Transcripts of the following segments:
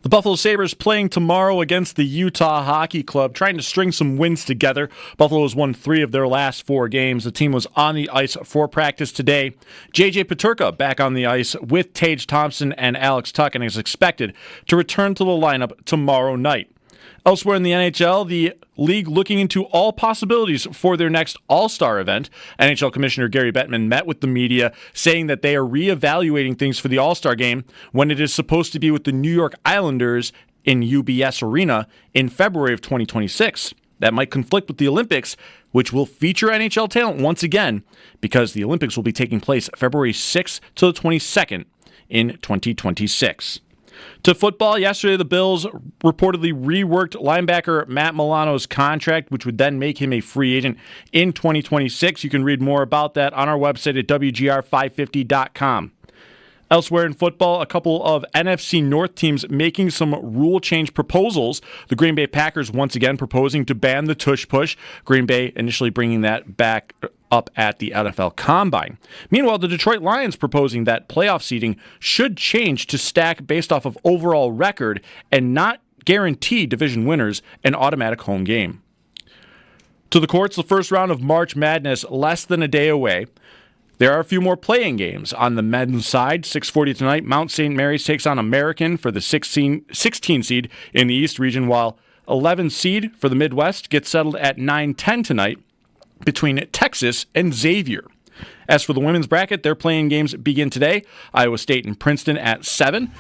The Buffalo Sabres playing tomorrow against the Utah Hockey Club, trying to string some wins together. Buffalo has won 3 of their last 4 games. The team was on the ice for practice today. J.J. Peterka back on the ice with Tage Thompson and Alex Tuch and is expected to return to the lineup tomorrow night. Elsewhere in the NHL, the league looking into all possibilities for their next All-Star event. NHL Commissioner Gary Bettman met with the media, saying that they are reevaluating things for the All-Star game when it is supposed to be with the New York Islanders in UBS Arena in February of 2026. That might conflict with the Olympics, which will feature NHL talent once again, because the Olympics will be taking place February 6th to the 22nd in 2026. To football, yesterday the Bills reportedly reworked linebacker Matt Milano's contract, which would then make him a free agent in 2026. You can read more about that on our website at WGR550.com. Elsewhere in football, a couple of NFC North teams making some rule change proposals. The Green Bay Packers once again proposing to ban the tush push. Green Bay initially bringing that back up at the NFL Combine. Meanwhile, the Detroit Lions proposing that playoff seeding should change to stack based off of overall record and not guarantee division winners an automatic home game. To the courts, the first round of March Madness less than a day away. There are a few more playing games. On the men's side, 6:40 tonight, Mount St. Mary's takes on American for the 16 seed in the East region, while 11 seed for the Midwest gets settled at 9:10 tonight between Texas and Xavier. As for the women's bracket, their playing games begin today. Iowa State and Princeton at 7.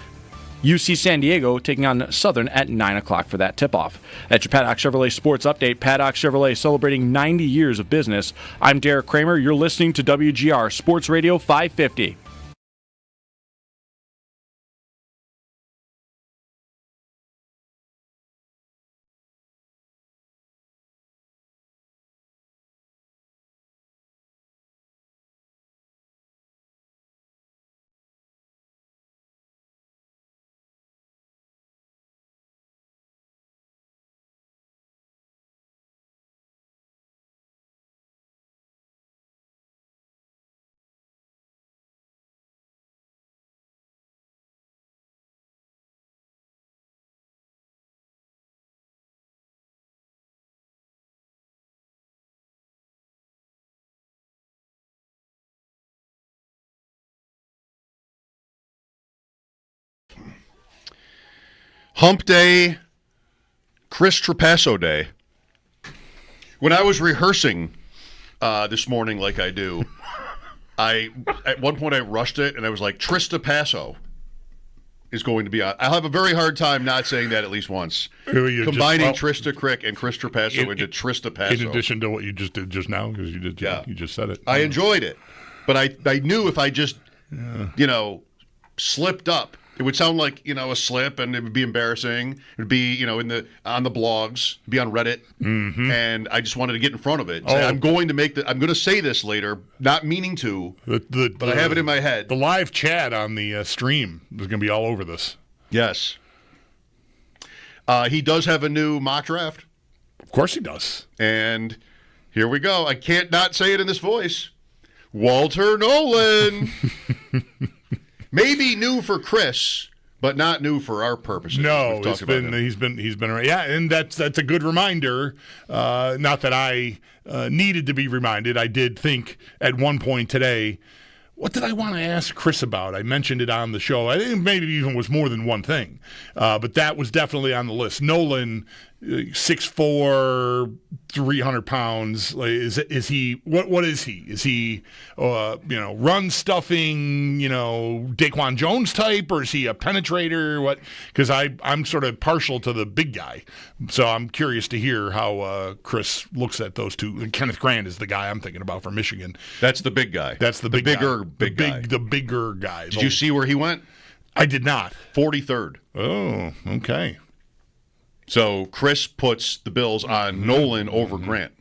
UC San Diego taking on Southern at 9 o'clock for that tip-off. At your Paddock Chevrolet Sports Update, Paddock Chevrolet celebrating 90 years of business. I'm Derek Kramer. You're listening to WGR Sports Radio 550. Hump Day, Chris Trapasso Day. When I was rehearsing this morning like I do, at one point I rushed it and I was like, Trista Passo is going to be on. I'll have a very hard time not saying that at least once. Combining Trista Crick and Chris Trapasso into Trista Passo. In addition to what you just did just now, because you just said it. I enjoyed it. But I knew if I just, slipped up, it would sound like, a slip, and it would be embarrassing. It would be, on the blogs, be on Reddit, and I just wanted to get in front of it. Say, I'm going to say this later, not meaning to, but I have it in my head. The live chat on the stream is going to be all over this. Yes. He does have a new mock draft. Of course he does. And here we go. I can't not say it in this voice. Walter Nolan. Maybe new for Chris, but not new for our purposes. No, he's been around. Yeah, and that's a good reminder. Not that I needed to be reminded. I did think at one point today, what did I want to ask Chris about? I mentioned it on the show. I think maybe even was more than one thing, but that was definitely on the list. Nolan, 6'4", 300 pounds. Is he what is he? Is he run stuffing, Daquan Jones type, or is he a penetrator? What? Because I'm sort of partial to the big guy, so I'm curious to hear how Chris looks at those two. And Kenneth Grant is the guy I'm thinking about from Michigan. That's the big guy. That's the bigger guy. guy. The bigger guy. Did you see where he went? I did not. 43rd. Oh, okay. So Chris puts the Bills on Nolan over Grant,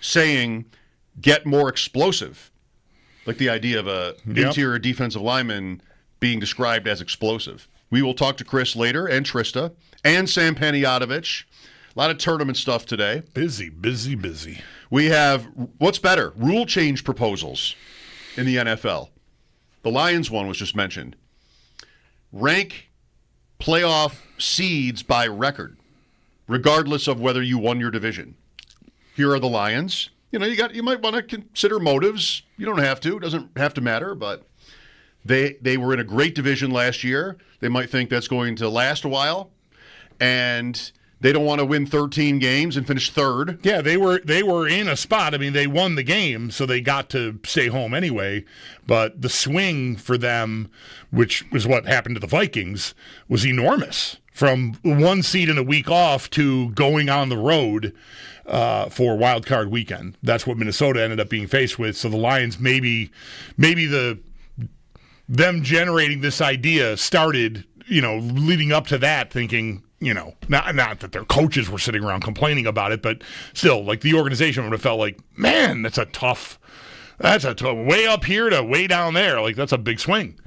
saying, get more explosive. Like the idea of a interior defensive lineman being described as explosive. We will talk to Chris later, and Trista, and Sam Panayotovich. A lot of tournament stuff today. Busy. We have, what's better, rule change proposals in the NFL. The Lions one was just mentioned. Rank playoff seeds by record, regardless of whether you won your division. Here are the Lions. You know, you might want to consider motives. You don't have to. It doesn't have to matter, but they were in a great division last year. They might think that's going to last a while, and they don't want to win 13 games and finish third. Yeah, they were in a spot. I mean, they won the game, so they got to stay home anyway. But the swing for them, which was what happened to the Vikings, was enormous. From one seed and a week off to going on the road for Wild Card weekend. That's what Minnesota ended up being faced with. So the Lions, maybe them generating this idea started, leading up to that, thinking, not that their coaches were sitting around complaining about it, but still, like, the organization would have felt like, man, that's a tough way up here to way down there. Like, that's a big swing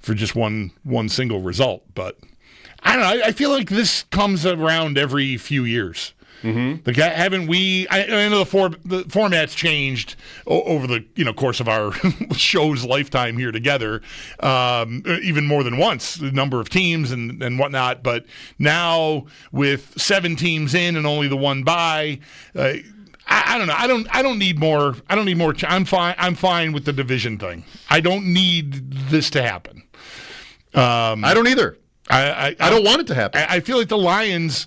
for just one single result. But I don't know. I feel like this comes around every few years. Mm-hmm. Like, haven't we? I know the format's changed over the course of our show's lifetime here together, even more than once. The number of teams and whatnot, but now with 7 teams in and only the one bye, I don't know. I don't need more. I'm fine with the division thing. I don't need this to happen. I don't either. I don't want it to happen. I feel like the Lions.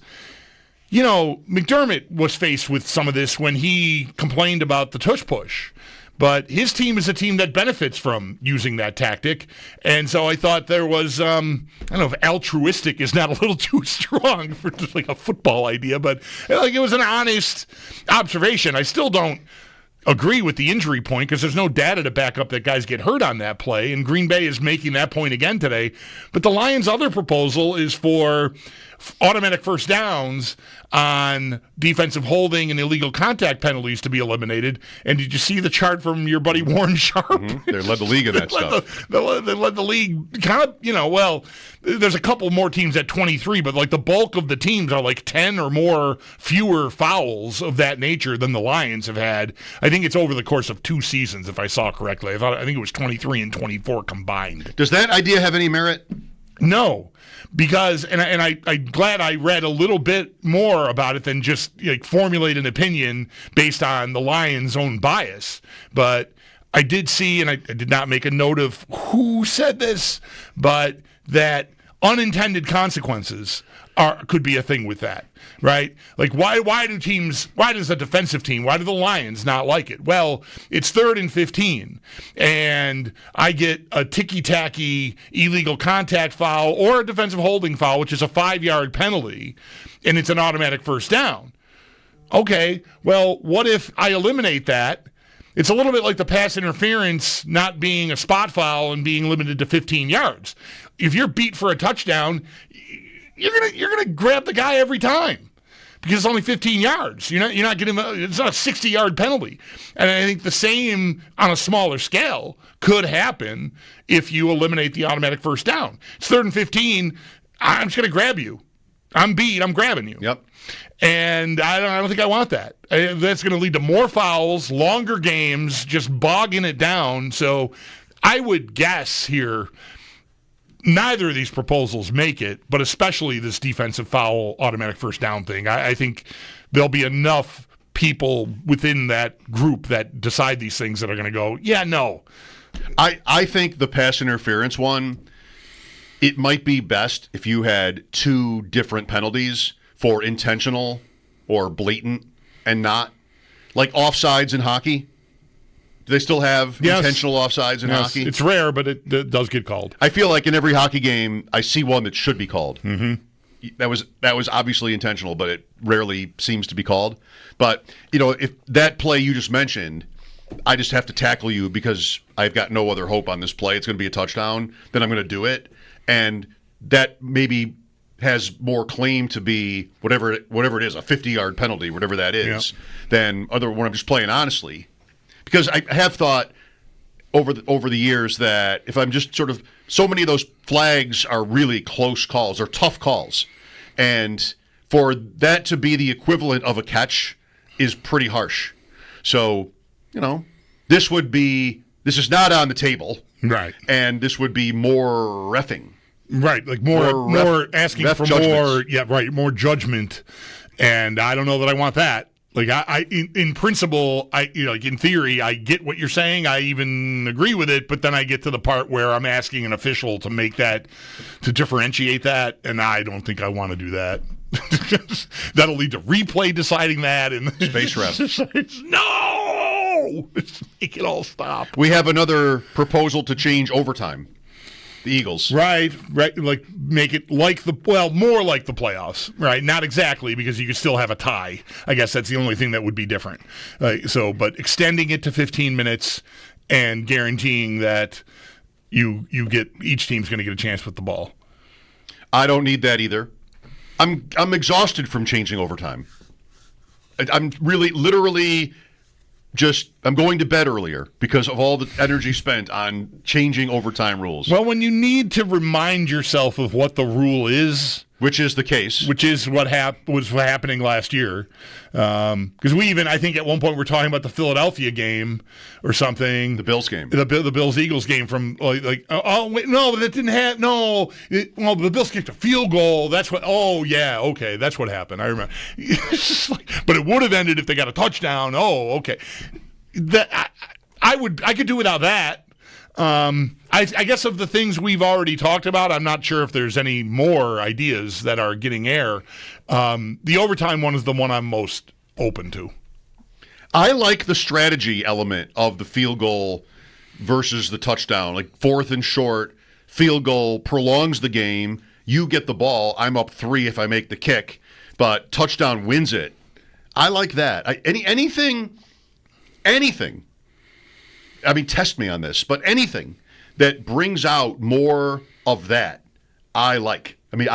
McDermott was faced with some of this when he complained about the tush push. But his team is a team that benefits from using that tactic. And so I thought there was, I don't know if altruistic is not a little too strong for just like a football idea, but like it was an honest observation. I still don't agree with the injury point because there's no data to back up that guys get hurt on that play. And Green Bay is making that point again today. But the Lions' other proposal is for automatic first downs on defensive holding and illegal contact penalties to be eliminated. And did you see the chart from your buddy Warren Sharp? Mm-hmm. They led the league in that stuff. They led the league kind of, there's a couple more teams at 23, but like the bulk of the teams are like 10 or more fewer fouls of that nature than the Lions have had. I think it's over the course of 2 seasons, if I saw correctly. I think it was 23 and 24 combined. Does that idea have any merit? No, because I'm glad I read a little bit more about it than just formulate an opinion based on the Lions' own bias. But I did see, and I did not make a note of who said this, but that unintended consequences could be a thing with that, right? Like, why does a defensive team, why do the Lions not like it? Well, it's 3rd and 15, and I get a ticky-tacky illegal contact foul or a defensive holding foul, which is a 5-yard penalty, and it's an automatic first down. Okay, well, what if I eliminate that? It's a little bit like the pass interference not being a spot foul and being limited to 15 yards. If you're beat for a touchdown, you're gonna grab the guy every time because it's only 15 yards. You're not getting it's not a 60-yard penalty. And I think the same on a smaller scale could happen if you eliminate the automatic first down. It's 3rd and 15. I'm just gonna grab you. I'm beat. I'm grabbing you. Yep. And I don't think I want that. That's going to lead to more fouls, longer games, just bogging it down. So I would guess here neither of these proposals make it, but especially this defensive foul automatic first down thing. I think there'll be enough people within that group that decide these things that are going to go, yeah, no. I think the pass interference one, it might be best if you had 2 different penalties for intentional or blatant and not. Like offsides in hockey. Do they still have intentional offsides in hockey? It's rare, but it does get called. I feel like in every hockey game, I see one that should be called. Mm-hmm. That was obviously intentional, but it rarely seems to be called. But, if that play you just mentioned, I just have to tackle you because I've got no other hope on this play. It's going to be a touchdown. Then I'm going to do it. And that maybe has more claim to be whatever it is, a 50-yard penalty, whatever that is, than when I'm just playing honestly. Because I have thought over the years that if I'm just sort of so many of those flags are really close calls or tough calls, and for that to be the equivalent of a catch is pretty harsh. So this is not on the table, right? And this would be more reffing. Right, like more asking for judgments. more judgment, and I don't know that I want that. Like in principle, like in theory, I get what you're saying. I even agree with it, but then I get to the part where I'm asking an official to make that, to differentiate that, and I don't think I want to do that. That'll lead to replay deciding that, and Space ref. No, make it all stop. We have another proposal to change overtime. The Eagles. Right, like make it like more like the playoffs, right? Not exactly, because you could still have a tie. I guess that's the only thing that would be different. But extending it to 15 minutes and guaranteeing that you get each team's going to get a chance with the ball. I don't need that either. I'm exhausted from changing overtime. I'm really, literally. I'm going to bed earlier because of all the energy spent on changing overtime rules. Well, when you need to remind yourself of what the rule is, which is the case, which is what was happening last year, because we even, I think at one point we're talking about the Philadelphia game or something, the Bills game, the Bills-Eagles game from oh wait, no, but that didn't happen. No, the Bills kicked a field goal. That's what. Oh yeah, okay, that's what happened. I remember. But it would have ended if they got a touchdown. Oh, okay. That I could do without that. I guess of the things we've already talked about, I'm not sure if there's any more ideas that are getting air. The overtime one is the one I'm most open to. I like the strategy element of the field goal versus the touchdown. Like 4th and short, field goal prolongs the game. You get the ball. I'm up 3 if I make the kick, but touchdown wins it. I like that. Anything. I mean, test me on this, but anything that brings out more of that, I like. I mean,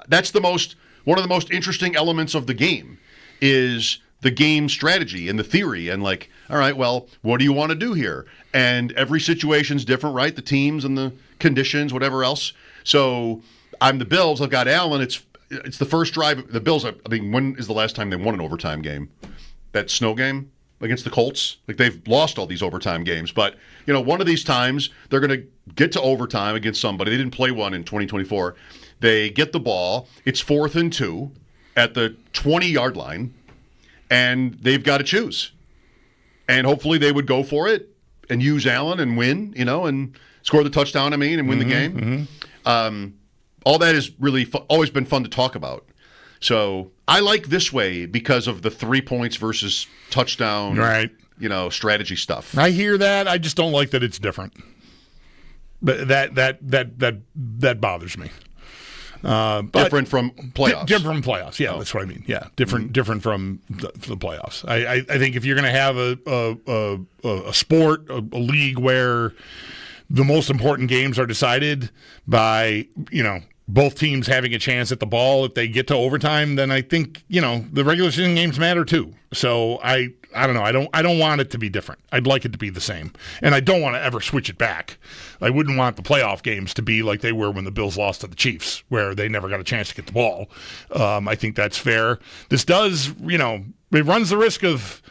that's one of the most interesting elements of the game is the game strategy and the theory and like, all right, well, what do you want to do here? And every situation's different, right? The teams and the conditions, whatever else. So I'm the Bills. I've got Allen. It's the first drive. The Bills, I mean, when is the last time they won an overtime game? That snow game against the Colts? Like, they've lost all these overtime games. But, one of these times they're going to get to overtime against somebody. They didn't play one in 2024. They get the ball. It's 4th and 2 at the 20-yard line, and they've got to choose. And hopefully they would go for it and use Allen and win, and score the touchdown, and win the game. Mm-hmm. All that is really always been fun to talk about. So I like this way because of the 3 points versus touchdown, right? Strategy stuff. I hear that. I just don't like that it's different. But that bothers me. Different from playoffs. Different from playoffs. Yeah, that's what I mean. Yeah, different from the playoffs. I think if you're going to have a sport, a league where the most important games are decided by both teams having a chance at the ball, if they get to overtime, then I think the regular season games matter too. So I don't know. I don't want it to be different. I'd like it to be the same, and I don't want to ever switch it back. I wouldn't want the playoff games to be like they were when the Bills lost to the Chiefs, where they never got a chance to get the ball. I think that's fair. This does, it runs the risk of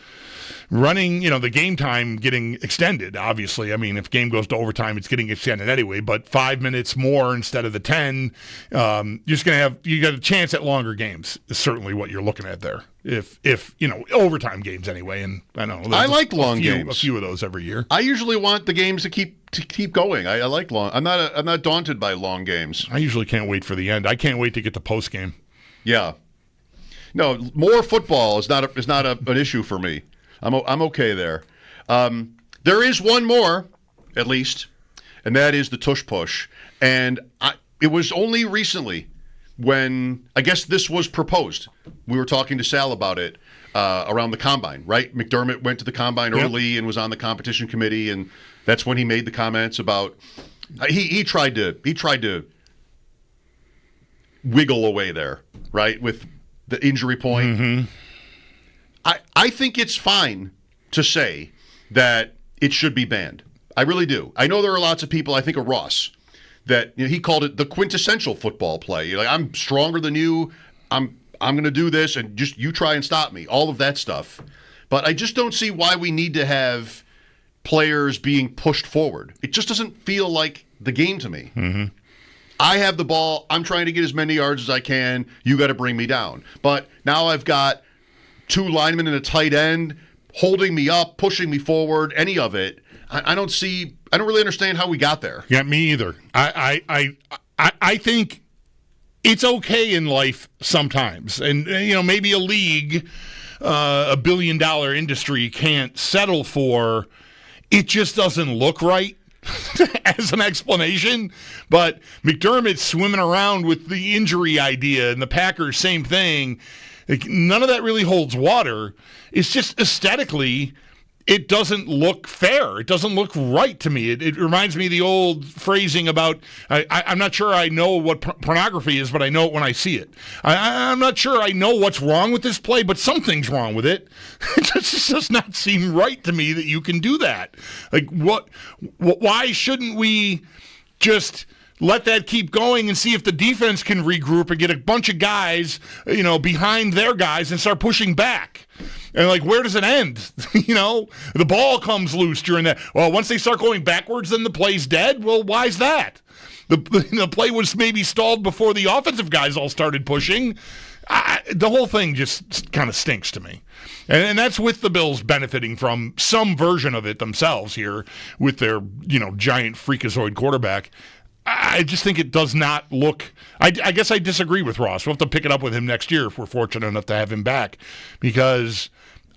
running, the game time getting extended, obviously. I mean, if game goes to overtime, it's getting extended anyway, but 5 minutes more instead of the 10, you got a chance at longer games is certainly what you're looking at there. If overtime games anyway, and I know I like long games. A few of those every year. I usually want the games to keep going. I like long. I'm not daunted by long games. I usually can't wait for the end. I can't wait to get to post game. Yeah. No, more football is not an issue for me. I'm okay there. There is one more, at least, and that is the tush push. And it was only recently when, I guess this was proposed. We were talking to Sal about it around the Combine, right? McDermott went to the Combine early and was on the competition committee, and that's when he made the comments about he tried to wiggle away there, right, with the injury point. Mm-hmm. I think it's fine to say that it should be banned. I really do. I know there are lots of people, I think of Ross, that he called it the quintessential football play. You're like, I'm stronger than you. I'm going to do this, and just you try and stop me. All of that stuff. But I just don't see why we need to have players being pushed forward. It just doesn't feel like the game to me. Mm-hmm. I have the ball. I'm trying to get as many yards as I can. You got to bring me down. But now I've got 2 linemen and a tight end holding me up, pushing me forward, any of it. I don't really understand how we got there. Yeah, me either. I think it's okay in life sometimes. And, maybe a league, a billion-dollar industry can't settle for it just doesn't look right as an explanation. But McDermott's swimming around with the injury idea, and the Packers, same thing. Like, none of that really holds water. It's just aesthetically, it doesn't look fair. It doesn't look right to me. It reminds me of the old phrasing about, I'm not sure I know what pornography is, but I know it when I see it. I'm not sure I know what's wrong with this play, but something's wrong with it. It just does not seem right to me that you can do that. Like, why shouldn't we just let that keep going and see if the defense can regroup and get a bunch of guys, behind their guys and start pushing back? And, where does it end? The ball comes loose during that. Well, once they start going backwards, then the play's dead? Well, why's that? The play was maybe stalled before the offensive guys all started pushing. The whole thing just kind of stinks to me. And that's with the Bills benefiting from some version of it themselves here with their, giant freakazoid quarterback. I just think it does not look. I guess I disagree with Ross. We'll have to pick it up with him next year if we're fortunate enough to have him back, because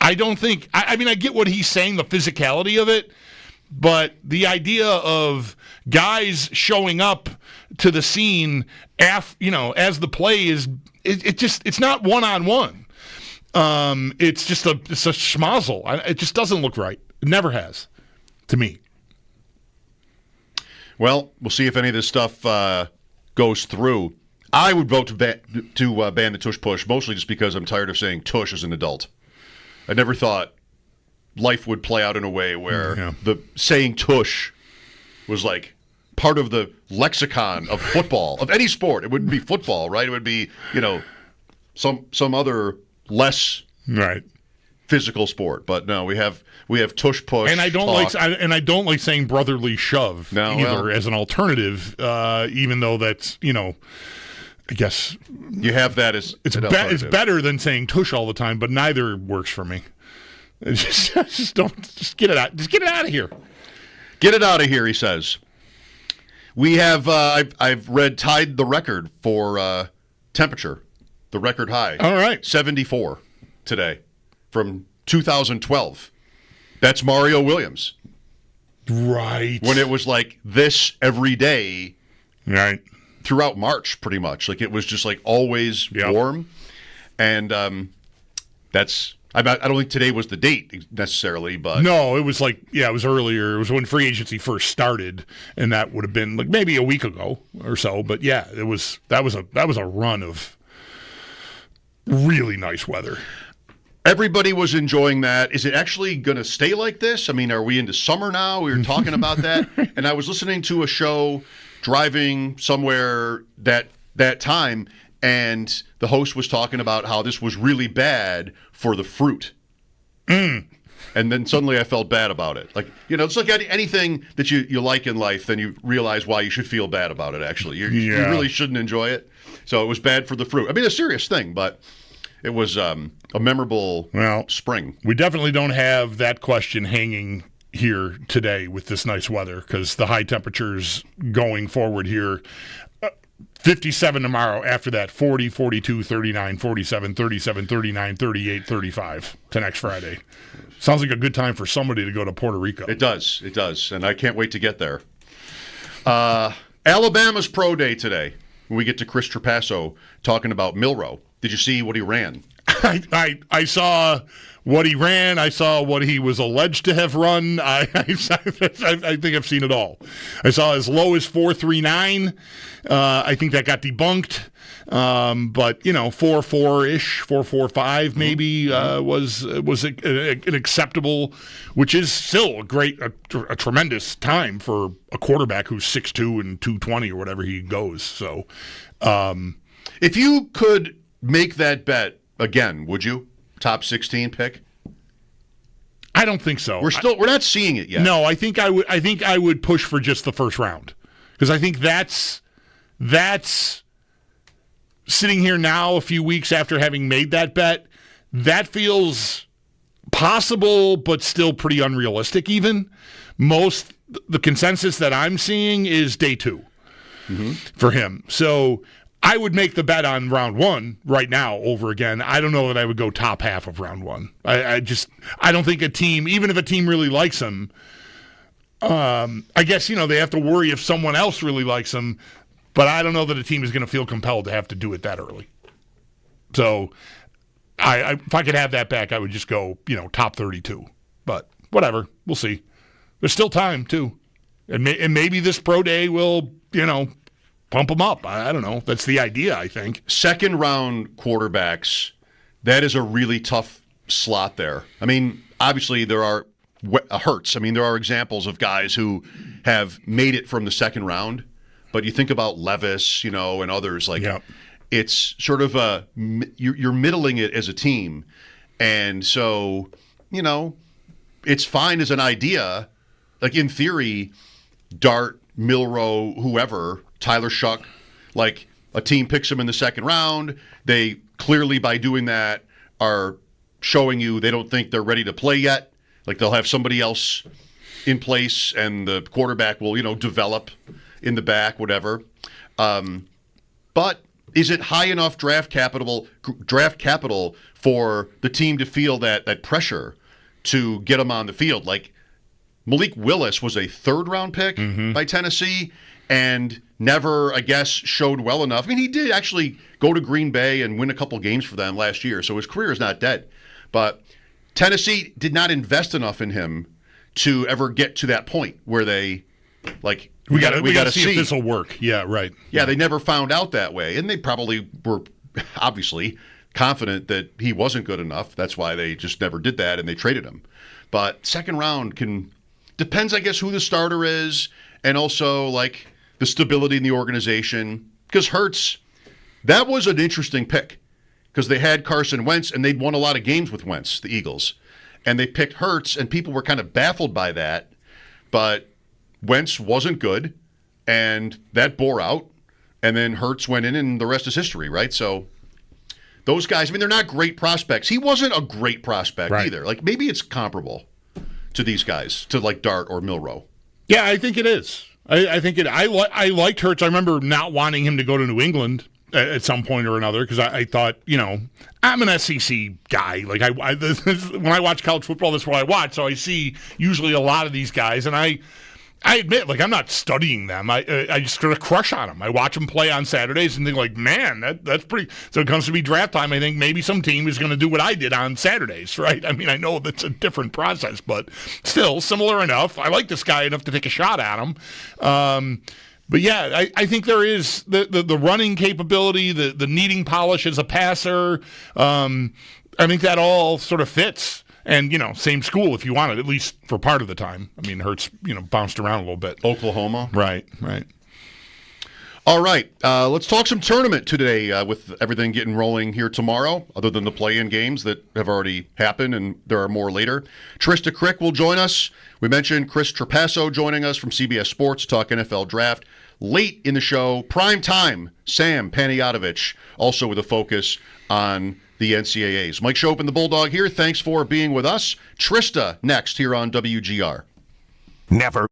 I don't think. I mean, I get what he's saying, the physicality of it, but the idea of guys showing up to the scene, as the play is, it's not one-on-one. It's just a schmozzle. It just doesn't look right. It never has, to me. Well, we'll see if any of this stuff goes through. I would vote to ban the tush push, mostly just because I'm tired of saying tush as an adult. I never thought life would play out in a way where the saying tush was like part of the lexicon of football, of any sport. It wouldn't be football, right? It would be, some other less physical sport. But no, we have tush push. And I don't like saying brotherly shove either as an alternative, even though that's, I guess you have that as it's better than saying tush all the time, but neither works for me. Just get it out. Just get it out of here. Get it out of here, he says. We have I've read tied the record for temperature, the record high. All right, 74 today from 2012. That's Mario Williams. Right. When it was like this every day. Right. Throughout March, pretty much. Like, it was just always warm. And that's, I don't think today was the date necessarily, but. No, it was it was earlier. It was when free agency first started, and that would have been maybe a week ago or so. But yeah, that was a run of really nice weather. Everybody was enjoying that. Is it actually going to stay like this? I mean, are we into summer now? We were talking about that. And I was listening to a show driving somewhere that time, and the host was talking about how this was really bad for the fruit. And then suddenly I felt bad about it. It's like anything that you like in life, then you realize why you should feel bad about it, actually. You really shouldn't enjoy it. So it was bad for the fruit. I mean, a serious thing, but it was a memorable spring. We definitely don't have that question hanging here today with this nice weather, because the high temperatures going forward here, 57 tomorrow, after that 40, 42, 39, 47, 37, 39, 38, 35 to next Friday. Sounds like a good time for somebody to go to Puerto Rico. It does, and I can't wait to get there. Alabama's pro day today, when we get to Chris Trapasso talking about Milroe. Did you see what he ran? I saw what he ran. I saw what he was alleged to have run. I think I've seen it all. I saw as low as 4.39. I think that got debunked. But 4.4-ish, 4.45 maybe was an acceptable, which is still a tremendous time for a quarterback who's 6'2" and 220 or whatever he goes. So, if you could make that bet again, would you? Top 16 pick? I don't think so. We're not seeing it yet. No, I think I would push for just the first round, because I think that's That's sitting here now a few weeks after having made that bet. That feels possible, but still pretty unrealistic even. The consensus that I'm seeing is day 2 for him. So I would make the bet on round 1 right now over again. I don't know that I would go top half of round 1. I don't think a team, even if a team really likes him, I guess, they have to worry if someone else really likes him, but I don't know that a team is going to feel compelled to have to do it that early. So if I could have that back, I would just go, top 32. But whatever, we'll see. There's still time, too. And maybe this pro day will, pump them up. I don't know. That's the idea, I think. Second round quarterbacks, that is a really tough slot there. I mean, obviously there are Hurts. I mean, there are examples of guys who have made it from the second round, but you think about Levis, and others like it's sort of you're middling it as a team, and so it's fine as an idea. Like in theory, Dart, Milroe, whoever, Tyler Shuck, like a team picks them in the second round. They clearly, by doing that, are showing you they don't think they're ready to play yet. Like they'll have somebody else in place, and the quarterback will, develop in the back, whatever. But is it high enough draft capital for the team to feel that pressure to get them on the field? Like Malik Willis was a third-round pick by Tennessee and never, I guess, showed well enough. I mean, he did actually go to Green Bay and win a couple games for them last year, so his career is not dead. But Tennessee did not invest enough in him to ever get to that point where they, like, we got to see if this will work. Yeah, right. Yeah, they never found out that way. And they probably were obviously confident that he wasn't good enough. That's why they just never did that, and they traded him. But second round depends, I guess, who the starter is, and also, like, the stability in the organization. Because Hurts, that was an interesting pick. Because they had Carson Wentz, and they'd won a lot of games with Wentz, the Eagles. And they picked Hurts, and people were kind of baffled by that. But Wentz wasn't good, and that bore out. And then Hurts went in, and the rest is history, right? So those guys, I mean, they're not great prospects. He wasn't a great prospect either. Like, maybe it's comparable to these guys, to like Dart or Milroe. Yeah, I think it is. I think it. I liked Hurts. I remember not wanting him to go to New England at some point or another, because I thought, I'm an SEC guy. Like when I watch college football, that's what I watch. So I see usually a lot of these guys, and I admit, like, I'm not studying them. I just sort of crush on them. I watch them play on Saturdays and think, like, man, that's pretty. So it comes to be draft time, I think maybe some team is going to do what I did on Saturdays, right? I mean, I know that's a different process, but still similar enough. I like this guy enough to take a shot at him. But yeah, I think there is the running capability, the needing polish as a passer. I think that all sort of fits. And, same school if you want it, at least for part of the time. I mean, Hurts, bounced around a little bit. Oklahoma. Right. All right. Let's talk some tournament today with everything getting rolling here tomorrow, other than the play-in games that have already happened, and there are more later. Trista Crick will join us. We mentioned Chris Trapasso joining us from CBS Sports to talk NFL Draft. Late in the show, prime time, Sam Panayotovich, also with a focus on the NCAAs. Mike Schopp and the Bulldog here. Thanks for being with us. Trista next here on WGR. Never.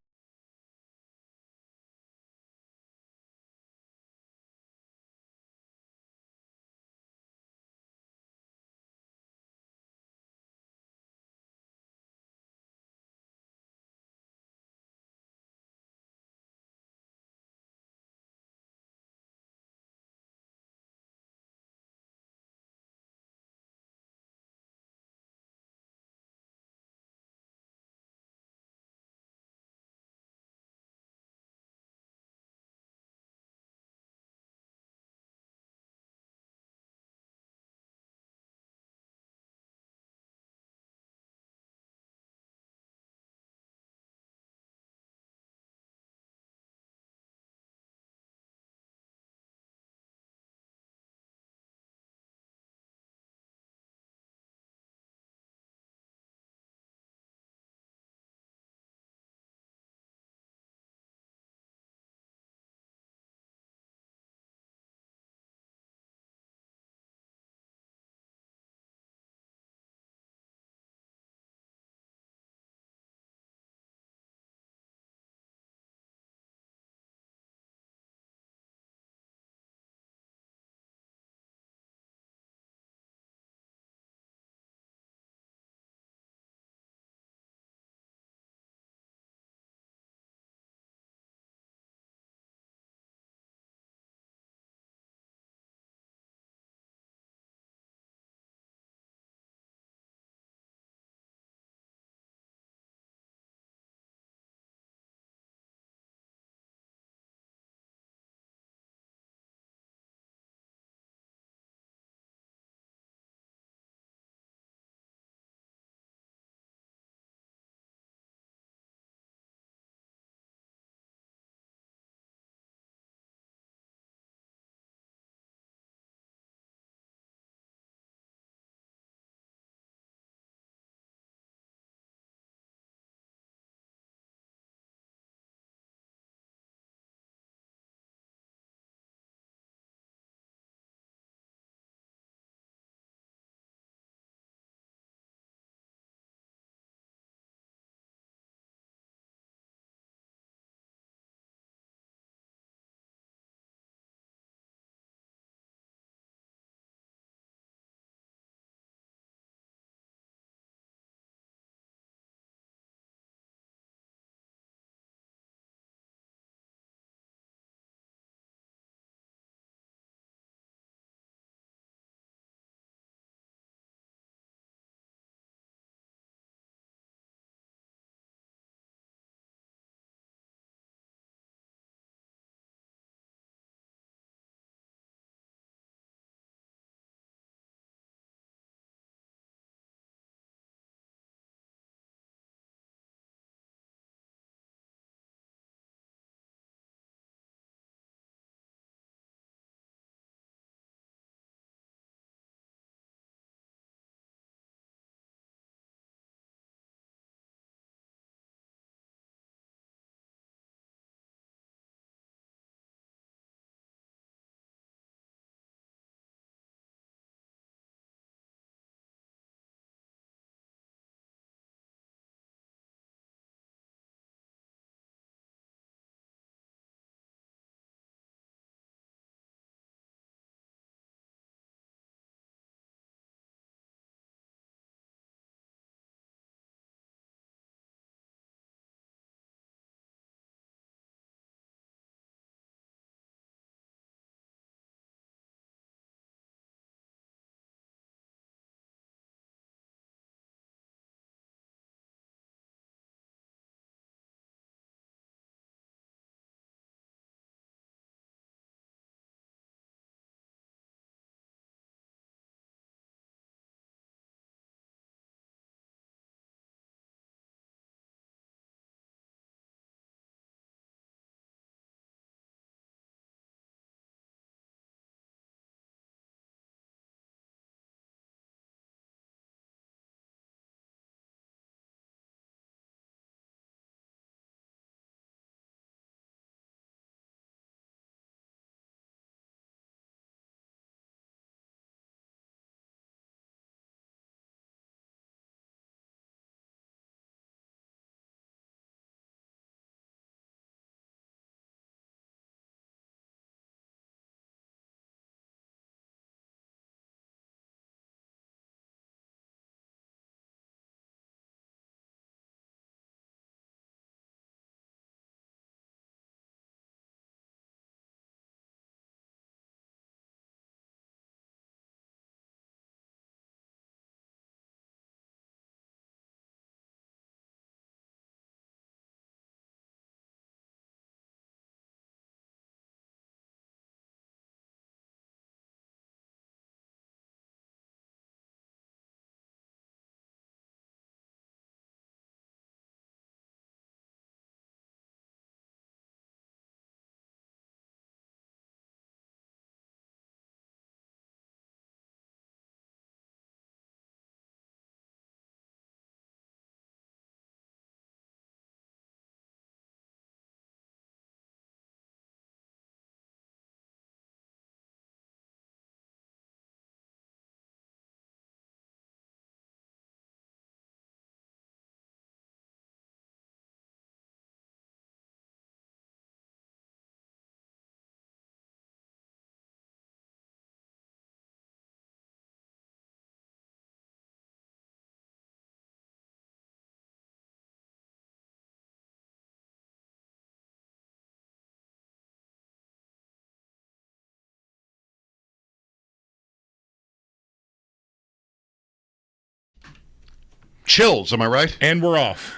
Chills, am I right? And we're off.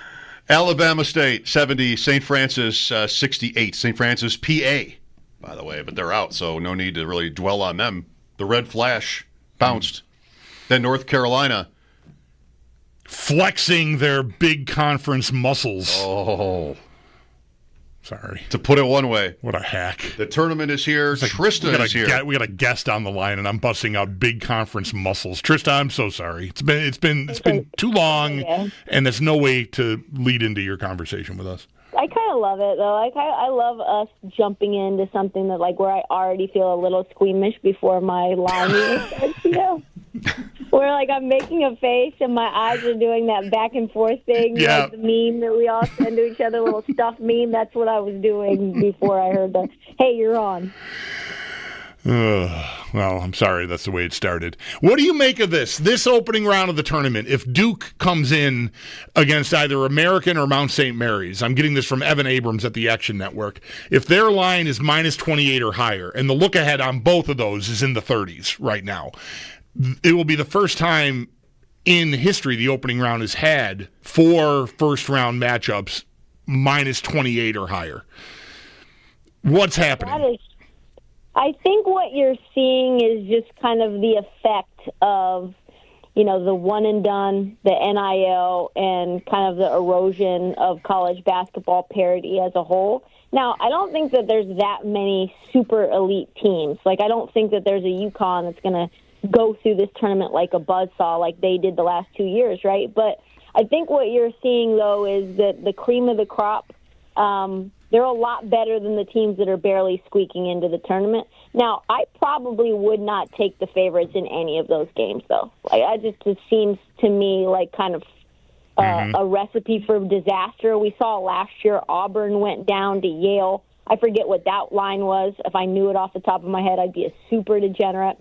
Alabama State, 70. St. Francis, 68. St. Francis, PA, by the way, but they're out, so no need to really dwell on them. The Red Flash bounced. Then North Carolina. Flexing their big conference muscles. Oh. Sorry. To put it one way. What a hack. The tournament is here. Trista is here. We got a guest on the line, and I'm busting out big conference muscles. Trista, I'm so sorry. It's been too long, and there's no way to lead into your conversation with us. I kind of love it, though. I love us jumping into something that, like, where I already feel a little squeamish before my line even starts, you know? Where, like, I'm making a face and my eyes are doing that back and forth thing, like the meme that we all send to each other, a little stuffed meme. That's what I was doing before I heard the, hey, you're on. Well, I'm sorry that's the way it started. What do you make of this opening round of the tournament? If Duke comes in against either American or Mount St. Mary's, I'm getting this from Evan Abrams at the Action Network, if their line is minus 28 or higher, and the look ahead on both of those is in the 30s right now, it will be the first time in history the opening round has had 4 first-round matchups minus 28 or higher. What's happening? I think what you're seeing is just kind of the effect of, you know, the one and done, the NIL, and kind of the erosion of college basketball parity as a whole. Now, I don't think that there's that many super elite teams. Like, I don't think that there's a UConn that's going to go through this tournament like a buzzsaw like they did the last 2 years, right? But I think what you're seeing, though, is that the cream of the crop, they're a lot better than the teams that are barely squeaking into the tournament. Now, I probably would not take the favorites in any of those games, though. Like, it seems to me like kind of a recipe for disaster. We saw last year Auburn went down to Yale. I forget what that line was. If I knew it off the top of my head, I'd be a super degenerate.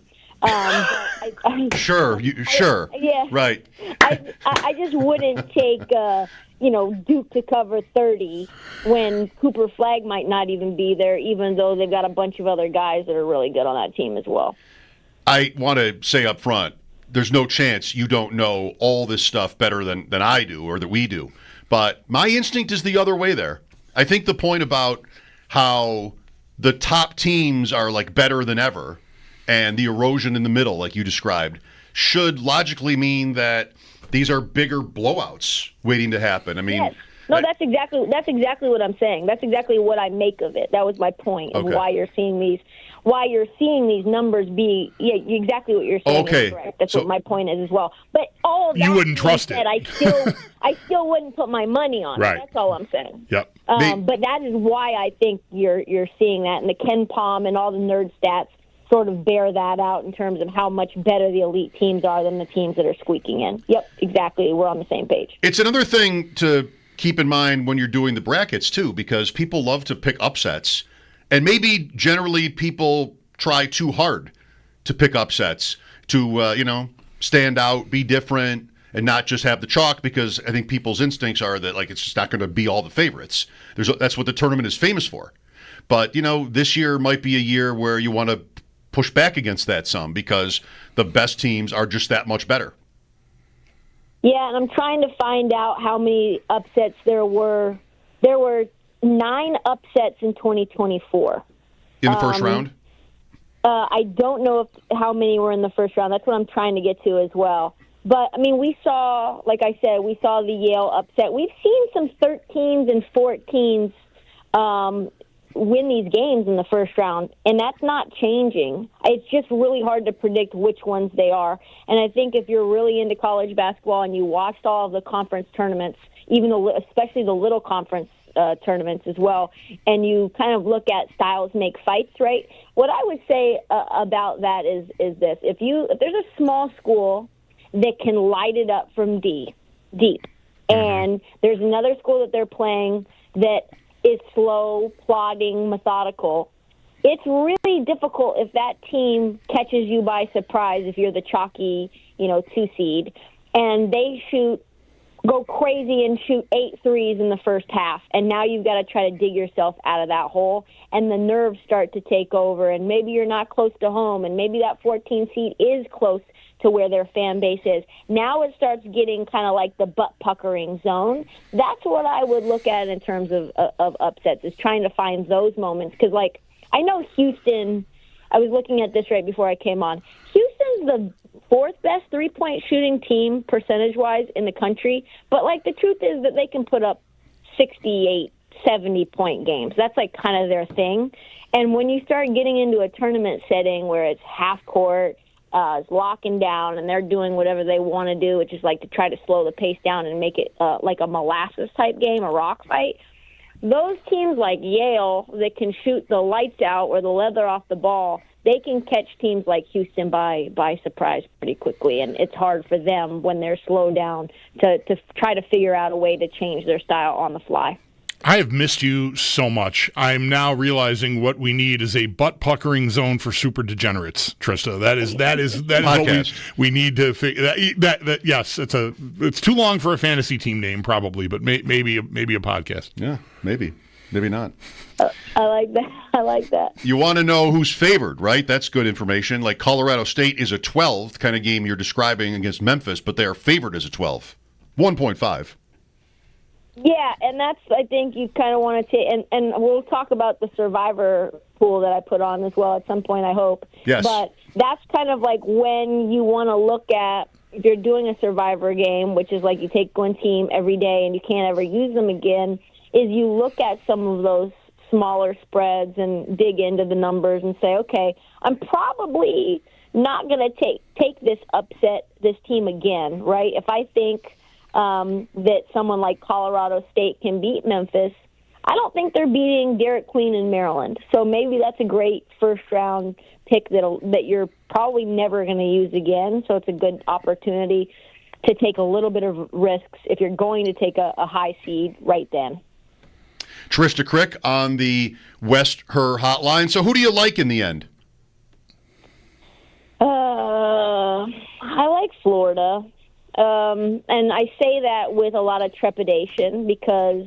Sure. Yeah. Right. I just wouldn't take Duke to cover 30 when Cooper Flagg might not even be there, even though they've got a bunch of other guys that are really good on that team as well. I want to say up front, there's no chance you don't know all this stuff better than I do or that we do. But my instinct is the other way there. I think the point about how the top teams are like better than ever and the erosion in the middle, like you described, should logically mean that these are bigger blowouts waiting to happen. I mean, yes. No, that's exactly what I'm saying. That's exactly what I make of it. That was my point of why you're seeing these numbers be exactly what you're saying. Okay, is correct. That's what my point is as well. But all of that, you wouldn't trust it. I still wouldn't put my money on it. That's all I'm saying. Yep. But that is why I think you're seeing that, and the Ken Pom and all the nerd stats sort of bear that out in terms of how much better the elite teams are than the teams that are squeaking in. Yep, exactly. We're on the same page. It's another thing to keep in mind when you're doing the brackets, too, because people love to pick upsets. And maybe generally people try too hard to pick upsets, to, stand out, be different, and not just have the chalk, because I think people's instincts are that, like, it's just not going to be all the favorites. That's what the tournament is famous for. But, this year might be a year where you want to push back against that some because the best teams are just that much better. Yeah, and I'm trying to find out how many upsets there were. There were 9 upsets in 2024. In the first round? I don't know how many were in the first round. That's what I'm trying to get to as well. But, I mean, we saw the Yale upset. We've seen some 13s and 14s win these games in the first round, and that's not changing. It's just really hard to predict which ones they are. And I think if you're really into college basketball and you watched all of the conference tournaments, especially the little conference tournaments as well, and you kind of look at styles make fights, right? What I would say about that is this. If there's a small school that can light it up from deep, and there's another school that they're playing that is slow, plodding, methodical, it's really difficult if that team catches you by surprise if you're the chalky, 2 seed, and they shoot go crazy and shoot 8 threes in the first half, and now you've got to try to dig yourself out of that hole, and the nerves start to take over, and maybe you're not close to home, and maybe that 14 seed is close to where their fan base is. Now it starts getting kind of like the butt-puckering zone. That's what I would look at in terms of upsets, is trying to find those moments. Because, like, I know Houston, I was looking at this right before I came on. Houston's the fourth best three-point shooting team percentage-wise in the country. But, like, the truth is that they can put up 68, 70-point games. That's, like, kind of their thing. And when you start getting into a tournament setting where it's half-court, is locking down, and they're doing whatever they want to do, which is like to try to slow the pace down and make it like a molasses-type game, a rock fight. Those teams like Yale that can shoot the lights out or the leather off the ball, they can catch teams like Houston by surprise pretty quickly, and it's hard for them when they're slowed down to try to figure out a way to change their style on the fly. I have missed you so much. I'm now realizing what we need is a butt-puckering zone for super degenerates, Trista. That is what we need to figure. That yes, it's too long for a fantasy team name probably, but maybe a podcast. Yeah, maybe not. I like that. I like that. You want to know who's favored, right? That's good information. Like Colorado State is a 12 kind of game you're describing against Memphis, but they are favored as a 12, 1.5. Yeah, and that's, I think you kind of want to take, and we'll talk about the survivor pool that I put on as well at some point, I hope. Yes. But that's kind of like when you want to look at, if you're doing a survivor game, which is like you take one team every day and you can't ever use them again, is you look at some of those smaller spreads and dig into the numbers and say, okay, I'm probably not going to take this this team again, right? If I think that someone like Colorado State can beat Memphis, I don't think they're beating Derek Queen in Maryland. So maybe that's a great first-round pick that you're probably never going to use again. So it's a good opportunity to take a little bit of risks if you're going to take a high seed right then. Trista Crick on the West Her Hotline. So who do you like in the end? I like Florida. And I say that with a lot of trepidation because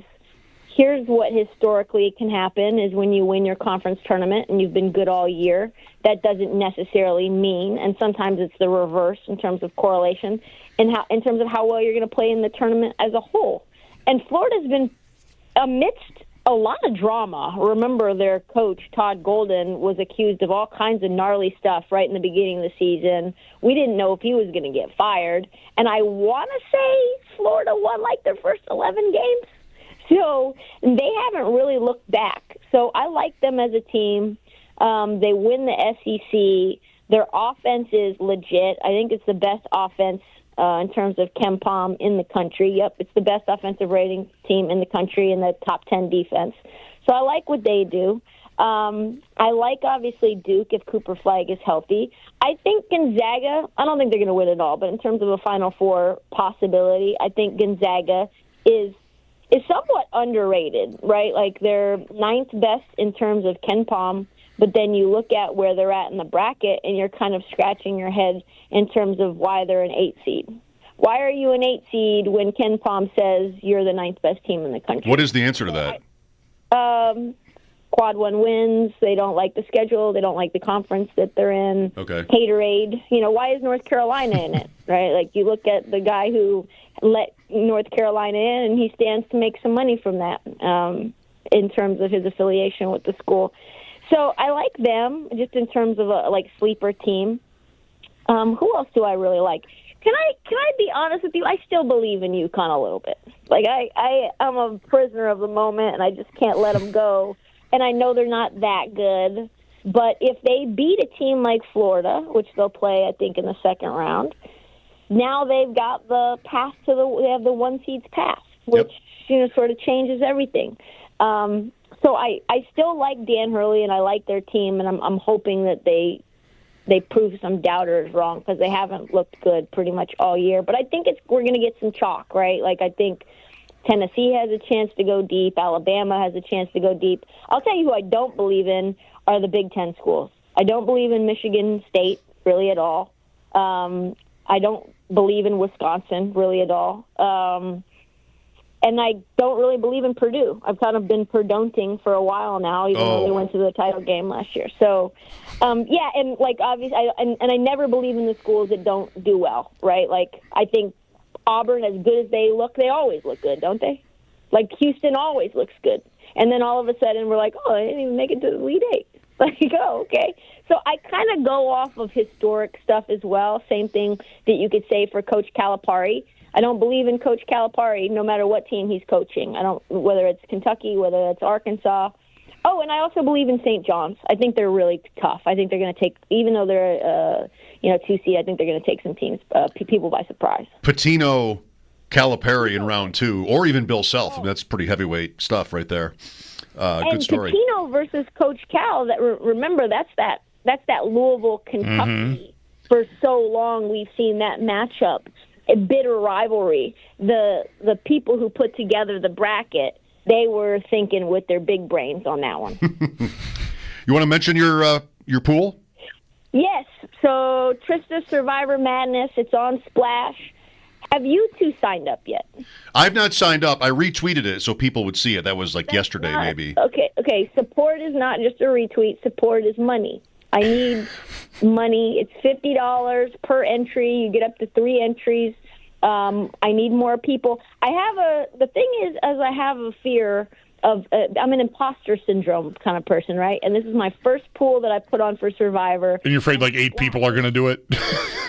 here's what historically can happen is when you win your conference tournament and you've been good all year, that doesn't necessarily mean, and sometimes it's the reverse in terms of correlation, in terms of how well you're going to play in the tournament as a whole. And Florida's been amidst a lot of drama. Remember, their coach, Todd Golden, was accused of all kinds of gnarly stuff right in the beginning of the season. We didn't know if he was going to get fired. And I want to say Florida won like their first 11 games. So they haven't really looked back. So I like them as a team. They win the SEC. Their offense is legit. I think it's the best offense in terms of KenPom in the country. Yep, it's the best offensive rating team in the country in the top 10 defense. So I like what they do. I like, obviously, Duke if Cooper Flag is healthy. I think Gonzaga, I don't think they're going to win it all, but in terms of a Final Four possibility, I think Gonzaga is somewhat underrated, right? Like they're ninth best in terms of KenPom, but then you look at where they're at in the bracket and you're kind of scratching your head in terms of why they're an 8 seed. Why are you an 8 seed when KenPom says you're the ninth best team in the country? What is the answer to that? Quad 1 wins. They don't like the schedule. They don't like the conference that they're in. Okay. Haterade. Why is North Carolina in it, right? Like you look at the guy who let North Carolina in, and he stands to make some money from that in terms of his affiliation with the school. So I like them just in terms of a sleeper team. Who else do I really like? Can I be honest with you? I still believe in UConn a little bit. Like I'm a prisoner of the moment, and I just can't let them go. And I know they're not that good, but if they beat a team like Florida, which they'll play, I think, in the second round, now they've got the path they have the 1 seeds pass, which sort of changes everything. So I still like Dan Hurley and I like their team, and I'm hoping that they prove some doubters wrong because they haven't looked good pretty much all year. But I think we're going to get some chalk, right? Like I think Tennessee has a chance to go deep. Alabama has a chance to go deep. I'll tell you who I don't believe in are the Big Ten schools. I don't believe in Michigan State really at all. I don't believe in Wisconsin really at all. And I don't really believe in Purdue. I've kind of been Purdonting for a while now, even though they went to the title game last year. So, yeah, and like obviously, I never believe in the schools that don't do well, right? Like I think Auburn, as good as they look, they always look good, don't they? Like Houston always looks good, and then all of a sudden we're like, oh, I didn't even make it to the Elite Eight. Like, oh, okay. So I kind of go off of historic stuff as well. Same thing that you could say for Coach Calipari. I don't believe in Coach Calipari no matter what team he's coaching. I don't, whether it's Kentucky, whether it's Arkansas. Oh, and I also believe in St. John's. I think they're really tough. I think they're going to take, even though they're 2C, I think they're going to take some teams, people by surprise. Pitino, Calipari in round 2, or even Bill Self. I mean, that's pretty heavyweight stuff right there. Good story. And Pitino versus Coach Cal. That remember, that's that Louisville, Kentucky. Mm-hmm. For so long, we've seen that matchup. A bitter rivalry. The people who put together the bracket, they were thinking with their big brains on that one. You want to mention your pool? Yes. So Trista Survivor Madness, it's on Splash. Have you two signed up yet? I've not signed up. I retweeted it so people would see it. That was like yesterday, maybe. Okay. Support is not just a retweet. Support is money. I need money. It's $50 per entry. You get up to 3 entries. I need more people. The thing is, as I have a fear of, I'm an imposter syndrome kind of person, right? And this is my first pool that I put on for Survivor. And you're afraid like 8 people are going to do it?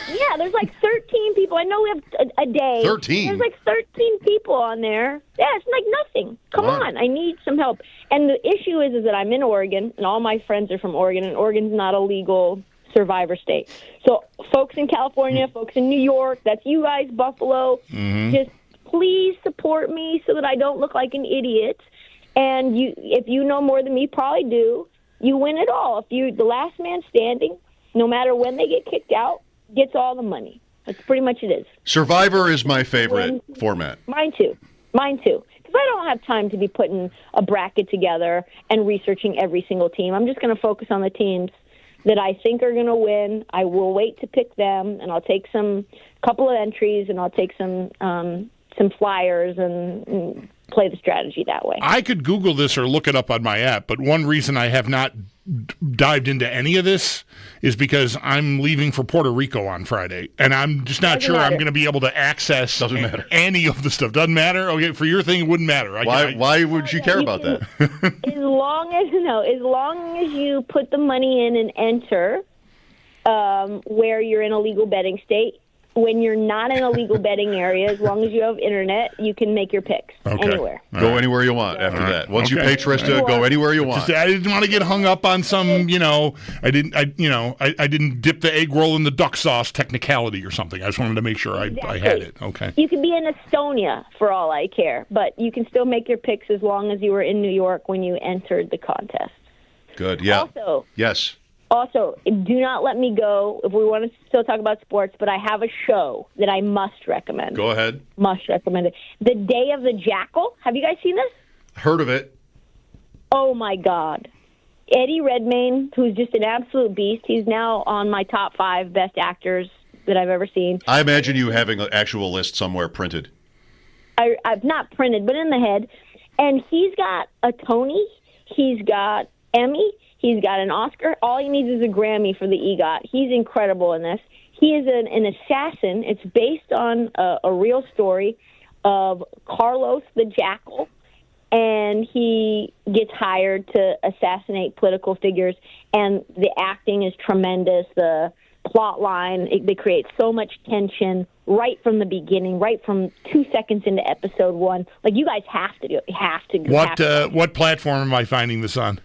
Yeah, there's like 13 people. I know we have a day. 13? There's like 13 people on there. Yeah, it's like nothing. Come on, I need some help. And the issue is that I'm in Oregon, and all my friends are from Oregon, and Oregon's not a legal Survivor state. So folks in California, folks in New York, that's you guys, Buffalo, just please support me so that I don't look like an idiot. And if you know more than me, probably do, you win it all. If you're the last man standing, no matter when they get kicked out, gets all the money. That's pretty much it is. Survivor is my favorite format. Mine too. Because I don't have time to be putting a bracket together and researching every single team. I'm just going to focus on the teams that I think are going to win. I will wait to pick them, and I'll take couple of entries, and I'll take some flyers and play the strategy that way. I could Google this or look it up on my app, but one reason I have not dived into any of this is because I'm leaving for Puerto Rico on Friday, and I'm just not sure I'm going to be able to access any of the stuff. Doesn't matter? Okay, for your thing, it wouldn't matter. Why would you care about that? As long as you put the money in and enter where you're in a legal betting state. When you're not in a legal betting area, as long as you have internet, you can make your picks anywhere. Go anywhere you want after that. Once you pay Trista, go anywhere you want. I didn't want to get hung up on some, I didn't dip the egg roll in the duck sauce technicality or something. I just wanted to make sure I had it. Okay. You could be in Estonia for all I care, but you can still make your picks as long as you were in New York when you entered the contest. Good. Yeah. Also, do not let me go if we want to still talk about sports, but I have a show that I must recommend. Go ahead. Must recommend it. The Day of the Jackal. Have you guys seen this? Heard of it. Oh, my God. Eddie Redmayne, who's just an absolute beast. He's now on my top 5 best actors that I've ever seen. I imagine you having an actual list somewhere printed. I've not printed, but in the head. And he's got a Tony. He's got Emmy. He's got an Oscar. All he needs is a Grammy for the EGOT. He's incredible in this. He is an assassin. It's based on a real story of Carlos the Jackal, and he gets hired to assassinate political figures, and the acting is tremendous. The plot line, they create so much tension right from the beginning, right from 2 seconds into episode 1. Like, you guys have to do it. You have to. What platform am I finding this on?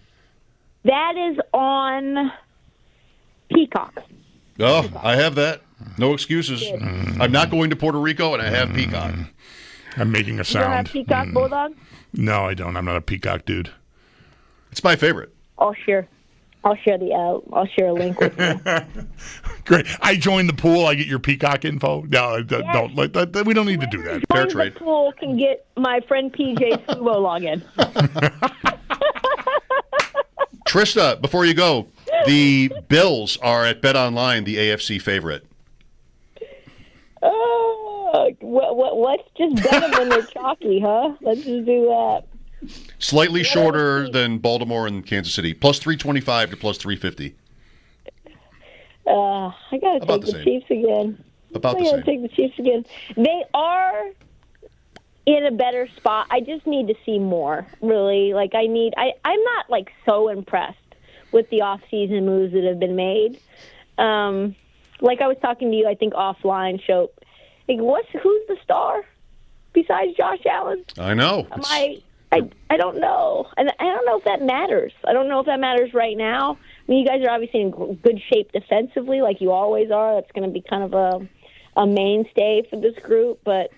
That is on Peacock. Oh, I have that. No excuses. I'm not going to Puerto Rico, and I have Peacock. I'm making a sound. You don't have Peacock, Bulldog? No, I don't. I'm not a Peacock dude. It's my favorite. I'll share a link with you. Great. I join the pool. I get your Peacock info. No, don't. We don't need to do that. Fair trade. The pool can get my friend PJ's Fubo login. Trista, before you go, the Bills are at BetOnline the AFC favorite. Like, what's just better when they're chalky, huh? Let's just do that. Slightly shorter than Baltimore and Kansas City. Plus 325 to plus 350. I got to take the Chiefs again. About the same. I got to take the Chiefs again. They are in a better spot. I just need to see more, really. Like, I'm not, like, so impressed with the off-season moves that have been made. Like I was talking to you, I think, offline, Schopp. Like, who's the star besides Josh Allen? I know. I don't know. And I don't know if that matters. I don't know if that matters right now. I mean, you guys are obviously in good shape defensively, like you always are. That's going to be kind of a mainstay for this group. But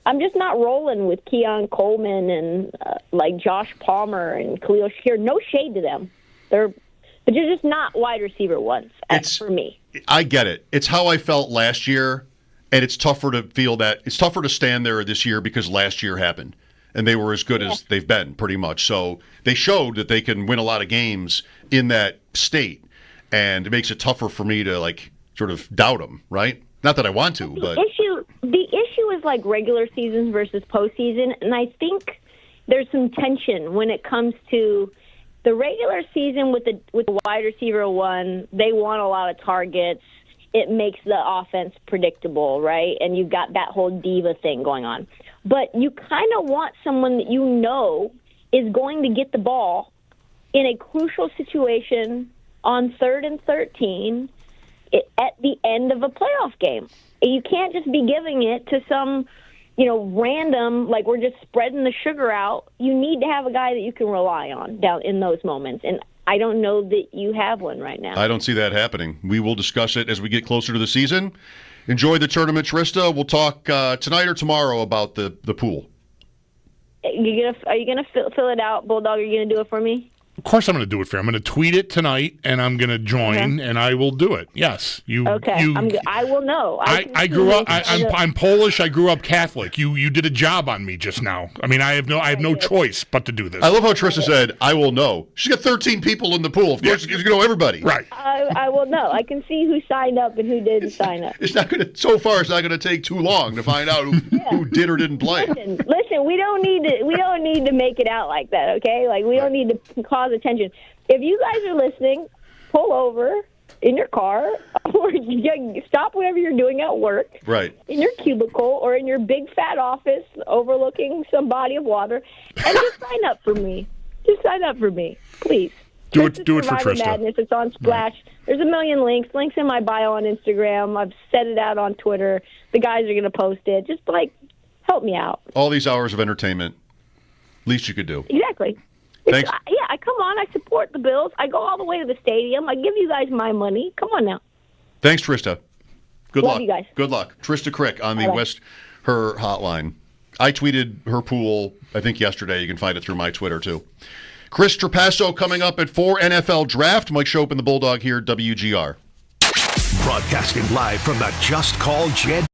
I'm just not rolling with Keon Coleman and like Josh Palmer and Khalil Shakir. No shade to them. But you're just not wide receiver ones for me. I get it. It's how I felt last year, and it's tougher to feel that. It's tougher to stand there this year because last year happened, and they were as good as they've been pretty much. So they showed that they can win a lot of games in that state, and it makes it tougher for me to like sort of doubt them, right? Not that I want to, but the issue is like regular seasons versus postseason, and I think there's some tension when it comes to the regular season with the wide receiver one. They want a lot of targets. It makes the offense predictable, right? And you've got that whole diva thing going on. But you kind of want someone that you know is going to get the ball in a crucial situation on 3rd and 13 at the end of a playoff game. You can't just be giving it to some, random, like we're just spreading the sugar out. You need to have a guy that you can rely on down in those moments. And I don't know that you have one right now. I don't see that happening. We will discuss it as we get closer to the season. Enjoy the tournament, Trista. We'll talk tonight or tomorrow about the pool. Are you gonna fill it out, Bulldog? Are you gonna do it for me? Of course I'm going to do it for you. I'm going to tweet it tonight, and I'm going to join, and I will do it. Yes. I will know. I grew up. I'm Polish. I grew up Catholic. You did a job on me just now. I mean, I have no choice but to do this. I love how Trista said, "I will know." She's got 13 people in the pool. Of course, she's going to know everybody. Right. I will know. I can see who signed up and who didn't sign up. It's not going to. So far, it's not going to take too long to find out who did or didn't play. Listen. We don't need to make it out like that. Okay. Like we don't need to cause attention. If you guys are listening, pull over in your car or stop whatever you're doing at work, right, in your cubicle or in your big fat office overlooking some body of water, and just sign up for me. Just sign up for me, please. Do it for Trista. Madness. It's on Splash. Right. There's a million links in my bio on Instagram. I've set it out on Twitter. The guys are going to post it. Just help me out. All these hours of entertainment, least you could do. Exactly. Thanks. I come on. I support the Bills. I go all the way to the stadium. I give you guys my money. Come on now. Thanks, Trista. Good Love luck. You guys. Good luck. Trista Crick on the her hotline. I tweeted her pool, I think, yesterday. You can find it through my Twitter, too. Chris Trapasso coming up at 4 NFL Draft. Mike Schopp and the Bulldog here, WGR. Broadcasting live from the Just Call Jed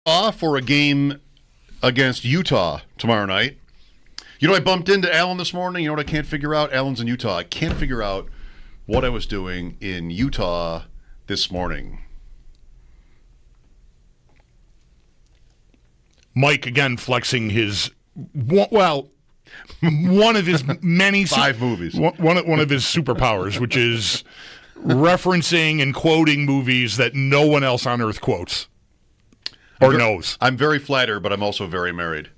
For a game against Utah tomorrow night. You know, I bumped into Alan this morning. You know what I can't figure out? Alan's in Utah. I can't figure out what I was doing in Utah this morning. Mike again flexing his one of his many 5 movies. One of his superpowers, which is referencing and quoting movies that no one else on earth quotes or knows. I'm very flattered, but I'm also very married.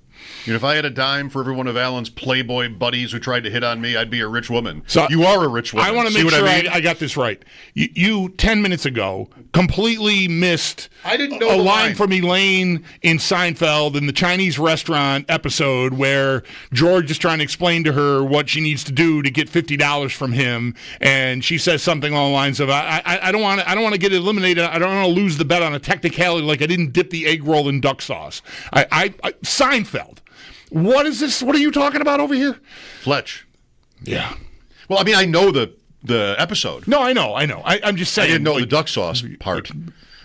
You know, if I had a dime for every one of Alan's Playboy buddies who tried to hit on me, I'd be a rich woman. So you are a rich woman. I want to make sure I got this right. You 10 minutes ago completely missed I didn't know a the line from Elaine in Seinfeld in the Chinese restaurant episode where George is trying to explain to her what she needs to do to get $50 from him, and she says something along the lines of, "I don't want to get eliminated. I don't want to lose the bet on a technicality like I didn't dip the egg roll in duck sauce." Seinfeld. What is this? What are you talking about over here? Fletch. Yeah. Well, I mean, I know the episode. No, I know. I'm just saying. I didn't know the duck sauce part.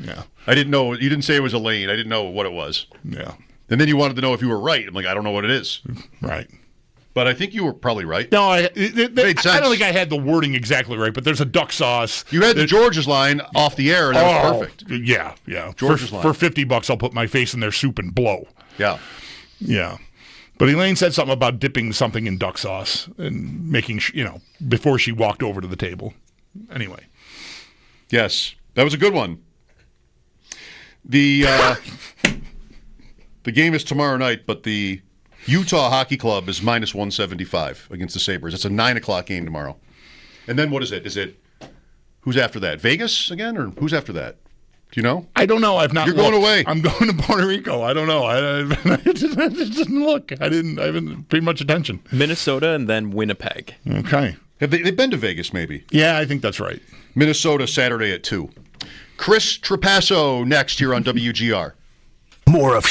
Yeah. I didn't know. You didn't say it was Elaine. I didn't know what it was. Yeah. And then you wanted to know if you were right. I'm like, I don't know what it is. Right. But I think you were probably right. No, I Made sense. don't think I had the wording exactly right, but there's a duck sauce. You had the George's line off the air, and that was perfect. Yeah. George's line. For $50, I'll put my face in their soup and blow. Yeah. Yeah. But Elaine said something about dipping something in duck sauce and making, before she walked over to the table. Anyway. Yes. That was a good one. The game is tomorrow night, but the Utah Hockey Club is minus 175 against the Sabres. It's a 9 o'clock game tomorrow. And then what is it? Who's after that? Vegas again, or who's after that? Do you know? I don't know. I've not. You're going away. I'm going to Puerto Rico. I don't know. I just didn't look. I haven't paid much attention. Minnesota and then Winnipeg. Okay. Have they've been to Vegas, maybe? Yeah, I think that's right. Minnesota, Saturday at 2. Chris Trapasso next here on WGR. More of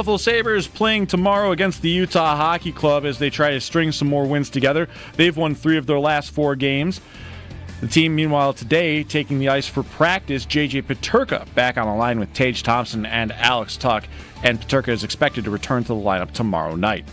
Buffalo Sabres playing tomorrow against the Utah Hockey Club as they try to string some more wins together. They've won 3 of their last 4 games. The team, meanwhile, today taking the ice for practice. J.J. Peterka back on the line with Tage Thompson and Alex Tuch, and Peterka is expected to return to the lineup tomorrow night.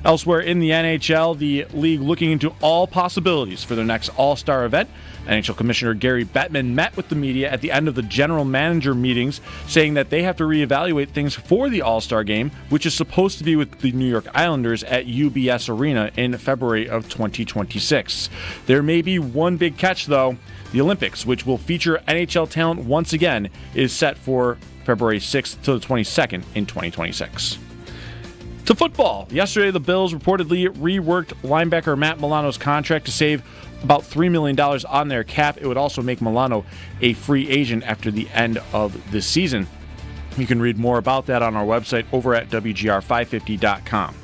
Elsewhere in the NHL, the league looking into all possibilities for their next All-Star event. NHL Commissioner Gary Bettman met with the media at the end of the general manager meetings, saying that they have to reevaluate things for the All-Star game, which is supposed to be with the New York Islanders at UBS Arena in February of 2026. There may be one big catch, though. The Olympics, which will feature NHL talent once again, is set for February 6th to the 22nd in 2026. To football. Yesterday, the Bills reportedly reworked linebacker Matt Milano's contract to save about $3 million on their cap. It would also make Milano a free agent after the end of this season. You can read more about that on our website over at WGR550.com.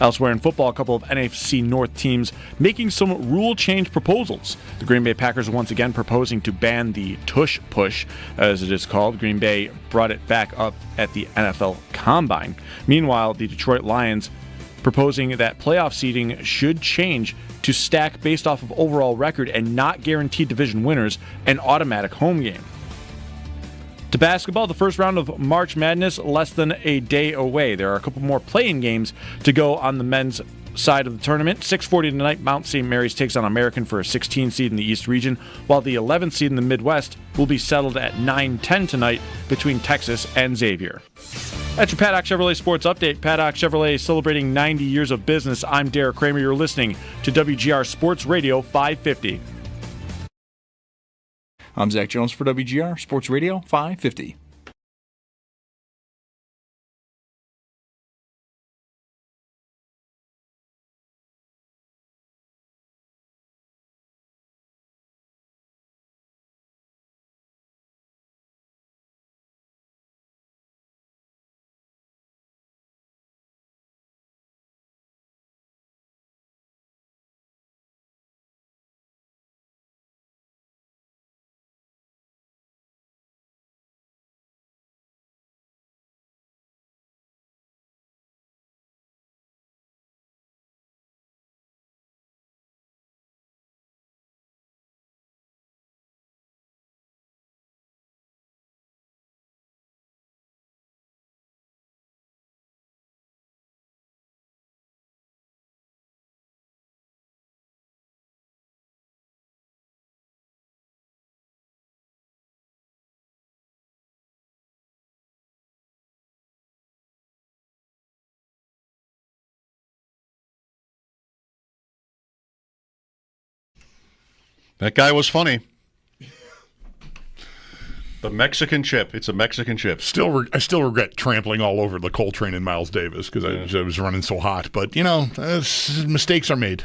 Elsewhere in football, a couple of NFC North teams making some rule change proposals. The Green Bay Packers are once again proposing to ban the tush push, as it is called. Green Bay brought it back up at the NFL Combine. Meanwhile, the Detroit Lions proposing that playoff seeding should change to stack based off of overall record and not guarantee division winners an automatic home game. To basketball, the first round of March Madness less than a day away. There are a couple more play-in games to go on the men's side of the tournament. 6:40 tonight, Mount St. Mary's takes on American for a 16 seed in the East region, while the 11th seed in the Midwest will be settled at 9:10 tonight between Texas and Xavier. That's your Paddock Chevrolet Sports Update. Paddock Chevrolet is celebrating 90 years of business. I'm Derek Kramer. You're listening to WGR Sports Radio 550. I'm Zach Jones for WGR Sports Radio 550. That guy was funny. The Mexican chip. It's a Mexican chip. I still regret trampling all over the Coltrane and Miles Davis because I was running so hot. But, mistakes are made.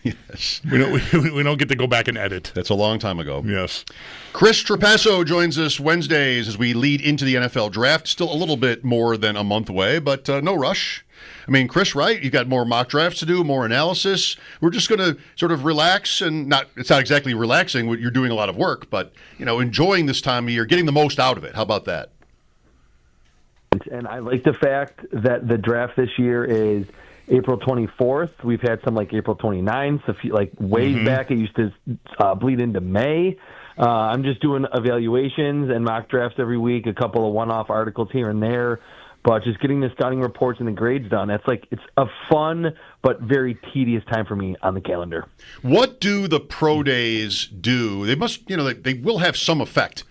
Yes. We don't get to go back and edit. That's a long time ago. Yes. Chris Trapasso joins us Wednesdays as we lead into the NFL draft. Still a little bit more than a month away, but no rush. I mean, Chris, right? You've got more mock drafts to do, more analysis. We're just going to sort of relax and it's not exactly relaxing. You're doing a lot of work, but, enjoying this time of year, getting the most out of it. How about that? And I like the fact that the draft this year is April 24th. We've had some like April 29th. Ways back, it used to bleed into May. I'm just doing evaluations and mock drafts every week, a couple of one-off articles here and there. But just getting the scouting reports and the grades done, it's a fun but very tedious time for me on the calendar. What do the pro days do? They must, they will have some effect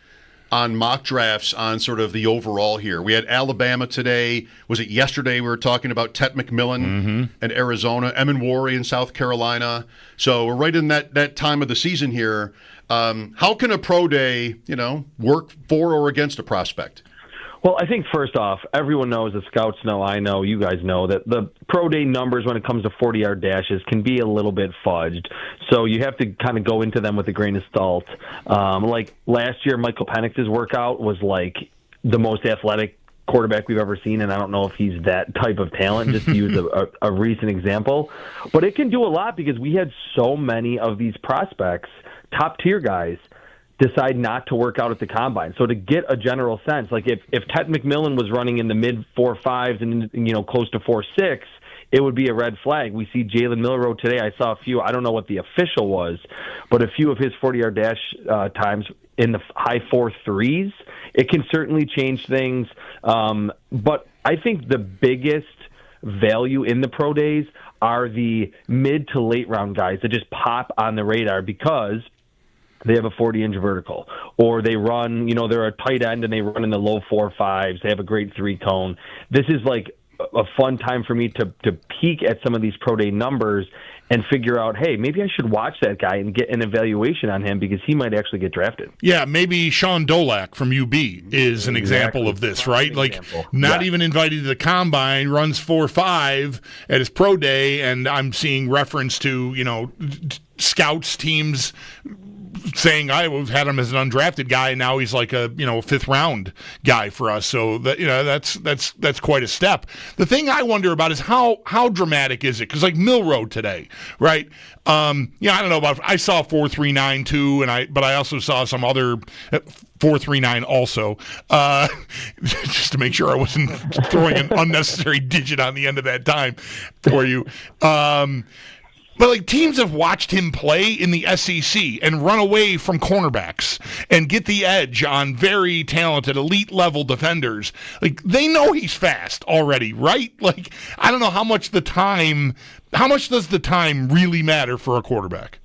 on mock drafts, on sort of the overall here. We had Alabama today. Was it yesterday we were talking about Tet McMillan and Arizona, Emin in South Carolina. So we're right in that time of the season here. How can a pro day, work for or against a prospect? Well, I think first off, everyone knows, the scouts know, I know, you guys know, that the pro day numbers when it comes to 40-yard dashes can be a little bit fudged. So you have to kind of go into them with a grain of salt. Like last year, Michael Penix's workout was like the most athletic quarterback we've ever seen, and I don't know if he's that type of talent, just to use a recent example. But it can do a lot because we had so many of these prospects, top-tier guys, decide not to work out at the combine. So to get a general sense, like if Ted McMillan was running in the mid 4.5s and close to 4.6, it would be a red flag. We see Jalen Milroe today. I saw a few. I don't know what the official was, but a few of his 40-yard dash times in the high 4.3s. It can certainly change things, but I think the biggest value in the pro days are the mid to late round guys that just pop on the radar because they have a 40-inch vertical, or they run, they're a tight end and they run in the low 4.5s. They have a great 3-cone. This is like a fun time for me to peek at some of these pro day numbers and figure out, hey, maybe I should watch that guy and get an evaluation on him because he might actually get drafted. Yeah, maybe Sean Dolak from UB is an example of this, right? Like, not even invited to the combine, runs 4.5 at his pro day, and I'm seeing reference to, scouts, teams saying I had him as an undrafted guy, and now he's like a 5th round guy for us. So that that's quite a step. The thing I wonder about is how dramatic is it? Because like Milroe today, right? I don't know about. I saw 4.39 too, but I also saw some other 4.39 also, just to make sure I wasn't throwing an unnecessary digit on the end of that time for you. But like teams have watched him play in the SEC and run away from cornerbacks and get the edge on very talented elite level defenders. Like they know he's fast already, right? Like I don't know how much does the time really matter for a quarterback?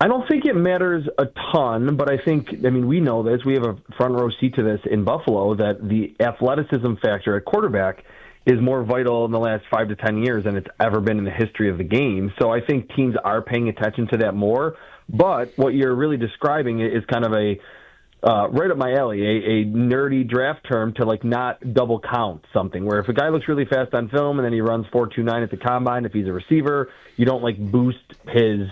I don't think it matters a ton, but we know this. We have a front row seat to this in Buffalo, that the athleticism factor at quarterback is more vital in the last 5 to 10 years than it's ever been in the history of the game. So I think teams are paying attention to that more. But what you're really describing is kind of a right up my alley, a nerdy draft term to like not double count something. Where if a guy looks really fast on film and then he runs 4.29 at the combine, if he's a receiver, you don't like boost his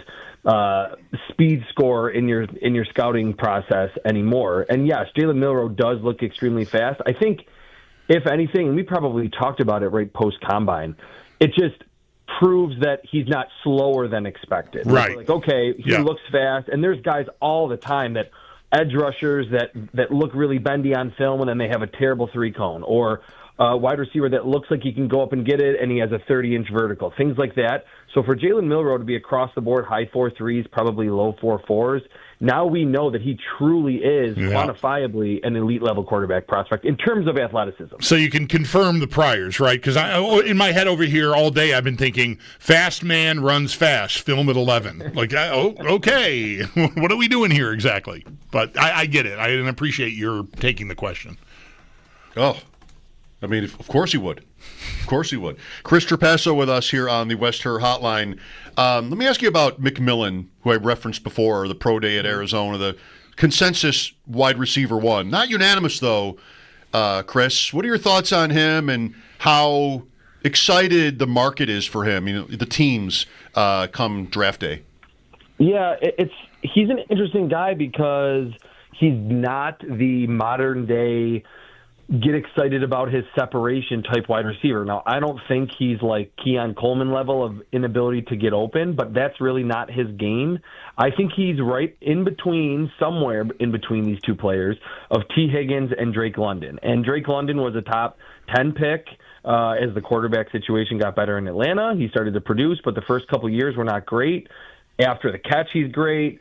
speed score in your scouting process anymore. And yes, Jalen Milroe does look extremely fast. I think, if anything, and we probably talked about it right post-combine, it just proves that he's not slower than expected. Right. Like, okay, he looks fast, and there's guys all the time that edge rushers that look really bendy on film and then they have a terrible 3-cone, or a wide receiver that looks like he can go up and get it and he has a 30-inch vertical, things like that. So for Jalen Milroe to be across the board, high 4.3s, probably low 4.4s, now we know that he truly is quantifiably an elite-level quarterback prospect in terms of athleticism. So you can confirm the priors, right? Because in my head over here all day I've been thinking, fast man runs fast, film at 11. Like, okay, what are we doing here exactly? But I get it. I appreciate your taking the question. Oh, I mean, of course he would. Of course he would. Chris Trapasso with us here on the West Her Hotline. Let me ask you about McMillan, who I referenced before, the pro day at Arizona, the consensus wide receiver one. Not unanimous, though, Chris. What are your thoughts on him and how excited the market is for him, the teams come draft day? Yeah, he's an interesting guy because he's not the modern-day get excited about his separation type wide receiver. Now, I don't think he's like Keon Coleman level of inability to get open, but that's really not his game. I think he's right in between, somewhere in between these two players of T. Higgins and Drake London. And Drake London was a top 10 pick as the quarterback situation got better in Atlanta. He started to produce, but the first couple years were not great. After the catch, he's great.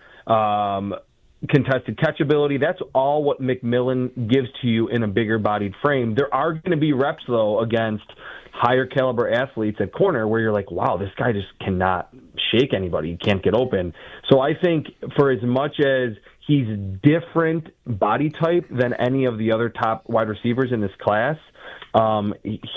Contested catchability, that's all what McMillan gives to you in a bigger bodied frame. There are going to be reps, though, against higher caliber athletes at corner where you're like, wow, this guy just cannot shake anybody. He can't get open. So I think for as much as he's different body type than any of the other top wide receivers in this class,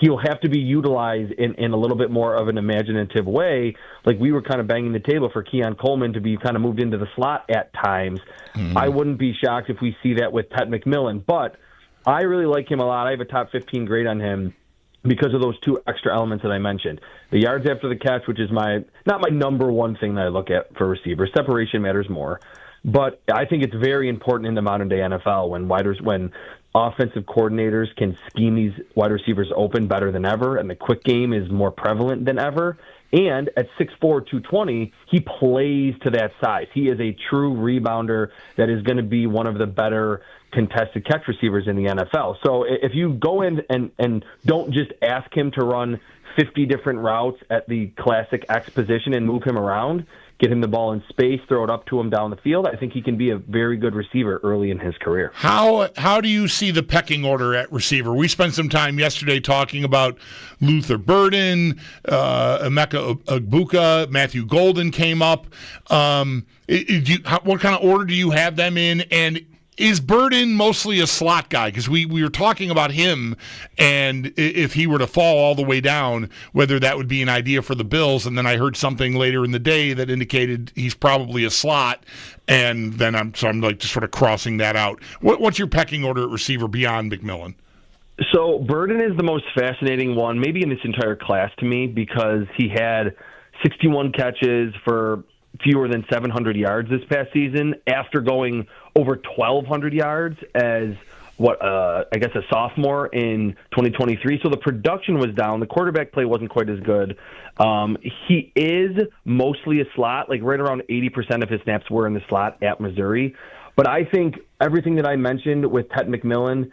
he'll have to be utilized in a little bit more of an imaginative way. Like we were kind of banging the table for Keon Coleman to be kind of moved into the slot at times. Mm-hmm. I wouldn't be shocked if we see that with Ted McMillan, but I really like him a lot. I have a top 15 grade on him because of those two extra elements that I mentioned. The yards after the catch, which is not my number one thing that I look at for receivers. Separation matters more. But I think it's very important in the modern-day NFL when offensive coordinators can scheme these wide receivers open better than ever, and the quick game is more prevalent than ever. And at 6'4", 220, he plays to that size. He is a true rebounder that is going to be one of the better contested catch receivers in the NFL. So if you go in and don't just ask him to run 50 different routes at the classic X position and move him around, get him the ball in space, throw it up to him down the field, I think he can be a very good receiver early in his career. How do you see the pecking order at receiver? We spent some time yesterday talking about Luther Burden, Emeka Egbuka, Matthew Golden came up. What kind of order do you have them in? And is Burden mostly a slot guy? Because we were talking about him, and if he were to fall all the way down, whether that would be an idea for the Bills. And then I heard something later in the day that indicated he's probably a slot. And then I'm like just sort of crossing that out. What's your pecking order at receiver beyond McMillan? So Burden is the most fascinating one, maybe in this entire class to me, because he had 61 catches for fewer than 700 yards this past season after going over 1,200 yards as I guess a sophomore in 2023. So the production was down. The quarterback play wasn't quite as good. He is mostly a slot, like right around 80% of his snaps were in the slot at Missouri. But I think everything that I mentioned with Ted McMillan,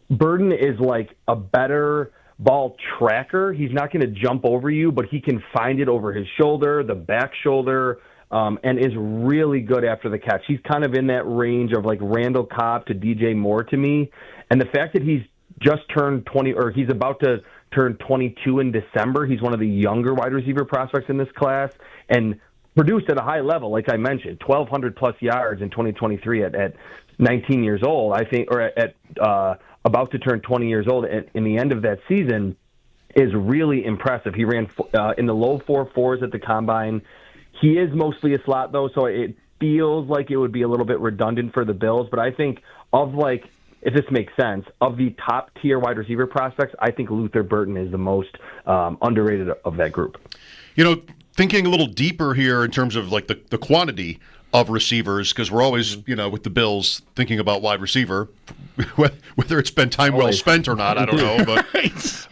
Burden is like a better ball tracker. He's not going to jump over you, but he can find it over his shoulder, the back shoulder, and is really good after the catch. He's kind of in that range of like Randall Cobb to DJ Moore to me. And the fact that he's just turned 20, or he's about to turn 22 in December, he's one of the younger wide receiver prospects in this class and produced at a high level, like I mentioned, 1,200 plus yards in 2023 at 19 years old, I think, or at about to turn 20 years old in the end of that season is really impressive. He ran in the low 4.4s at the combine. He is mostly a slot, though, so it feels like it would be a little bit redundant for the Bills. But I think if this makes sense, of the top-tier wide receiver prospects, I think Luther Burden is the most underrated of that group. You know, thinking a little deeper here in terms of like the quantity of receivers, because we're always, with the Bills thinking about wide receiver, whether it's been time well spent or not, I don't know. But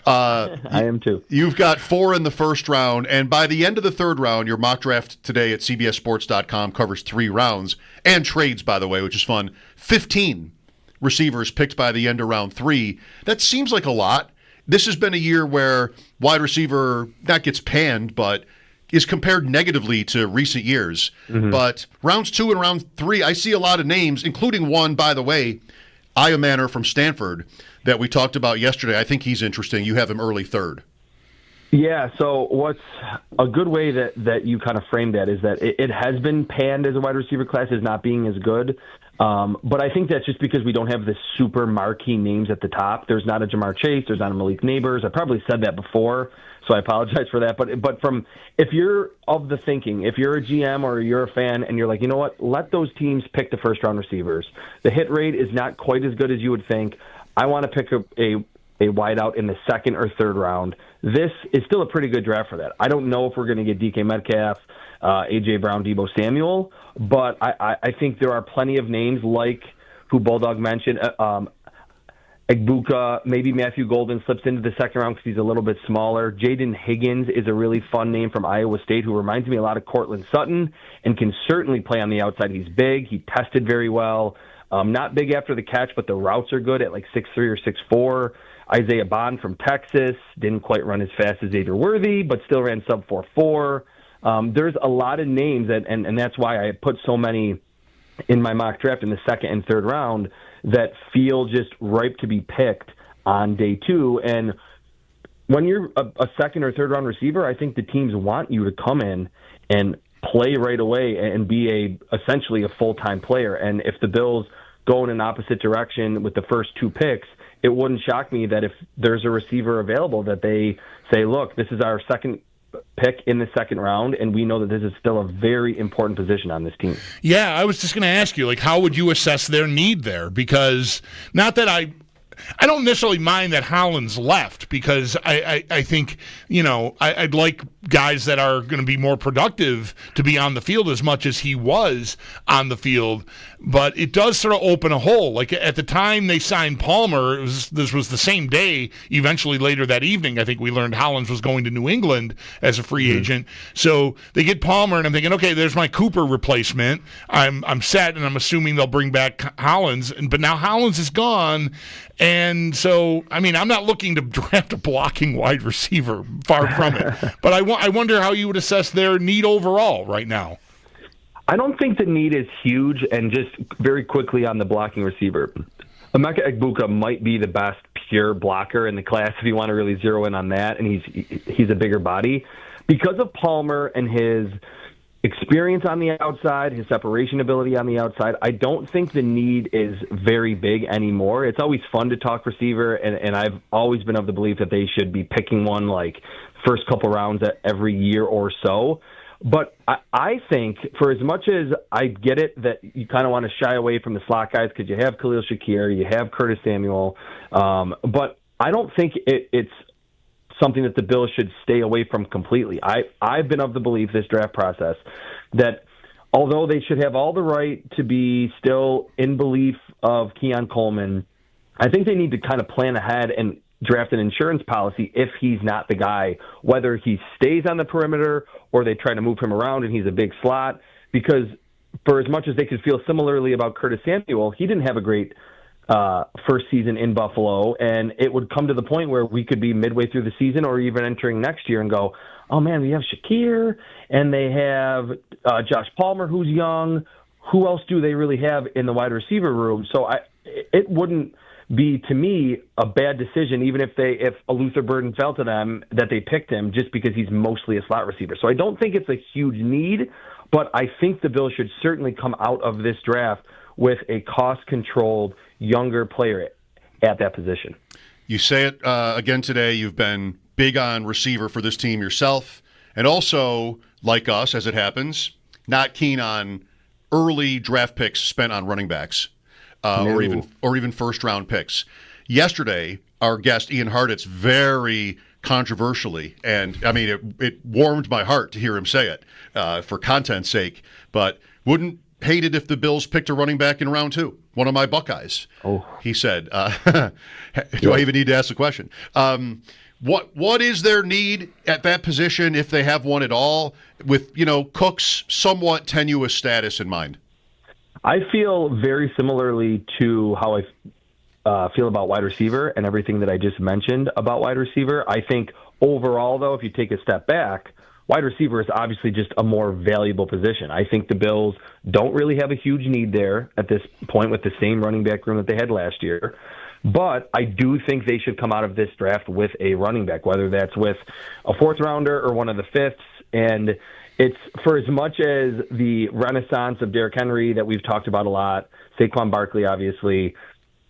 I am too. You've got 4 in the first round, and by the end of the third round, your mock draft today at CBSSports.com covers 3 rounds, and trades, by the way, which is fun. 15 receivers picked by the end of round 3. That seems like a lot. This has been a year where wide receiver not gets panned, but is compared negatively to recent years. Mm-hmm. But rounds 2 and round 3, I see a lot of names, including one, by the way, Aya Manor from Stanford, that we talked about yesterday. I think he's interesting. You have him early third. Yeah, so what's a good way that you kind of frame that is that it has been panned as a wide receiver class as not being as good. But I think that's just because we don't have the super marquee names at the top. There's not a Jamar Chase. There's not a Malik Neighbors. I probably said that before, so I apologize for that. But if you're of the thinking, if you're a GM or you're a fan and you're like, you know what, let those teams pick the first-round receivers. The hit rate is not quite as good as you would think. I want to pick a wideout in the second or third round. This is still a pretty good draft for that. I don't know if we're going to get DK Metcalf, A.J. Brown, Deebo Samuel, but I think there are plenty of names like who Bulldog mentioned, Egbuka, maybe Matthew Golden slips into the second round because he's a little bit smaller. Jaden Higgins is a really fun name from Iowa State who reminds me a lot of Cortland Sutton and can certainly play on the outside. He's big. He tested very well. Not big after the catch, but the routes are good at like 6'3" or 6'4". Isaiah Bond from Texas didn't quite run as fast as Xavier Worthy, but still ran sub 4.4. There's a lot of names, and that's why I put so many in my mock draft in the second and third round that feel just ripe to be picked on day 2. And when you're a second or third round receiver, I think the teams want you to come in and play right away and be essentially a full-time player. And if the Bills go in an opposite direction with the first 2 picks, it wouldn't shock me that if there's a receiver available that they say, look, this is our second pick in the second round, and we know that this is still a very important position on this team. Yeah, I was just going to ask you, like, how would you assess their need there? Because not that I don't necessarily mind that Holland's left because I think, I'd like guys that are going to be more productive to be on the field as much as he was on the field. But it does sort of open a hole. Like at the time they signed Palmer, this was the same day, eventually later that evening, I think we learned Hollins was going to New England as a free agent. So they get Palmer, and I'm thinking, okay, there's my Cooper replacement. I'm set, and I'm assuming they'll bring back Hollins. But now Hollins is gone. And so, I'm not looking to draft a blocking wide receiver, far from it. But I wonder how you would assess their need overall right now. I don't think the need is huge, and just very quickly on the blocking receiver. Emeka Egbuka might be the best pure blocker in the class if you want to really zero in on that, and he's a bigger body. Because of Palmer and his experience on the outside, his separation ability on the outside, I don't think the need is very big anymore. It's always fun to talk receiver, and I've always been of the belief that they should be picking one like first couple rounds every year or so. But I think, for as much as I get it that you kind of want to shy away from the slot guys because you have Khalil Shakir, you have Curtis Samuel, but I don't think it's something that the Bills should stay away from completely. I've been of the belief this draft process that although they should have all the right to be still in belief of Keon Coleman, I think they need to kind of plan ahead and draft an insurance policy if he's not the guy, whether he stays on the perimeter or they try to move him around and he's a big slot. Because for as much as they could feel similarly about Curtis Samuel, he didn't have a great first season in Buffalo, and it would come to the point where we could be midway through the season or even entering next year and go, oh man, we have Shakir and they have Josh Palmer, who's young. Who else do they really have in the wide receiver room? So it wouldn't be, to me, a bad decision, even if a Luther Burden fell to them, that they picked him just because he's mostly a slot receiver. So I don't think it's a huge need, but I think the Bills should certainly come out of this draft with a cost-controlled, younger player at that position. You say it again today. You've been big on receiver for this team yourself, and also, like us, as it happens, not keen on early draft picks spent on running backs. Or even first-round picks. Yesterday, our guest Ian Hartitz very controversially, and it warmed my heart to hear him say it for content's sake, but wouldn't hate it if the Bills picked a running back in round 2, one of my Buckeyes. Oh, he said. Do I even need to ask the question? What is their need at that position, if they have one at all, with Cook's somewhat tenuous status in mind? I feel very similarly to how I feel about wide receiver and everything that I just mentioned about wide receiver. I think overall, though, if you take a step back, wide receiver is obviously just a more valuable position. I think the Bills don't really have a huge need there at this point with the same running back room that they had last year. But I do think they should come out of this draft with a running back, whether that's with a fourth rounder or one of the fifths. And it's, for as much as the renaissance of Derrick Henry that we've talked about a lot, Saquon Barkley, obviously,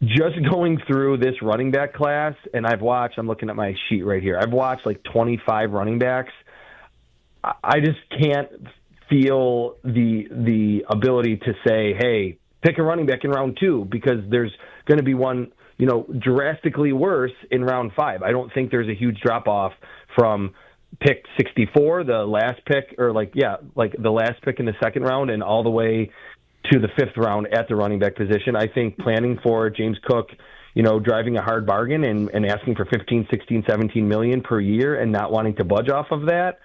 just going through this running back class, and I'm looking at my sheet right here, I've watched like 25 running backs. I just can't feel the ability to say, hey, pick a running back in round 2, because there's going to be one, drastically worse in round 5. I don't think there's a huge drop-off from pick 64, the last pick, or the last pick in the second round, and all the way to the 5th round at the running back position. I think planning for James Cook, driving a hard bargain and asking for 15, 16, 17 million per year and not wanting to budge off of that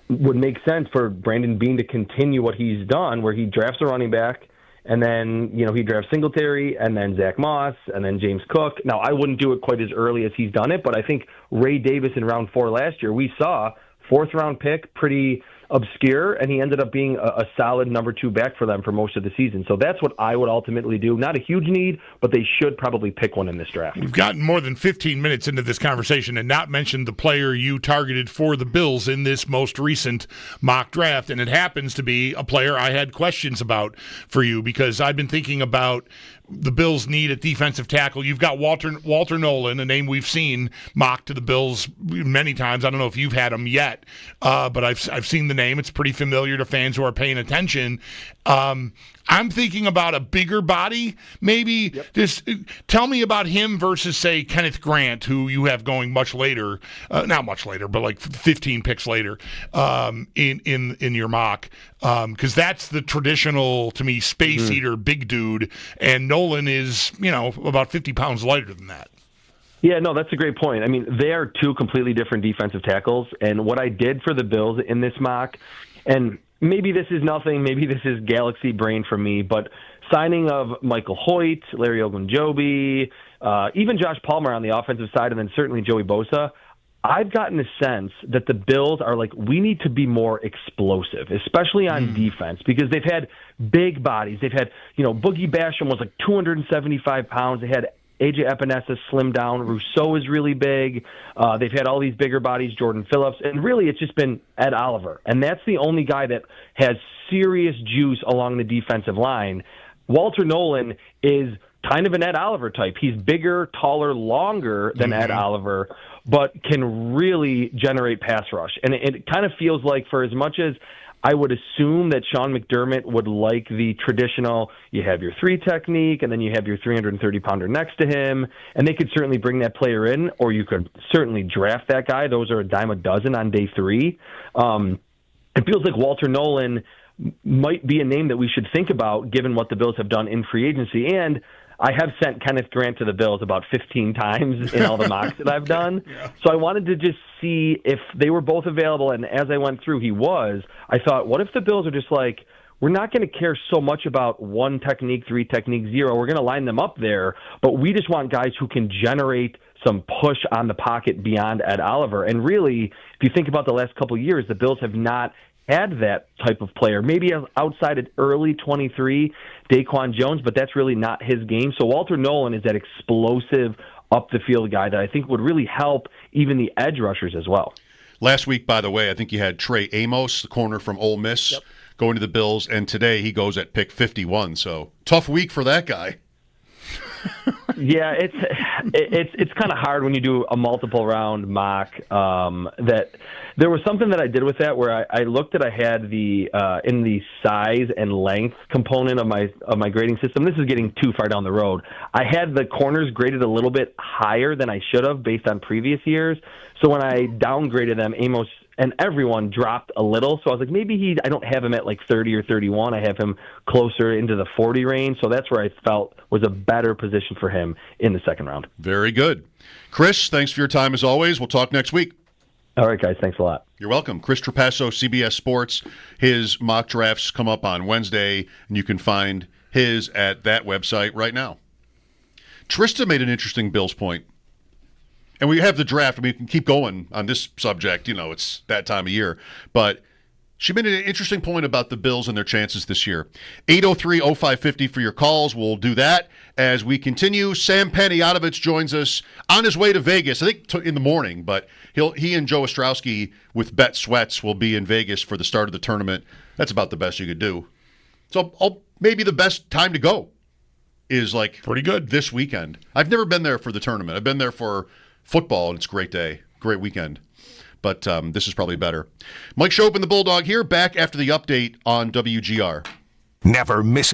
would make sense for Brandon Beane to continue what he's done, where he drafts a running back, and then, he drafts Singletary, and then Zach Moss, and then James Cook. Now, I wouldn't do it quite as early as he's done it, but I think Ray Davis in round 4 last year, we saw 4th-round pick, pretty obscure, and he ended up being a solid number 2 back for them for most of the season. So that's what I would ultimately do. Not a huge need, but they should probably pick one in this draft. We've gotten more than 15 minutes into this conversation and not mentioned the player you targeted for the Bills in this most recent mock draft, and it happens to be a player I had questions about for you, because I've been thinking about the Bills' need at defensive tackle. You've got Walter Nolan, a name we've seen mocked to the Bills many times. I don't know if you've had him yet, but I've seen the name. name. It's pretty familiar to fans who are paying attention. I'm thinking about a bigger body. Maybe just tell me about him versus, say, Kenneth Grant, who you have going much later, not much later, but like 15 picks later in your mock, because that's the traditional, to me, space eater big dude, and Nolan is about 50 pounds lighter than that. Yeah, no, that's a great point. I mean, they are two completely different defensive tackles, and what I did for the Bills in this mock, and maybe this is nothing, maybe this is galaxy brain for me, but signing of Michael Hoyt, Larry Ogunjobi, even Josh Palmer on the offensive side, and then certainly Joey Bosa, I've gotten a sense that the Bills are like, we need to be more explosive, especially on defense, because they've had big bodies. They've had, Boogie Basham was like 275 pounds. They had AJ Epinesa slimmed down. Rousseau is really big. They've had all these bigger bodies, Jordan Phillips, and really it's just been Ed Oliver. And that's the only guy that has serious juice along the defensive line. Walter Nolan is kind of an Ed Oliver type. He's bigger, taller, longer than Ed Oliver, but can really generate pass rush. And it kind of feels like, for as much as I would assume that Sean McDermott would like the traditional, you have your 3 technique, and then you have your 330-pounder next to him, and they could certainly bring that player in, or you could certainly draft that guy. Those are a dime a dozen on day 3. It feels like Walter Nolan might be a name that we should think about, given what the Bills have done in free agency. And I have sent Kenneth Grant to the Bills about 15 times in all the mocks that I've done. So I wanted to just see if they were both available. And as I went through, he was. I thought, what if the Bills are just like, we're not going to care so much about 1 technique, 3 technique, 0. We're going to line them up there, but we just want guys who can generate some push on the pocket beyond Ed Oliver. And really, if you think about the last couple of years, the Bills have not had that type of player. Maybe outside at early 23, Daquan Jones, but that's really not his game. So Walter Nolan is that explosive up-the-field guy that I think would really help even the edge rushers as well. Last week, by the way, I think you had Trey Amos, the corner from Ole Miss, going to the Bills, and today he goes at pick 51. So tough week for that guy. Yeah, it's kind of hard when you do a multiple round mock. That there was something that I did with that where I looked at, I had the in the size and length component of my grading system. This is getting too far down the road. I had the corners graded a little bit higher than I should have based on previous years. So when I downgraded them, Amos and everyone dropped a little. So I was like, maybe I don't have him at like 30 or 31. I have him closer into the 40 range. So that's where I felt was a better position for him in the second round. Very good. Chris, thanks for your time as always. We'll talk next week. All right, guys. Thanks a lot. You're welcome. Chris Trapasso, CBS Sports. His mock drafts come up on Wednesday, and you can find his at that website right now. Trista made an interesting Bills point. And we have the draft. I mean, we can keep going on this subject. It's that time of year. But she made an interesting point about the Bills and their chances this year. 803-0550 for your calls. We'll do that as we continue. Sam Panayotovich joins us on his way to Vegas, I think in the morning. But he and Joe Ostrowski with Bet Sweats will be in Vegas for the start of the tournament. That's about the best you could do. So maybe the best time to go is like pretty good this weekend. I've never been there for the tournament. I've been there for football, and it's a great day, great weekend. But this is probably better. Mike Schopp and the Bulldog here, back after the update on WGR. Never miss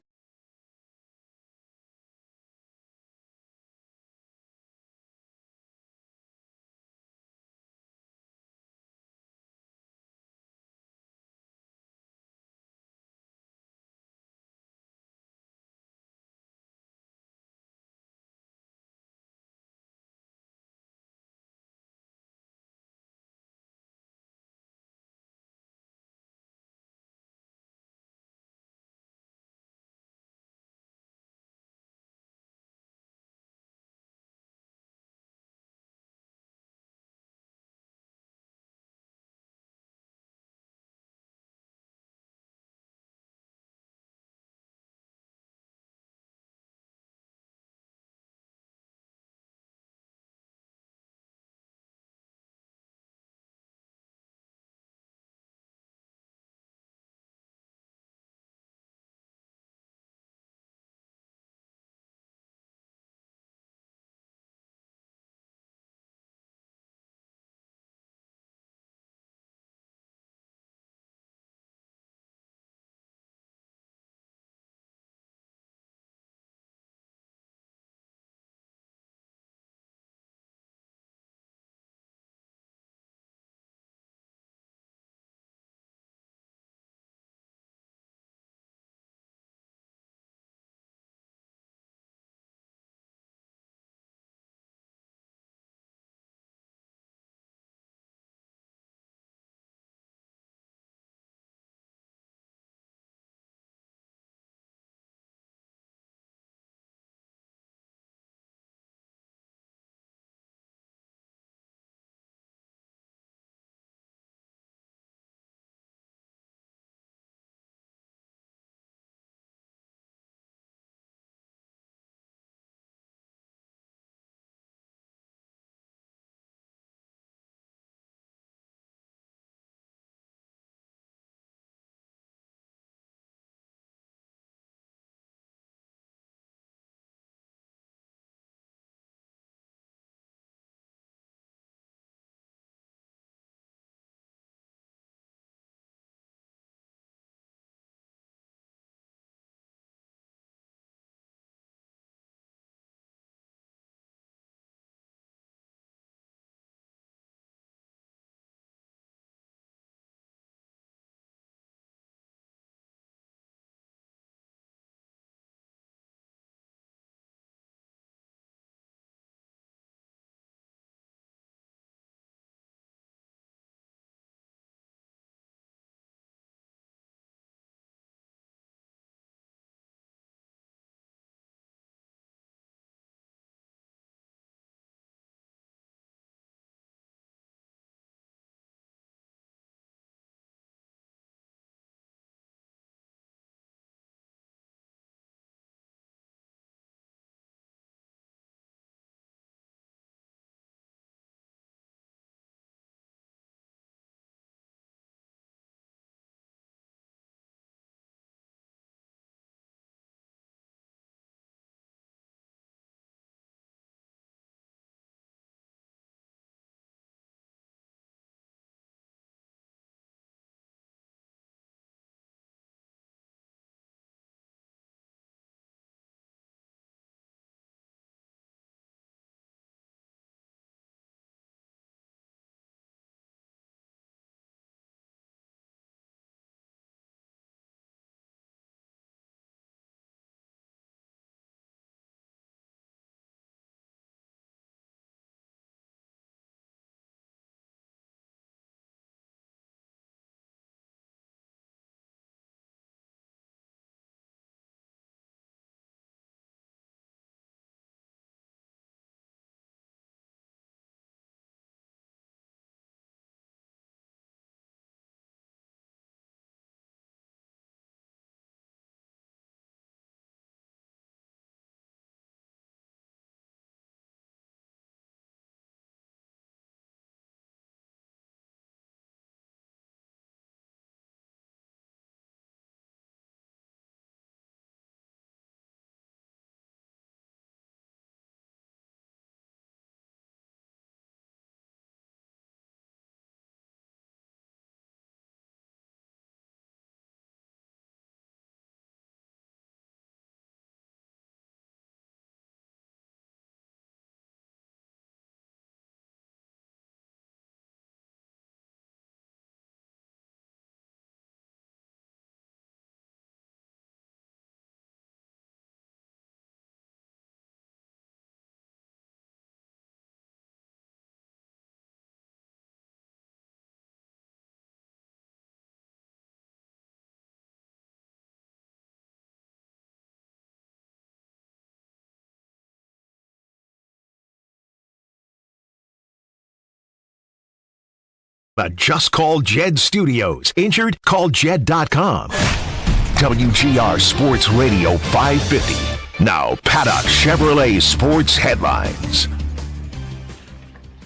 The Just Call Jed Studios. Injured? Call Jed.com. WGR Sports Radio 550. Now, Paddock Chevrolet Sports Headlines.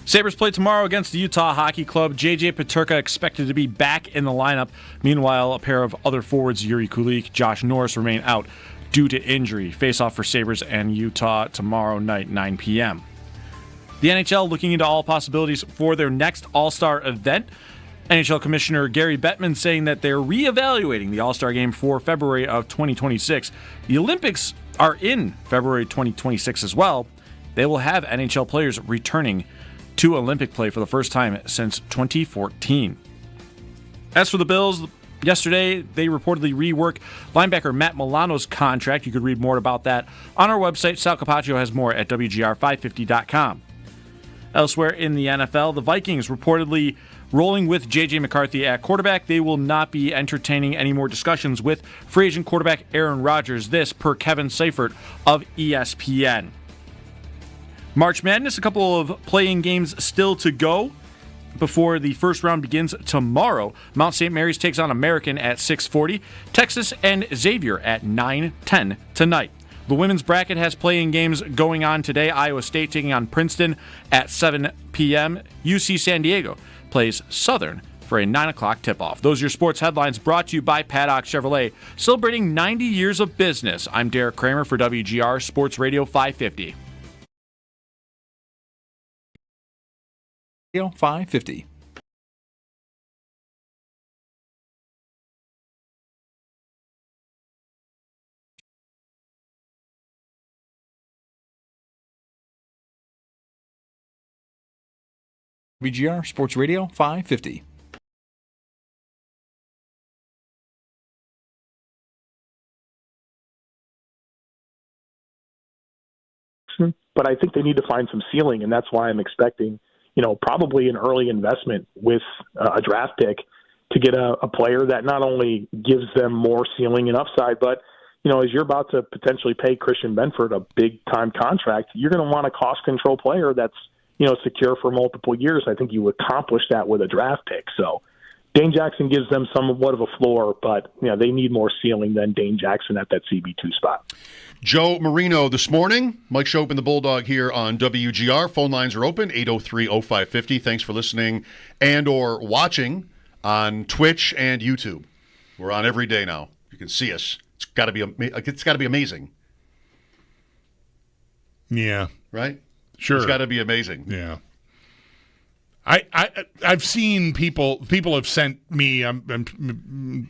Sabres play tomorrow against the Utah Hockey Club. J.J. Peterka expected to be back in the lineup. Meanwhile, a pair of other forwards, Yuri Kulik, Josh Norris, remain out due to injury. Face-off for Sabres and Utah tomorrow night, 9 p.m. The NHL looking into all possibilities for their next All-Star event. NHL Commissioner Gary Bettman saying that they're reevaluating the All-Star Game for February of 2026. The Olympics are in February 2026 as well. They will have NHL players returning to Olympic play for the first time since 2014. As for the Bills, yesterday they reportedly reworked linebacker Matt Milano's contract. You could read more about that on our website. Sal Capaccio has more at WGR550.com. Elsewhere in the NFL, the Vikings reportedly rolling with J.J. McCarthy at quarterback. They will not be entertaining any more discussions with free agent quarterback Aaron Rodgers. This per Kevin Seifert of ESPN. March Madness, a couple of playing games still to go before the first round begins tomorrow. Mount St. Mary's takes on American at 6:40. Texas and Xavier at 9:10 tonight. The women's bracket has playing games going on today. Iowa State taking on Princeton at 7 p.m. UC San Diego plays Southern for a 9 o'clock tip-off. Those are your sports headlines brought to you by Paddock Chevrolet, celebrating 90 years of business. I'm Derek Kramer for WGR Sports Radio 550. 550. WGR Sports Radio 550. But I think they need to find some ceiling, and that's why I'm expecting, probably an early investment with a draft pick to get a player that not only gives them more ceiling and upside, but, as you're about to potentially pay Christian Benford a big-time contract, you're going to want a cost-control player that's, secure for multiple years. I think you accomplish that with a draft pick. So Dane Jackson gives them somewhat of a floor, but they need more ceiling than Dane Jackson at that CB2 spot. Joe Marino this morning. Mike Schopp and the Bulldog here on WGR. Phone lines are open, 803-0550. Thanks for listening and or watching on Twitch and YouTube. We're on every day now. You can see us. It's got to be amazing. Yeah. Right? Sure. It's got to be amazing. Yeah. I've seen people have sent me, I'm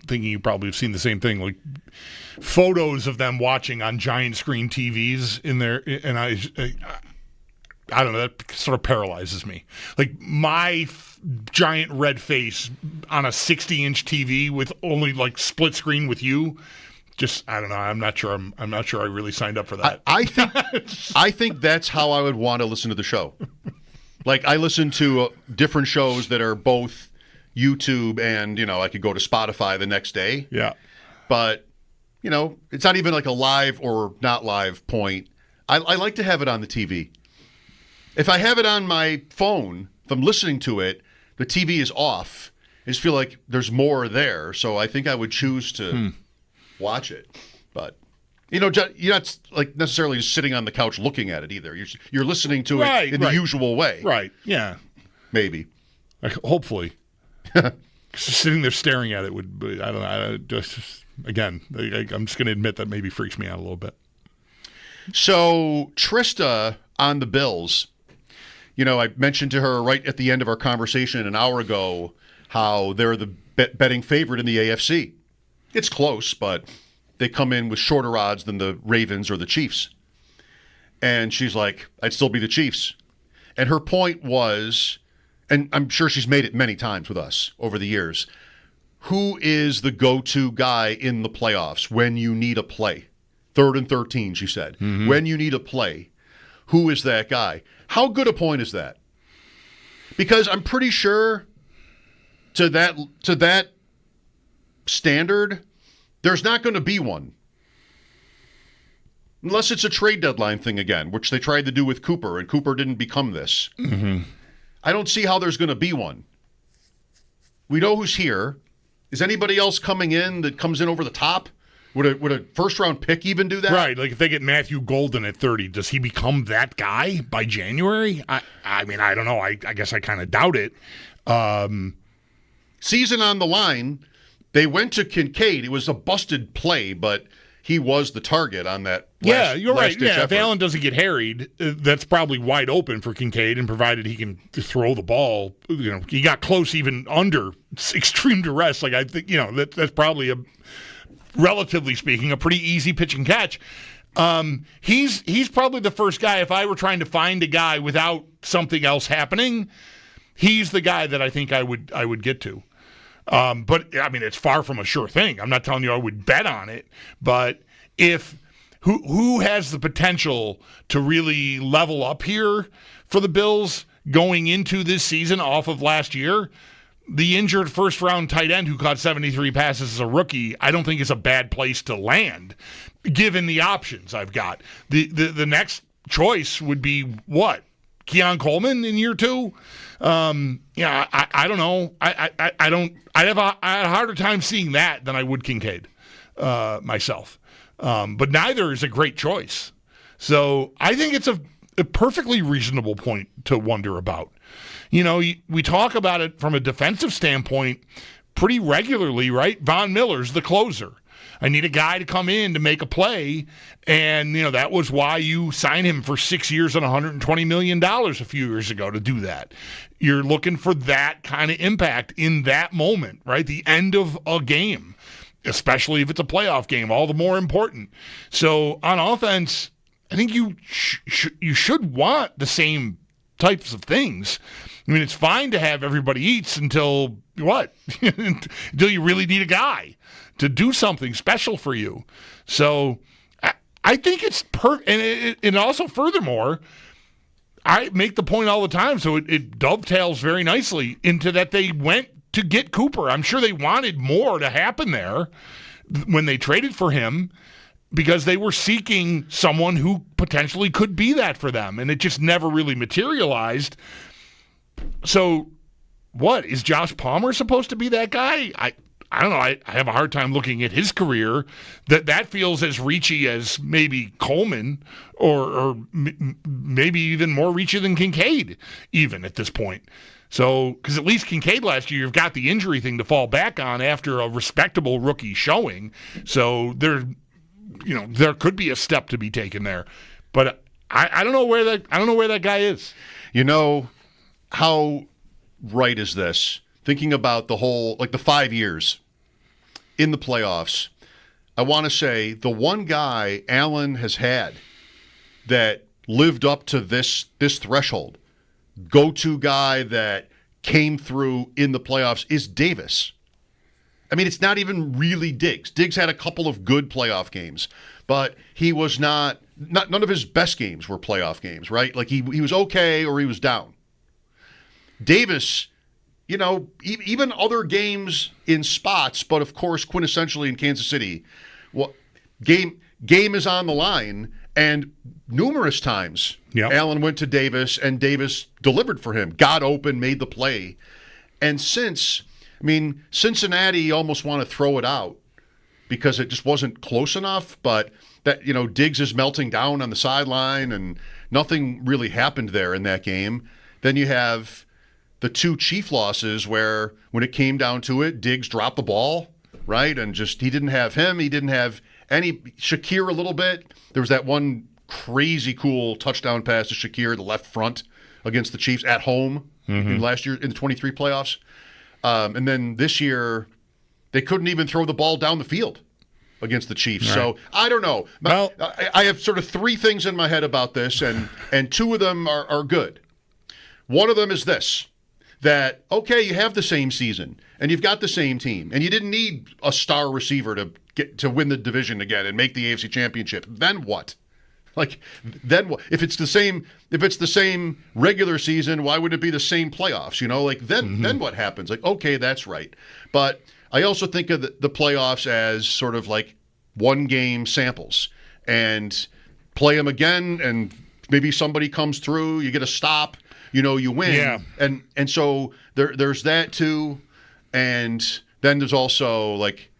thinking you probably have seen the same thing, like photos of them watching on giant screen TVs in there, and I don't know, that sort of paralyzes me. Like my giant red face on a 60-inch TV with only like split screen with you. Just, I don't know. I'm not sure I really signed up for that. I think that's how I would want to listen to the show. Like, I listen to different shows that are both YouTube and, I could go to Spotify the next day. Yeah. But, it's not even like a live or not live point. I like to have it on the TV. If I have it on my phone, if I'm listening to it, the TV is off. I just feel like there's more there. So I think I would choose to watch it. But, you're not like necessarily just sitting on the couch looking at it either. You're listening to it in the usual way. Right, yeah. Maybe. Hopefully. Sitting there staring at it would be, I don't know, again, I'm just going to admit that maybe freaks me out a little bit. So, Trista on the Bills, I mentioned to her right at the end of our conversation an hour ago how they're the betting favorite in the AFC. It's close, but they come in with shorter odds than the Ravens or the Chiefs. And she's like, I'd still be the Chiefs. And her point was, and I'm sure she's made it many times with us over the years, who is the go-to guy in the playoffs when you need a play? 3rd and 13, she said. Mm-hmm. When you need a play, who is that guy? How good a point is that? Because I'm pretty sure to that standard, there's not going to be one. Unless it's a trade deadline thing again, which they tried to do with Cooper, and Cooper didn't become this. Mm-hmm. I don't see how there's going to be one. we know who's here. Is anybody else coming in that comes in over the top? Would a first-round pick even do that? Right, like if they get Matthew Golden at 30, does he become that guy by January? I mean, I don't know. I guess I kind of doubt it. Season on the line, they went to Kincaid. It was a busted play, but he was the target on that you're right. Yeah, effort. if Allen doesn't get harried, that's probably wide open for Kincaid, and provided he can throw the ball, he got close even under extreme duress. Like, I think, that's probably relatively speaking, a pretty easy pitch and catch. He's probably the first guy, if I were trying to find a guy without something else happening, he's the guy that I think I would get to. But I mean, it's far from a sure thing. I'm not telling you I would bet on it, but who has the potential to really level up here for the Bills going into this season off of last year? The injured first-round tight end who caught 73 passes as a rookie, I don't think is a bad place to land, given the options I've got. The next choice would be what? Keon Coleman in year 2? I don't know. I had a harder time seeing that than I would Kincaid myself. But neither is a great choice. So I think it's a perfectly reasonable point to wonder about. We talk about it from a defensive standpoint pretty regularly, right? Von Miller's the closer. I need a guy to come in to make a play, and that was why you signed him for 6 years and $120 million a few years ago to do that. You're looking for that kind of impact in that moment, right? The end of a game, especially if it's a playoff game, all the more important. So on offense, I think you should want the same types of things. I mean, it's fine to have everybody eats until what? Until you really need a guy to do something special for you. So I think it's and also furthermore, I make the point all the time, so it dovetails very nicely into that they went to get Cooper. I'm sure they wanted more to happen there when they traded for him, because they were seeking someone who potentially could be that for them, and it just never really materialized. So what? Is Josh Palmer supposed to be that guy? I don't know. I have a hard time looking at his career. That feels as reachy as maybe Coleman or maybe even more reachy than Kincaid even at this point. So, because at least Kincaid last year, you've got the injury thing to fall back on after a respectable rookie showing. So there could be a step to be taken there. But I don't know where that guy is. How right is this? Thinking about the whole, the 5 years in the playoffs, I want to say the one guy Allen has had that lived up to this threshold, go-to guy that came through in the playoffs, is Davis. I mean, it's not even really Diggs. Diggs had a couple of good playoff games, but he was none of his best games were playoff games, right? Like he was okay or he was down. Davis, even other games in spots, but of course, quintessentially in Kansas City, game is on the line, and numerous times Allen went to Davis, and Davis delivered for him, got open, made the play. And Cincinnati almost want to throw it out because it just wasn't close enough, but that, Diggs is melting down on the sideline, and nothing really happened there in that game. Then you have the 2 Chief losses where when it came down to it, Diggs dropped the ball, right? And just he didn't have him. He didn't have any Shakir a little bit. There was that one crazy cool touchdown pass to Shakir, the left front against the Chiefs at home in last year in the 23 playoffs. And then this year, they couldn't even throw the ball down the field against the Chiefs. Right. So I don't know. Well, I have sort of 3 things in my head about this, and 2 of them are good. One of them is this. That, okay, you have the same season, and you've got the same team, and you didn't need a star receiver to win the division again and make the AFC Championship. Then what? Then what? If it's the same regular season, why wouldn't it be the same playoffs? Then what happens? Okay, that's right. But I also think of the playoffs as sort of like 1-game samples, and play them again, and maybe somebody comes through, you get a stop. You win. Yeah. And so there's that too. And then there's also, like,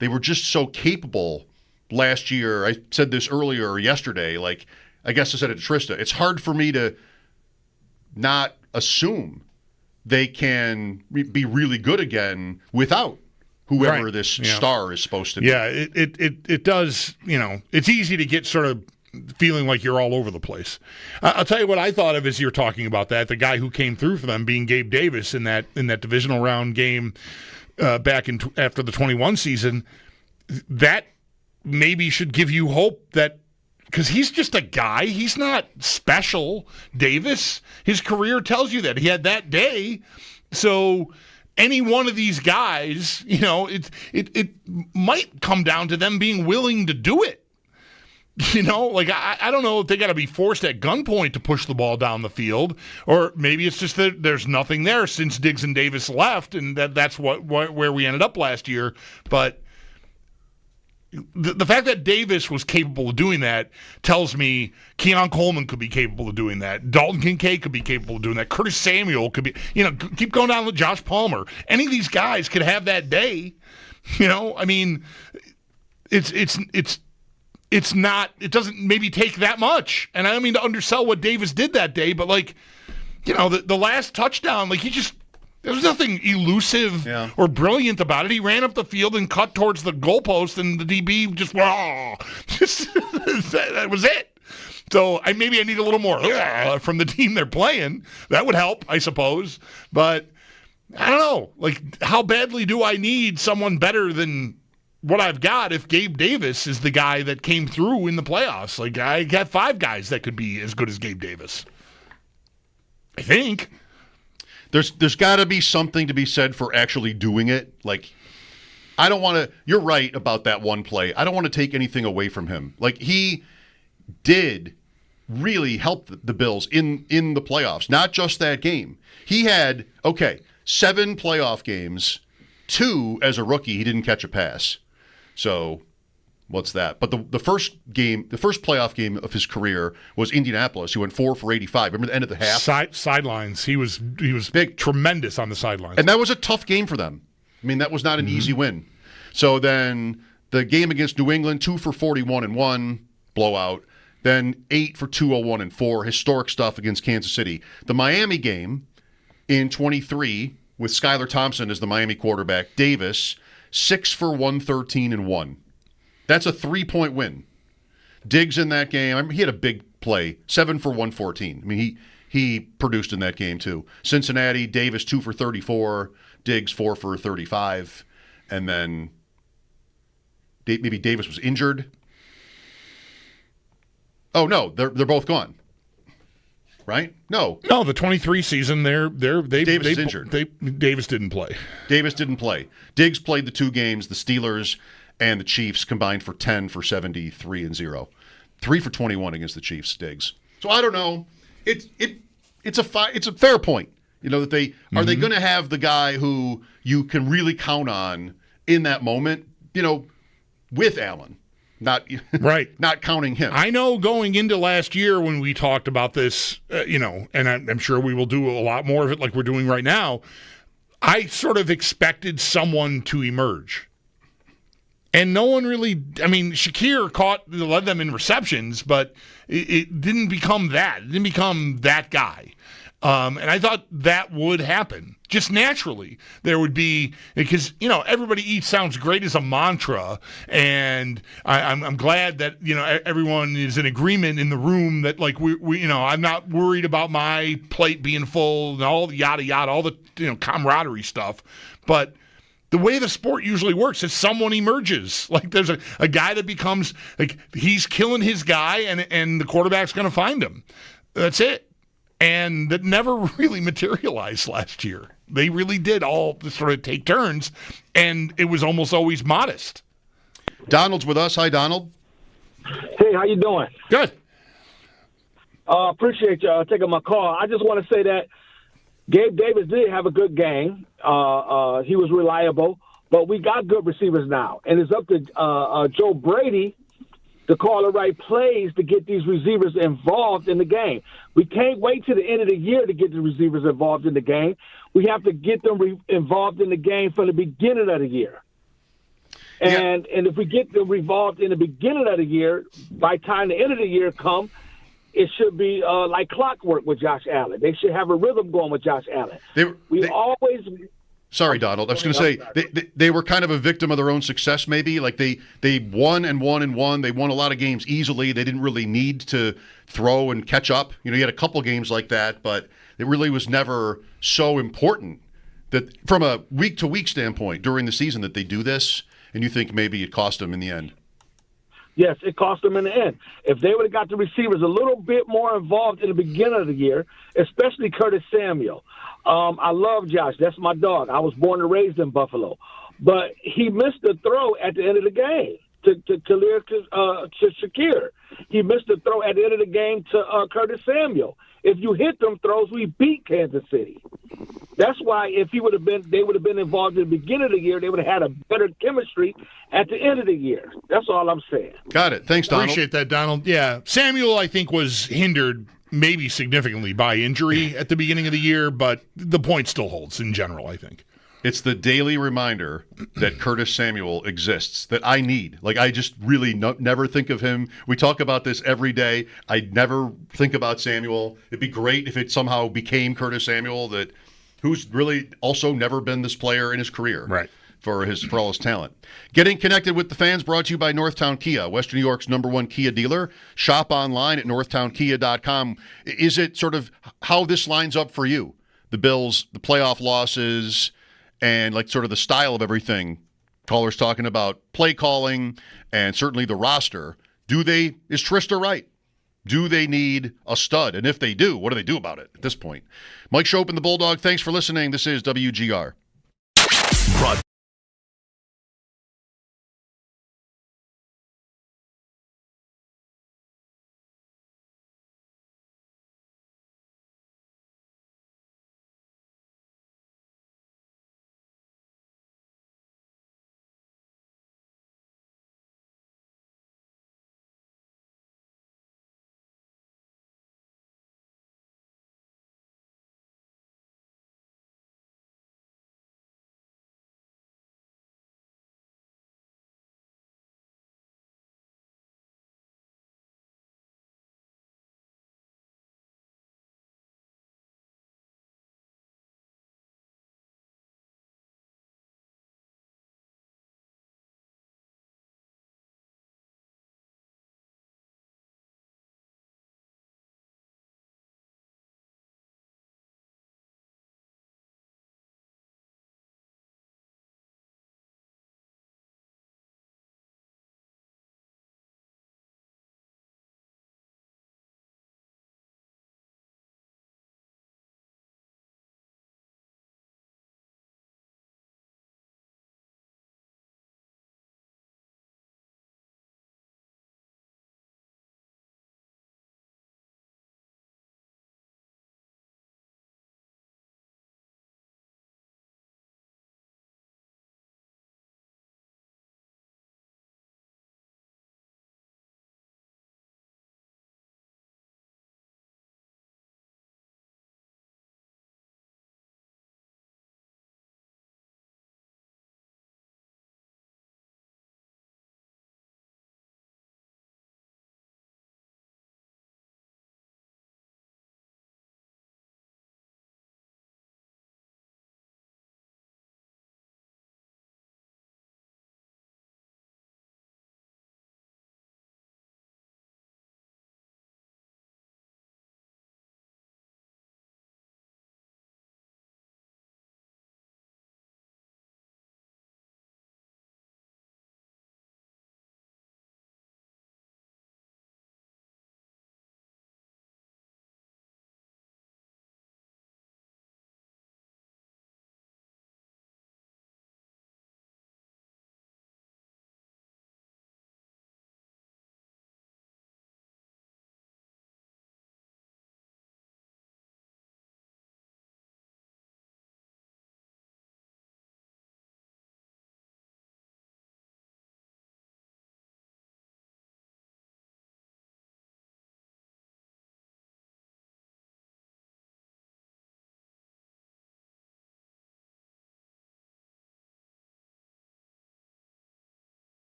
they were just so capable last year. I said this earlier or yesterday. Like, I guess I said it to Trista. It's hard for me to not assume they can be really good again without whoever this star is supposed to be. Yeah, it does, it's easy to get sort of feeling like you're all over the place. I'll tell you what I thought of as you're talking about that, the guy who came through for them being Gabe Davis in that divisional round game back after the 21 season. That maybe should give you hope that, because he's just a guy. He's not special, Davis. His career tells you that. He had that day. So any one of these guys, it might come down to them being willing to do it. I don't know if they got to be forced at gunpoint to push the ball down the field, or maybe it's just that there's nothing there since Diggs and Davis left, and that's where we ended up last year. But the fact that Davis was capable of doing that tells me Keon Coleman could be capable of doing that. Dalton Kincaid could be capable of doing that. Curtis Samuel could be, keep going down with Josh Palmer. Any of these guys could have that day. It's not, it doesn't maybe take that much. And I don't mean to undersell what Davis did that day, but the last touchdown, there was nothing elusive or brilliant about it. He ran up the field and cut towards the goalpost, and the DB just that was it. So maybe I need a little more from the team they're playing. That would help, I suppose. But I don't know. How badly do I need someone better than what I've got if Gabe Davis is the guy that came through in the playoffs? I got 5 guys that could be as good as Gabe Davis, I think. There's got to be something to be said for actually doing it. I don't want to – you're right about that one play. I don't want to take anything away from him. He did really help the Bills in the playoffs, not just that game. He had, 7 playoff games, 2 as a rookie, he didn't catch a pass. So what's that? But the first playoff game of his career was Indianapolis. He went 4 for 85. Remember the end of the half? Sidelines. He was big, tremendous on the sidelines. And that was a tough game for them. That was not an easy win. So then the game against New England, 2 for 41 and 1, blowout. Then 8 for 201 and 4, historic stuff against Kansas City. The Miami game in 23 with Skylar Thompson as the Miami quarterback. Davis, 6 for 113 and 1. That's a 3-point win. Diggs in that game, he had a big play, 7 for 114. He produced in that game too. Cincinnati, Davis 2 for 34, Diggs 4 for 35, and then maybe Davis was injured. Oh no, they're both gone. Right? No, the 23 season Davis is injured. Davis didn't play. Diggs played the 2 games. The Steelers and the Chiefs combined for 10 for 73 and 0. 3 for 21 against the Chiefs, Diggs. So I don't know. It's a fair point. That they are they going to have the guy who you can really count on in that moment, with Allen. Not counting him. I know going into last year when we talked about this, and I'm sure we will do a lot more of it like we're doing right now, I sort of expected someone to emerge. And no one really, Shakir led them in receptions, but it didn't become that. It didn't become that guy. And I thought that would happen. Just naturally. There would be, because, everybody eats sounds great as a mantra. And I'm glad that, everyone is in agreement in the room that, we I'm not worried about my plate being full and all the yada yada, all the, camaraderie stuff. But the way the sport usually works is someone emerges. There's a guy that becomes, he's killing his guy and the quarterback's going to find him. That's it. And that never really materialized last year. They really did all sort of take turns, and it was almost always modest. Donald's with us. Hi, Donald. Hey, how you doing? Good. Appreciate you taking my call. I just want to say that Gabe Davis did have a good game. He was reliable, but we got good receivers now. And it's up to Joe Brady to call the right plays to get these receivers involved in the game. We can't wait to the end of the year to get the receivers involved in the game. We have to get them involved in the game from the beginning of the year. And if we get them involved in the beginning of the year, by the time the end of the year comes, it should be like clockwork with Josh Allen. They should have a rhythm going with Josh Allen. Sorry, Donald. I was going to say they were kind of a victim of their own success, maybe. Like they won and won and won. They won a lot of games easily. They didn't really need to throw and catch up. You had a couple games like that, but it really was never so important that from a week-to-week standpoint during the season that they do this, and you think maybe it cost them in the end. Yes, it cost them in the end. If they would have got the receivers a little bit more involved in the beginning of the year, especially Curtis Samuel. I love Josh. That's my dog. I was born and raised in Buffalo. But he missed the throw at the end of the game to Shakir. He missed the throw at the end of the game to Curtis Samuel. If you hit them throws, we beat Kansas City. That's why if they would have been involved in the beginning of the year, they would have had a better chemistry at the end of the year. That's all I'm saying. Got it. Thanks, Donald. Appreciate that, Donald. Yeah, Samuel, I think, was hindered maybe significantly by injury at the beginning of the year, but the point still holds in general, I think. It's the daily reminder that Curtis Samuel exists that I need. Like, I just really never think of him. We talk about this every day. I never think about Samuel. It'd be great if it somehow became Curtis Samuel, who's really also never been this player in his career. Right. For all his talent. Getting connected with the fans brought to you by Northtown Kia, Western New York's #1 Kia dealer. Shop online at northtownkia.com. Is it sort of how this lines up for you? The Bills, the playoff losses, and like sort of the style of everything. Callers talking about play calling and certainly the roster. Is Trista right? Do they need a stud? And if they do, what do they do about it at this point? Mike Schopp and the Bulldog, thanks for listening. This is WGR.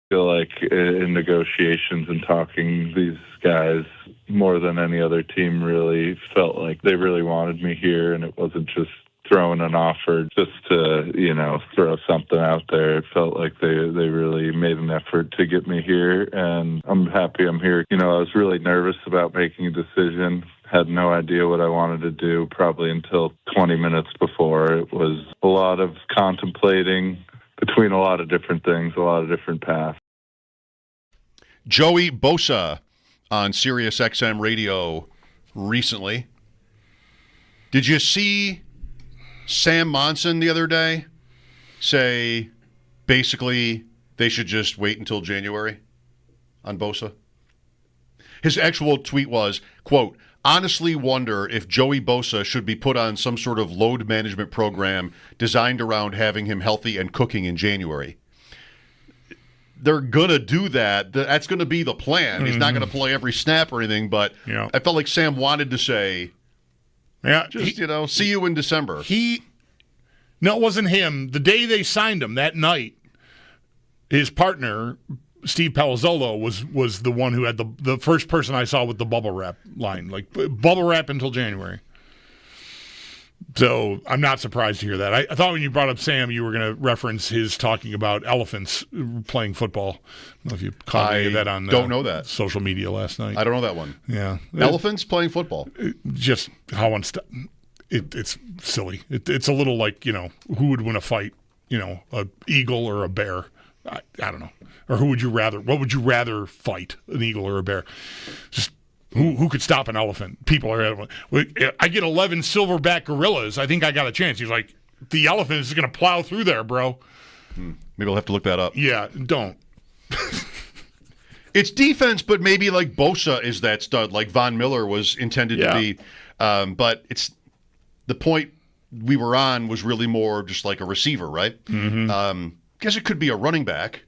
feel like in negotiations and talking, these guys, more than any other team, really felt like they really wanted me here, and it wasn't just throwing an offer just to, throw something out there. It felt like they really made an effort to get me here, and I'm happy I'm here. I was really nervous about making a decision. Had no idea what I wanted to do probably until 20 minutes before. It was a lot of contemplating between a lot of different things, a lot of different paths. Joey Bosa on Sirius XM radio recently. Did you see Sam Monson the other day say basically they should just wait until January on Bosa? His actual tweet was, quote, honestly wonder if Joey Bosa should be put on some sort of load management program designed around having him healthy and cooking in January. They're going to do that. That's going to be the plan. He's not going to play every snap or anything, but I felt like Sam wanted to say, see you in December. No, it wasn't him. The day they signed him, that night, his partner, Steve Palazzolo, was the one who had the first person I saw with the bubble wrap line, like bubble wrap until January. So I'm not surprised to hear that. I thought when you brought up Sam, you were going to reference his talking about elephants playing football. I don't know if you caught any of that on don't know that. Social media last night. I don't know that one. Yeah. Elephants playing football. Just how it's silly. It's a little like, who would win a fight, an eagle or a bear? I don't know. Or what would you rather fight, an eagle or a bear? Just who could stop an elephant? People are, I get 11 silverback gorillas. I think I got a chance. He's like, the elephant is going to plow through there, bro. Maybe I'll have to look that up. Yeah, don't. It's defense, but maybe like Bosa is that stud, like Von Miller was intended to be. But it's the point we were on was really more just like a receiver, right? Mm-hmm. Guess it could be a running back.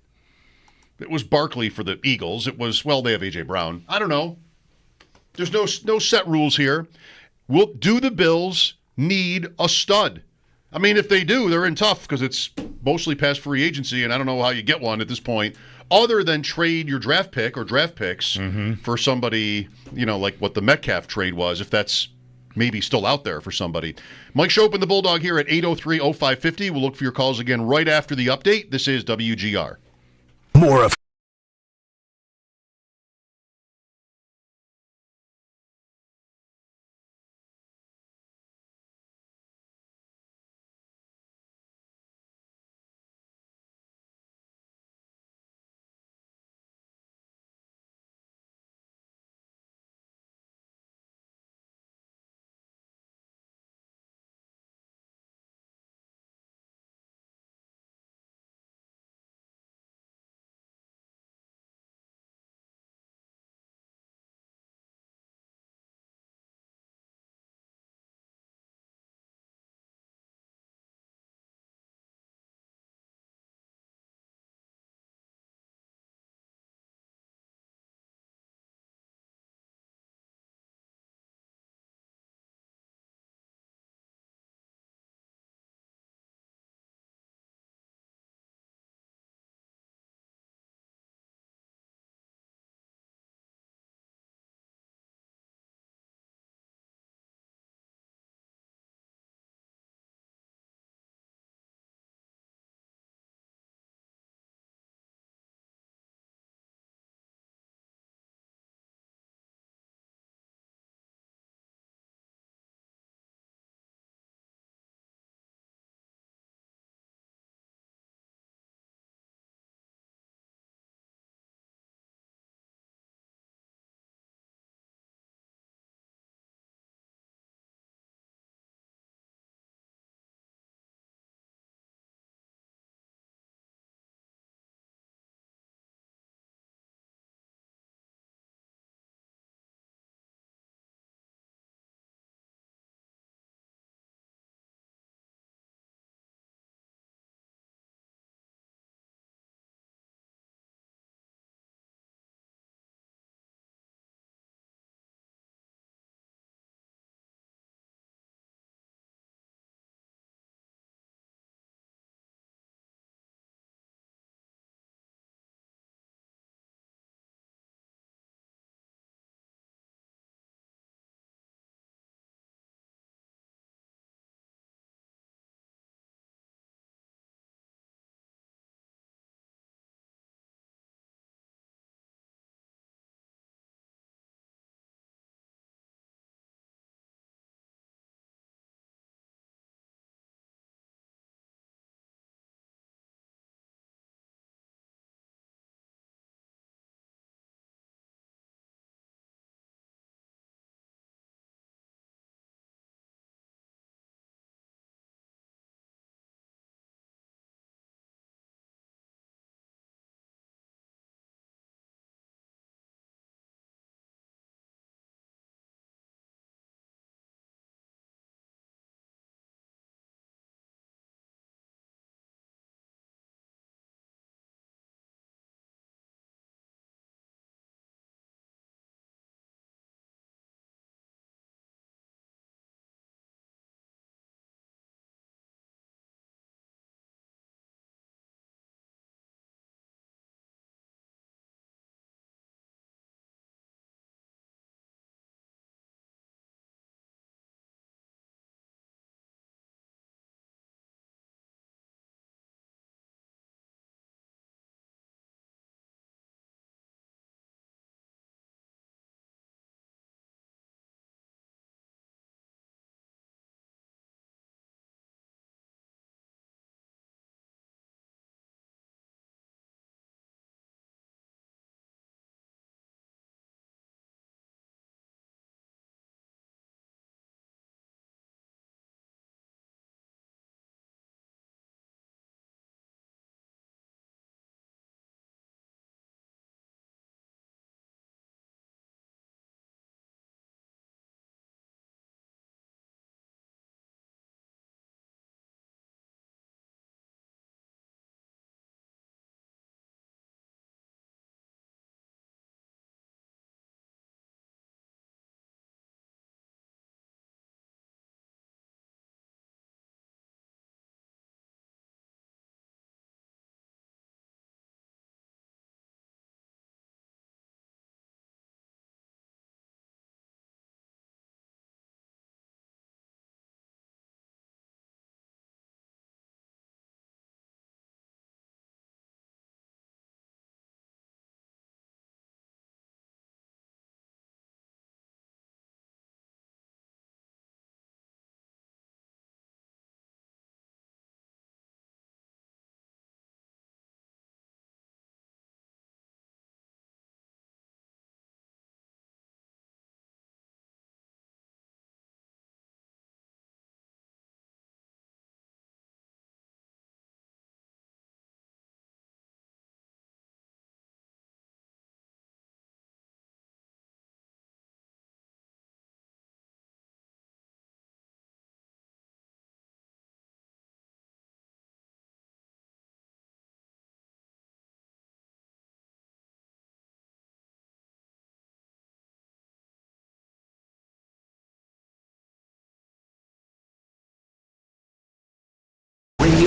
It was Barkley for the Eagles. It was, they have A.J. Brown. I don't know. There's no set rules here. Do the Bills need a stud? I mean, if they do, they're in tough because it's mostly past free agency, and I don't know how you get one at this point, other than trade your draft pick or draft picks for somebody, like what the Metcalf trade was, if that's maybe still out there for somebody. Mike Schopp and the Bulldog here at 803-0550. We'll look for your calls again right after the update. This is WGR. More of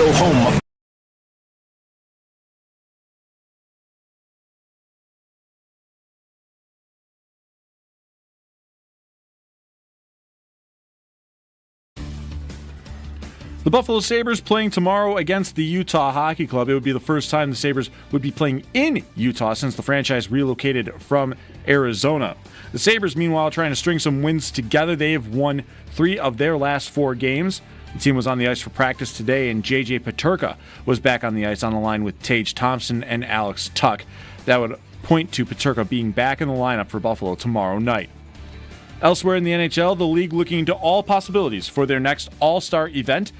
Radio home of The Buffalo Sabres playing tomorrow against the Utah Hockey Club. It would be the first time the Sabres would be playing in Utah since the franchise relocated from Arizona. The Sabres, meanwhile, trying to string some wins together. They have won 3 of their last 4 games. The team was on the ice for practice today, and J.J. Peterka was back on the ice on the line with Tage Thompson and Alex Tuch. That would point to Peterka being back in the lineup for Buffalo tomorrow night. Elsewhere in the NHL, the league looking into all possibilities for their next All-Star event,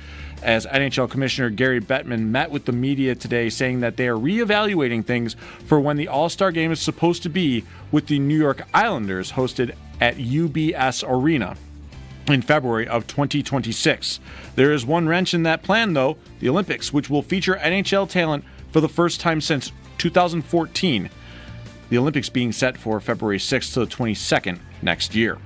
as NHL Commissioner Gary Bettman met with the media today saying that they are reevaluating things for when the All-Star game is supposed to be, with the New York Islanders hosted at UBS Arena in February of 2026. There is one wrench in that plan, though, the Olympics, which will feature NHL talent for the first time since 2014. The Olympics being set for February 6th to the 22nd next year.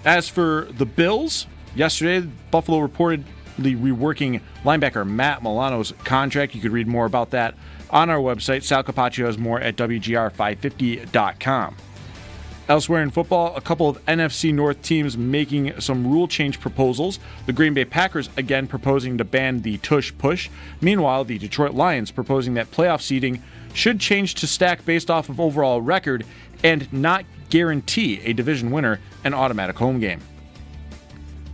As for the Bills, yesterday Buffalo reportedly reworking linebacker Matt Milano's contract. You could read more about that on our website. Sal Capaccio has more at WGR550.com. Elsewhere in football, a couple of NFC North teams making some rule change proposals. The Green Bay Packers again proposing to ban the tush push. Meanwhile, the Detroit Lions proposing that playoff seeding should change to stack based off of overall record and not guarantee a division winner an automatic home game.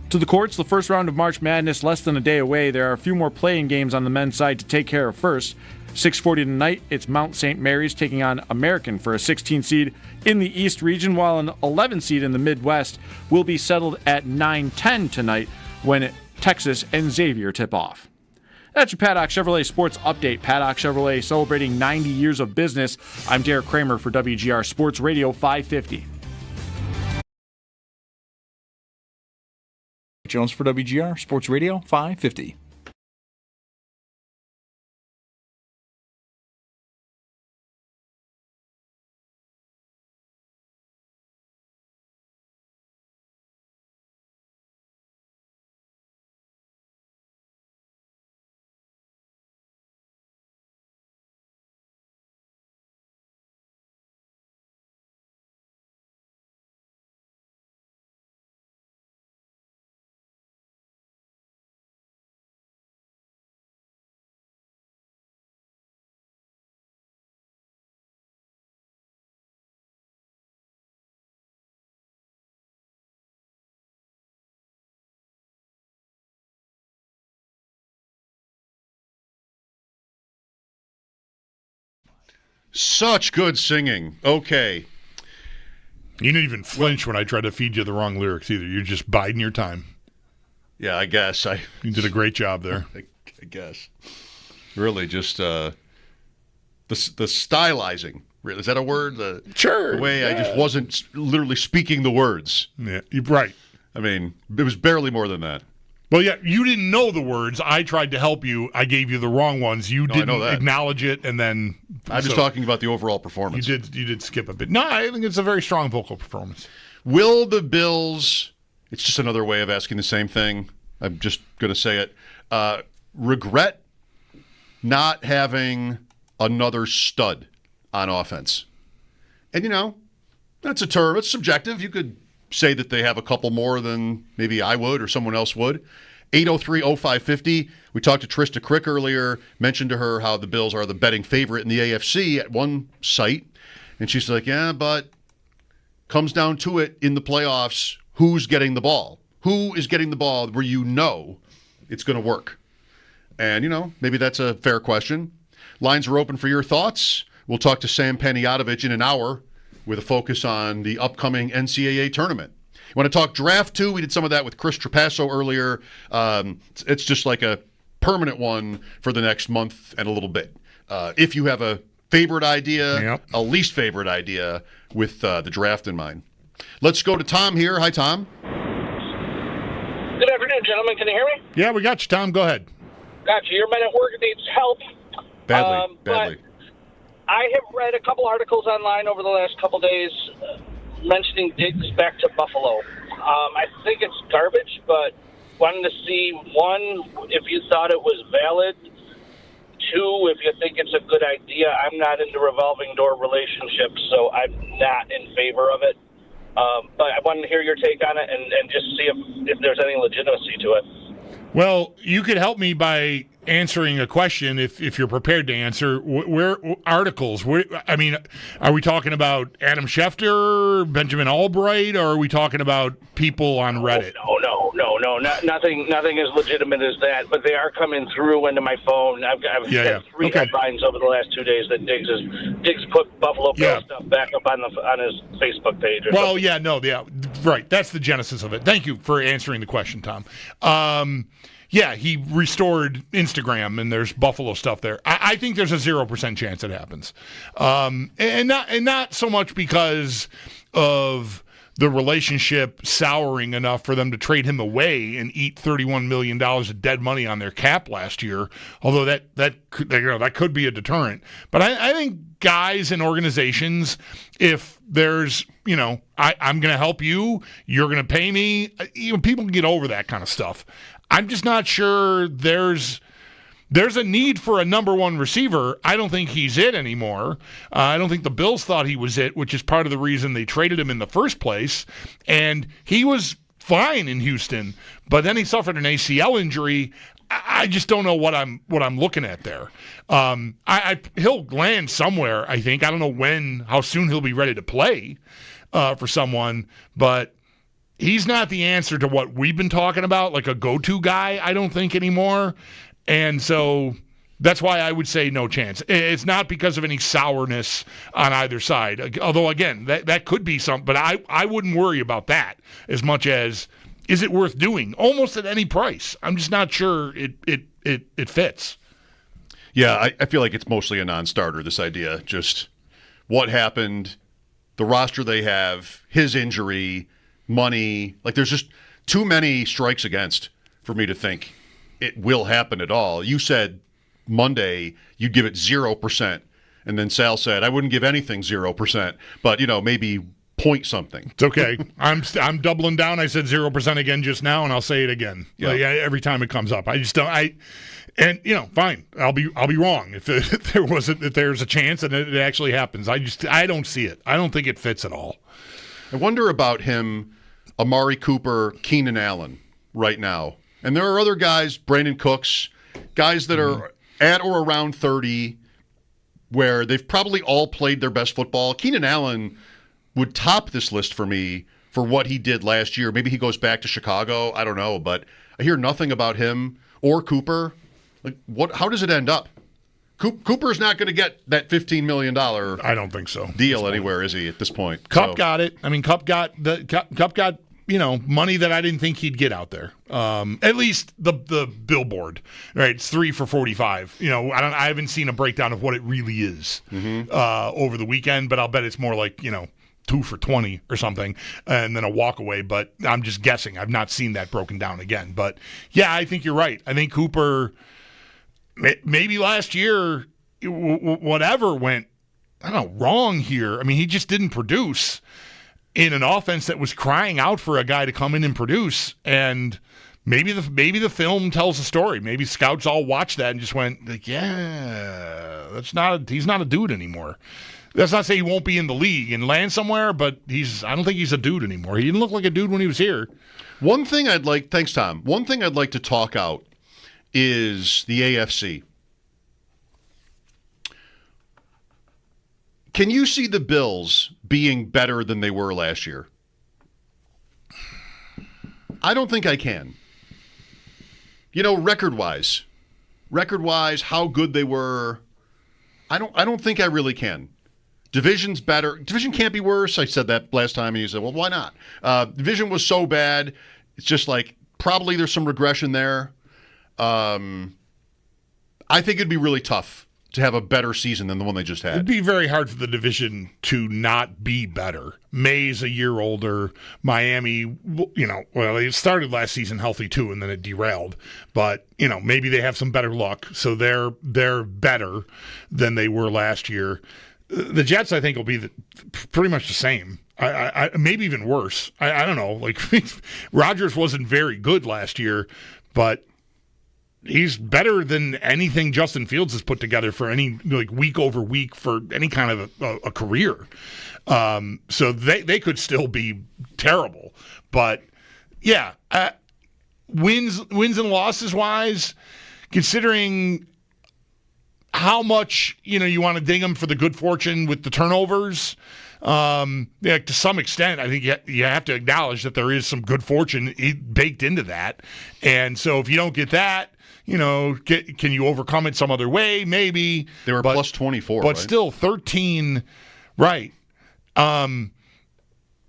To the courts, the first round of March Madness less than a day away. There are a few more playing games on the men's side to take care of first. 6:40 tonight, it's Mount St. Mary's taking on American for a 16 seed in the East region, while an 11 seed in the Midwest will be settled at 9:10 tonight when Texas and Xavier tip off. That's your Paddock Chevrolet Sports Update. Paddock Chevrolet celebrating 90 years of business. I'm Derek Kramer for WGR Sports Radio 550. Jones for WGR Sports Radio 550. Such good singing. Okay. You didn't even flinch when I tried to feed you the wrong lyrics either. You're just biding your time. Yeah, I guess. You did a great job there. I guess. Really just the stylizing. Is that a word? Sure. The way I just wasn't literally speaking the words. Yeah, you're right. I mean, it was barely more than that. Well, yeah, you didn't know the words. I tried to help you. I gave you the wrong ones. You didn't acknowledge it, and then I'm just talking about the overall performance. You did skip a bit. No, I think it's a very strong vocal performance. Will the Bills? It's just another way of asking the same thing. I'm just going to say it. Regret not having another stud on offense. And that's a term. It's subjective. You could say that they have a couple more than maybe I would or someone else would. 803-0550. We talked to Trista Crick earlier, mentioned to her how the Bills are the betting favorite in the AFC at one site. And she's like, yeah, but comes down to it in the playoffs, who's getting the ball? Who is getting the ball where it's going to work? And, maybe that's a fair question. Lines are open for your thoughts. We'll talk to Sam Panayotovich in an hour with a focus on the upcoming NCAA tournament. You want to talk draft, too? We did some of that with Chris Trapasso earlier. It's just like a permanent one for the next month and a little bit. If you have a favorite idea, a least favorite idea with the draft in mind. Let's go to Tom here. Hi, Tom. Good afternoon, gentlemen. Can you hear me? Yeah, we got you, Tom. Go ahead. Got you. Your man at work needs help. Badly. But I have read a couple articles online over the last couple days mentioning Diggs back to Buffalo. I think it's garbage, but wanted to see, one, if you thought it was valid. Two, if you think it's a good idea. I'm not into revolving door relationships, so I'm not in favor of it. But I wanted to hear your take on it and just see if there's any legitimacy to it. Well, you could help me by answering a question if you're prepared to answer. Where articles? I mean, are we talking about Adam Schefter, Benjamin Albright, or are we talking about people on Reddit? No, nothing as legitimate as that. But they are coming through into my phone. I've had three headlines over the last 2 days that Diggs put Buffalo Bill stuff back up on his Facebook page. Right. That's the genesis of it. Thank you for answering the question, Tom. He restored Instagram, and there's Buffalo stuff there. I think there's a 0% chance it happens, and not so much because of the relationship souring enough for them to trade him away and eat $31 million of dead money on their cap last year. Although that could be a deterrent. But I think guys and organizations, if there's I'm going to help you, you're going to pay me. People can get over that kind of stuff. I'm just not sure there's a need for a number one receiver. I don't think he's it anymore. I don't think the Bills thought he was it, which is part of the reason they traded him in the first place. And he was fine in Houston, but then he suffered an ACL injury. I just don't know what I'm looking at there. He'll land somewhere, I think. I don't know how soon he'll be ready to play for someone, but he's not the answer to what we've been talking about, like a go-to guy, I don't think, anymore. And so that's why I would say no chance. It's not because of any sourness on either side. Although, again, that could be something, but I wouldn't worry about that as much as, is it worth doing? Almost at any price. I'm just not sure it fits. Yeah, I feel like it's mostly a non-starter, this idea. Just what happened, the roster they have, his injury, money. Like, there's just too many strikes against for me to think it will happen at all. You said Monday you'd give it 0%, and then Sal said I wouldn't give anything 0%, but maybe point something. It's okay. I'm doubling down. I said 0% again just now, and I'll say it again. Every time it comes up. I just don't. Fine. I'll be wrong if there's a chance and it actually happens. I don't see it. I don't think it fits at all. I wonder about him, Amari Cooper, Keenan Allen right now. And there are other guys, Brandon Cooks, guys that are at or around 30, where they've probably all played their best football. Keenan Allen would top this list for me for what he did last year. Maybe he goes back to Chicago. I don't know. But I hear nothing about him or Cooper. Like, how does it end up? Cooper's not going to get that $15 million. I don't think so. Deal anywhere, is he, at this point? Kupp got it. I mean, Kupp got money that I didn't think he'd get out there. At least the billboard, right? It's 3 for $45. I haven't seen a breakdown of what it really is over the weekend, but I'll bet it's more like 2 for $20 or something, and then a walk away. But I'm just guessing. I've not seen that broken down again. But yeah, I think you're right. I think Cooper. Maybe last year, whatever went, wrong here. I mean, he just didn't produce in an offense that was crying out for a guy to come in and produce. And maybe the film tells a story. Maybe scouts all watched that and just went, like, yeah, he's not a dude anymore. That's not to say he won't be in the league and land somewhere, but I don't think he's a dude anymore. He didn't look like a dude when he was here. Thanks, Tom. One thing I'd like to talk out is the AFC. Can you see the Bills being better than they were last year? I don't think I can. Record-wise, how good they were, I don't think I really can. Division's better. Division can't be worse. I said that last time, and you said, well, why not? Division was so bad. It's just like probably there's some regression there. I think it'd be really tough to have a better season than the one they just had. It'd be very hard for the division to not be better. May's a year older. Miami, they started last season healthy too, and then it derailed. But, maybe they have some better luck, so they're better than they were last year. The Jets, I think, will be pretty much the same. I maybe even worse. I don't know. Like Rodgers wasn't very good last year, but he's better than anything Justin Fields has put together for any week over week for any kind of a career. So they could still be terrible, but yeah, wins and losses wise, considering how much you want to ding them for the good fortune with the turnovers. To some extent, I think you have to acknowledge that there is some good fortune baked into that, and so if you don't get that, can you overcome it some other way? Maybe they were plus 24, but right? Still 13, right?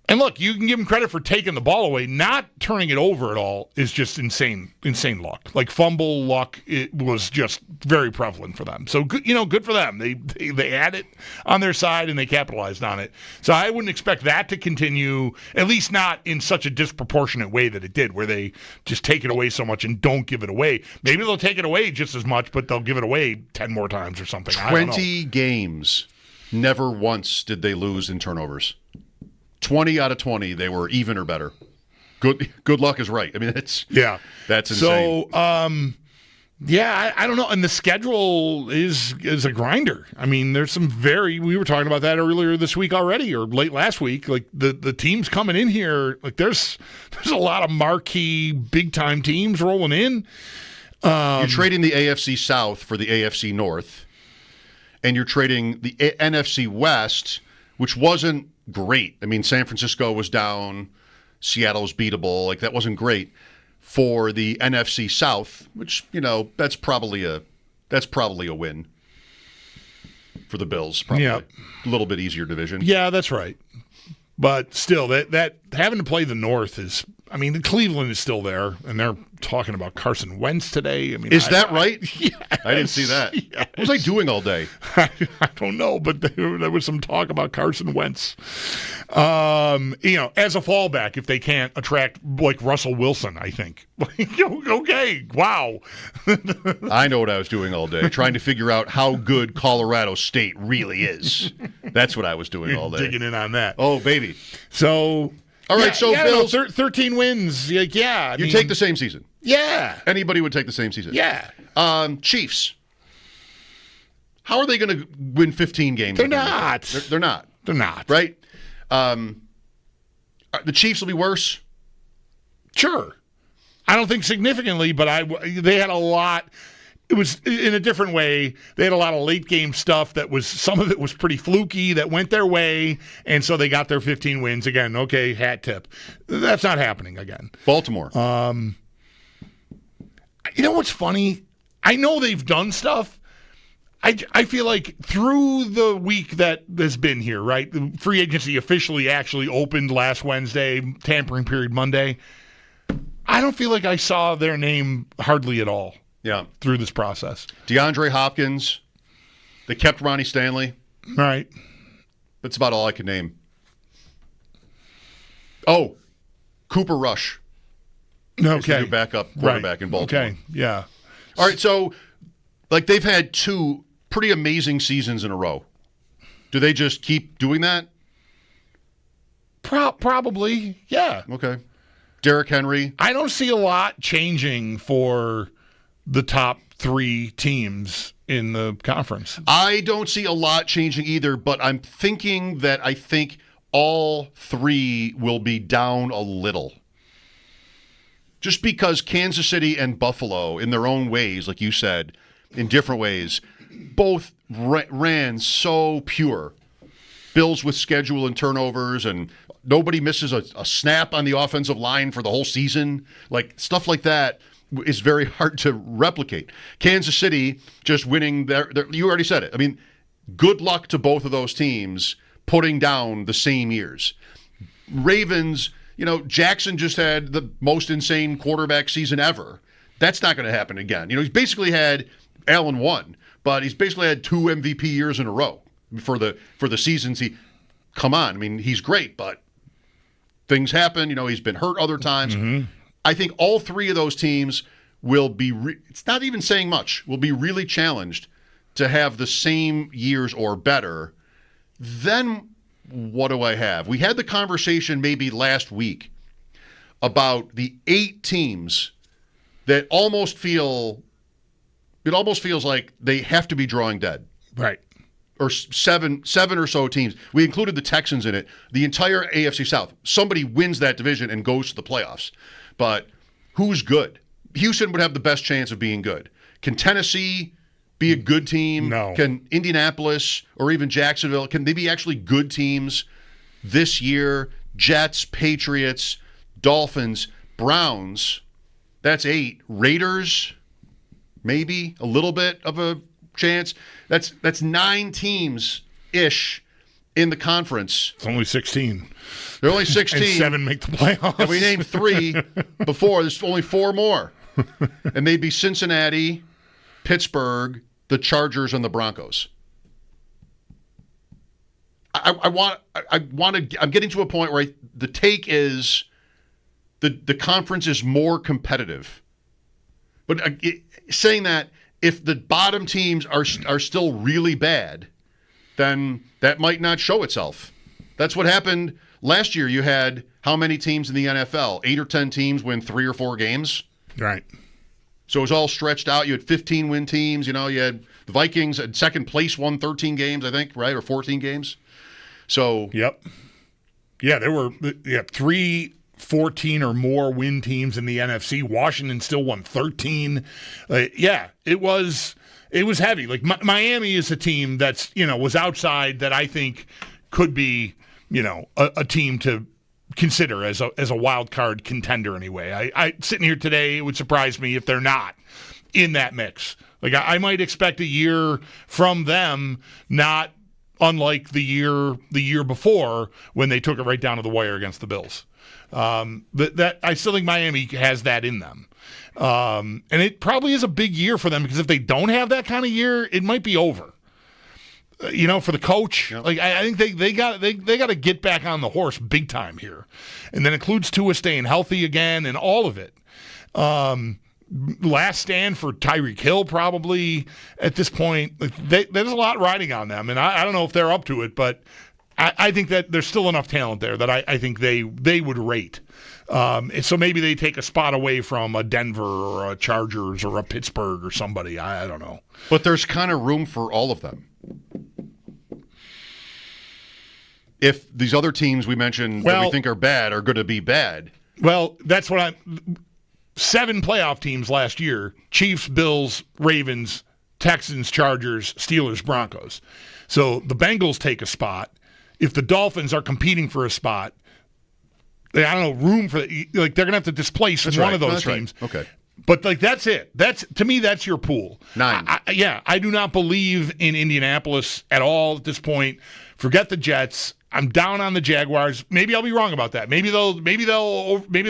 And look, you can give them credit for taking the ball away. Not turning it over at all is just insane luck. Like fumble luck, it was just very prevalent for them. So good for them. They had it on their side and they capitalized on it. So I wouldn't expect that to continue, at least not in such a disproportionate way that it did, where they just take it away so much and don't give it away. Maybe they'll take it away just as much, but they'll give it away 10 more times or something. 20 games, never once did they lose in turnovers. 20 out of 20, they were even or better. Good luck is right. I mean, that's insane. So, I don't know. And the schedule is a grinder. I mean, there's some we were talking about that earlier this week already, or late last week. Like the teams coming in here, like there's a lot of marquee, big time teams rolling in. You're trading the AFC South for the AFC North, and you're trading the NFC West, which wasn't great. I mean, San Francisco was down, Seattle was beatable. Like that wasn't great for the NFC South, which that's probably a win for the Bills. Probably a little bit easier division. Yeah, that's right. But still, that having to play the North is. I mean, Cleveland is still there, and they're talking about Carson Wentz today. I mean, is that right? Yes, I didn't see that. Yes. What was I doing all day? I don't know, but there was some talk about Carson Wentz. As a fallback, if they can't attract like Russell Wilson, I think. Okay, wow. I know what I was doing all day, trying to figure out how good Colorado State really is. That's what I was doing all day. Digging in on that. Oh, baby. So. All right, Bills, 13 wins. You take the same season. Yeah. Anybody would take the same season. Yeah. Chiefs. How are they going to win 15 games? They're not. They're not. They're not. Right? The Chiefs will be worse? Sure. I don't think significantly, but they had a lot. It was in a different way. They had a lot of late game stuff some of it was pretty fluky that went their way, and so they got their 15 wins again. Okay, hat tip. That's not happening again. Baltimore. You know what's funny? I know they've done stuff. I feel like through the week that has been here, right? The free agency officially actually opened last Wednesday, tampering period Monday. I don't feel like I saw their name hardly at all. Yeah, through this process. DeAndre Hopkins. They kept Ronnie Stanley. Right. That's about all I can name. Oh, Cooper Rush. Okay. New backup quarterback in Baltimore. Okay, yeah. All right, so they've had 2 pretty amazing seasons in a row. Do they just keep doing that? Probably, yeah. Okay. Derrick Henry. I don't see a lot changing for the top 3 teams in the conference. I don't see a lot changing either, but I'm thinking that I think all 3 will be down a little. Just because Kansas City and Buffalo, in their own ways, like you said, in different ways, both ran so pure. Bills with schedule and turnovers, and nobody misses a snap on the offensive line for the whole season. Like stuff like that is very hard to replicate. Kansas City just winning you already said it. I mean, good luck to both of those teams putting down the same years. Ravens, Jackson just had the most insane quarterback season ever. That's not going to happen again. He's basically had Allen won, but he's basically had 2 MVP years in a row for the seasons. Come on. I mean, he's great, but things happen. He's been hurt other times. Mm-hmm. I think all 3 of those teams will be, it's not even saying much, will be really challenged to have the same years or better. Then what do I have? We had the conversation maybe last week about the 8 teams that almost feels like they have to be drawing dead. Right. Or seven or so teams. We included the Texans in it. The entire AFC South. Somebody wins that division and goes to the playoffs. But who's good? Houston would have the best chance of being good. Can Tennessee be a good team? No. Can Indianapolis or even Jacksonville, can they be actually good teams this year? Jets, Patriots, Dolphins, Browns. That's 8. Raiders, maybe a little bit of a chance. That's 9 teams-ish in the conference. It's only 16. They're only 16. And 7 make the playoffs. And we named 3 before. There's only 4 more. And they'd be Cincinnati, Pittsburgh, the Chargers, and the Broncos. I'm getting to a point where the take is the conference is more competitive. But saying that, if the bottom teams are still really bad, then that might not show itself. That's what happened last year. You had how many teams in the NFL? 8 or 10 teams win 3 or 4 games. Right. So it was all stretched out. You had 15-win teams. You had the Vikings at second place, won 13 games, I think, right, or 14 games. So yep. Yeah, there were 3 14 or more win teams in the NFC. Washington still won 13. It was heavy. Like Miami is a team that's, was outside that I think could be, a team to consider as a wild card contender anyway. I sitting here today, it would surprise me if they're not in that mix. Like I might expect a year from them, not unlike the year before when they took it right down to the wire against the Bills. That I still think Miami has that in them. And it probably is a big year for them, because if they don't have that kind of year, it might be over. For the coach, yep. Like I think they got to get back on the horse big time here, and that includes Tua staying healthy again and all of it. Last stand for Tyreek Hill probably at this point. There's a lot riding on them, and I don't know if they're up to it, but I think that there's still enough talent there that I think they would rate. So maybe they take a spot away from a Denver or a Chargers or a Pittsburgh or somebody. I don't know. But there's kind of room for all of them. If these other teams we mentioned that we think are bad are going to be bad. Well, that's what 7 playoff teams last year: Chiefs, Bills, Ravens, Texans, Chargers, Steelers, Broncos. So the Bengals take a spot. If the Dolphins are competing for a spot, I don't know, room for they're going to have to displace one of those teams. Right. Okay. But that's it. To me, that's your pool. 9. I do not believe in Indianapolis at all at this point. Forget the Jets. I'm down on the Jaguars. Maybe I'll be wrong about that. Maybe they'll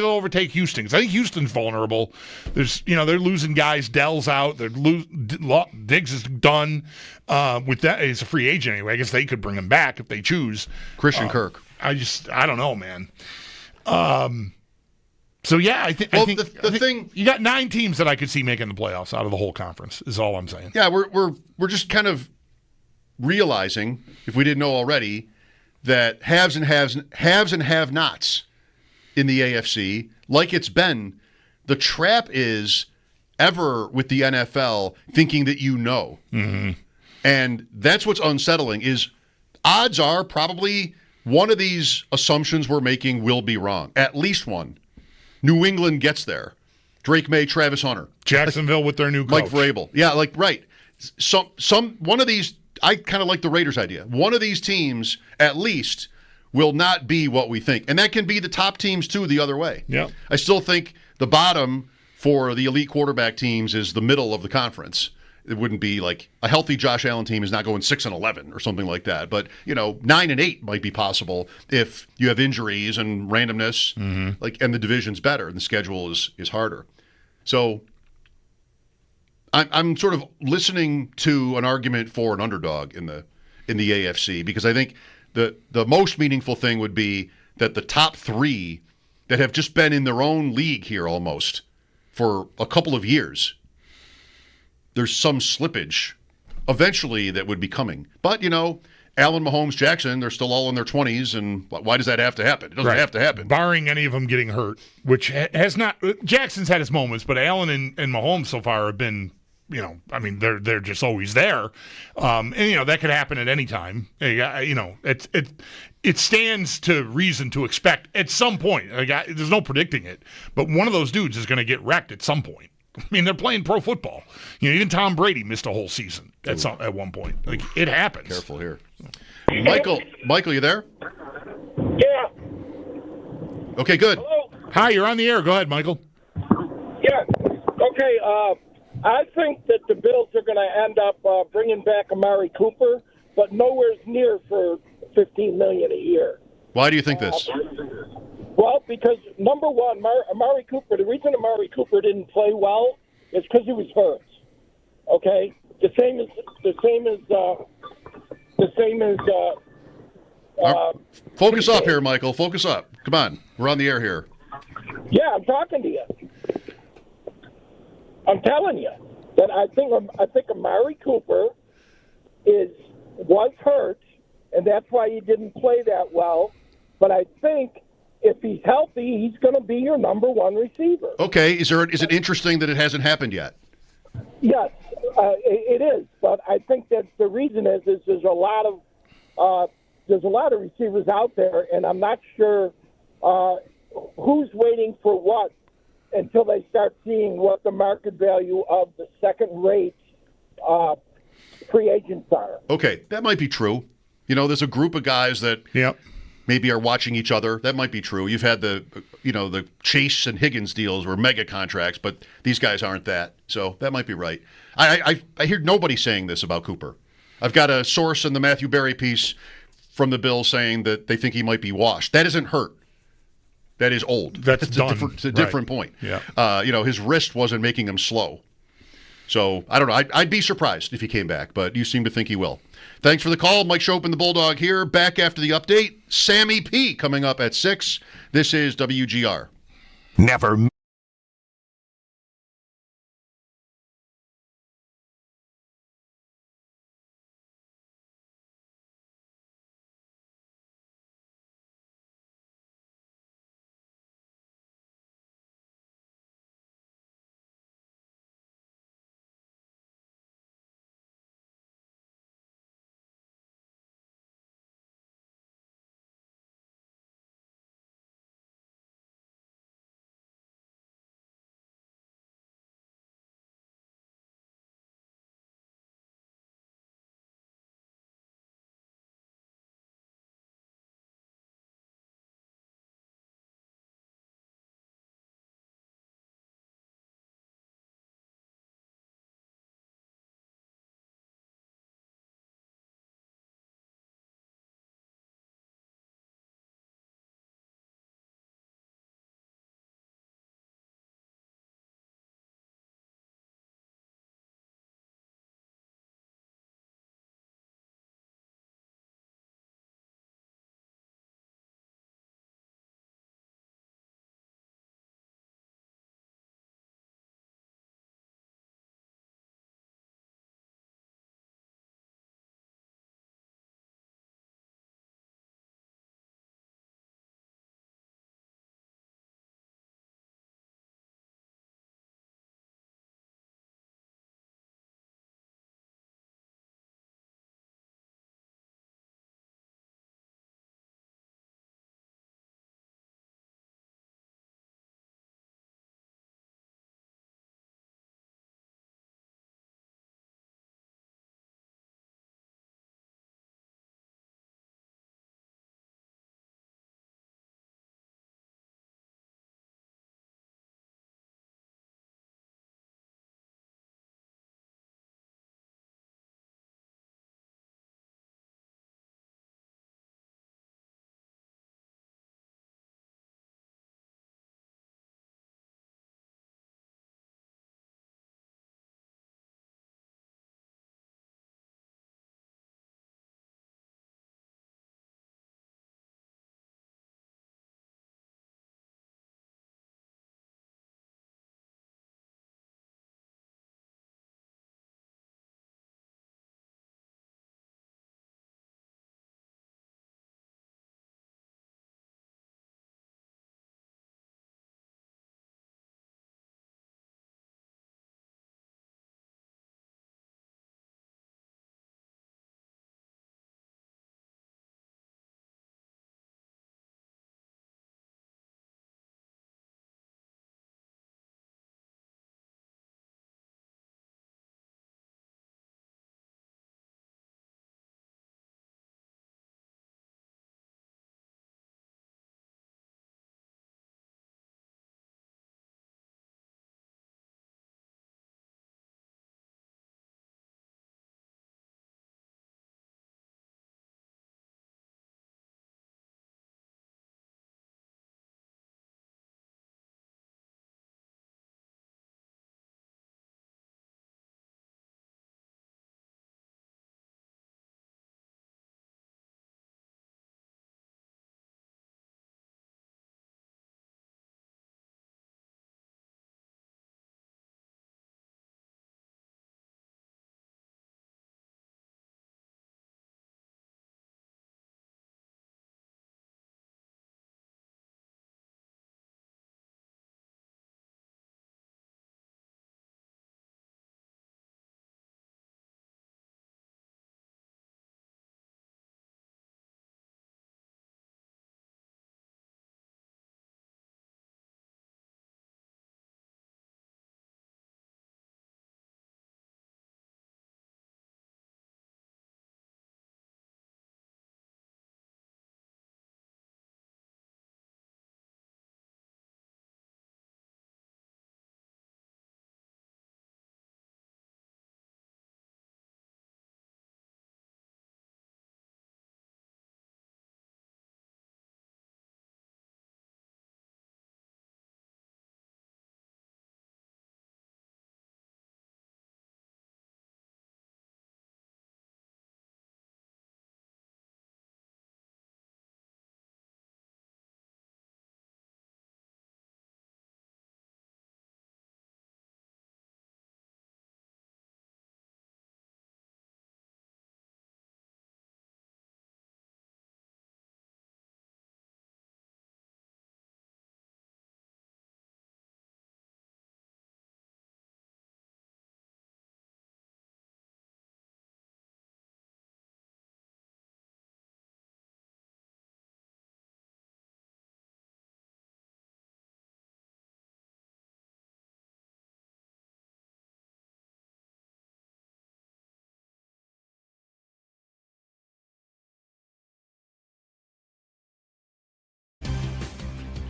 overtake Houston, because I think Houston's vulnerable. They're losing guys. Dell's out. Diggs is done. With that, he's a free agent anyway. I guess they could bring him back if they choose. Christian Kirk. I don't know, man. So yeah, I think you got 9 teams that I could see making the playoffs out of the whole conference. Is all I'm saying. Yeah, we're just kind of realizing, if we didn't know already, that haves and have-nots in the AFC, like it's been. The trap is ever with the NFL thinking that Mm-hmm. And that's what's unsettling. Is odds are probably one of these assumptions we're making will be wrong. At least one. New England gets there. Drake May, Travis Hunter. Jacksonville with their new coach. Mike Vrabel. Yeah, right. One of these, I kind of like the Raiders idea. One of these teams, at least, will not be what we think. And that can be the top teams, too, the other way. Yeah. I still think the bottom for the elite quarterback teams is the middle of the conference. It wouldn't be like a healthy Josh Allen team is not going 6-11 or something like that. But, 9-8 might be possible if you have injuries and randomness, and the division's better and the schedule is harder. So I'm sort of listening to an argument for an underdog in the AFC, because I think the most meaningful thing would be that the top 3 that have just been in their own league here almost for a couple of years, there's some slippage eventually that would be coming. But, Allen, Mahomes, Jackson, they're still all in their 20s, and why does that have to happen? It doesn't have to happen. Barring any of them getting hurt, which has not. Jackson's had his moments, but Allen and Mahomes so far have been, they're just always there. And that could happen at any time. It stands to reason to expect at some point. There's no predicting it, but one of those dudes is going to get wrecked at some point. I mean, they're playing pro football. Even Tom Brady missed a whole season at one point. It happens. Careful here. Michael, you there? Yeah. Okay, good. Hello? Hi, you're on the air. Go ahead, Michael. Yeah. Okay. I think that the Bills are going to end up bringing back Amari Cooper, but nowhere near for $15 million a year. Why do you think this? Well, because number one, Amari Cooper. The reason Amari Cooper didn't play well is because he was hurt. Okay, the same as. Focus up here, Michael. Focus up. Come on, we're on the air here. Yeah, I'm talking to you. I'm telling you that I think Amari Cooper was hurt, and that's why he didn't play that well. But I think if he's healthy, he's going to be your number one receiver. Okay, is it interesting that it hasn't happened yet? Yes, it is. But I think that the reason is there's a lot of receivers out there, and I'm not sure who's waiting for what until they start seeing what the market value of the second-rate free agents are. Okay, that might be true. There's a group of guys that maybe are watching each other. That might be true. You've had the Chase and Higgins deals were mega contracts, but these guys aren't that. So that might be right. I hear nobody saying this about Cooper. I've got a source in the Matthew Berry piece from the Bills saying that they think he might be washed. That isn't hurt. That is old. That's done. It's a different point. Yeah. His wrist wasn't making him slow. So I don't know. I'd be surprised if he came back, but you seem to think he will. Thanks for the call. Mike Schopp and the Bulldog here. Back after the update. Sammy P coming up at 6. This is WGR. Never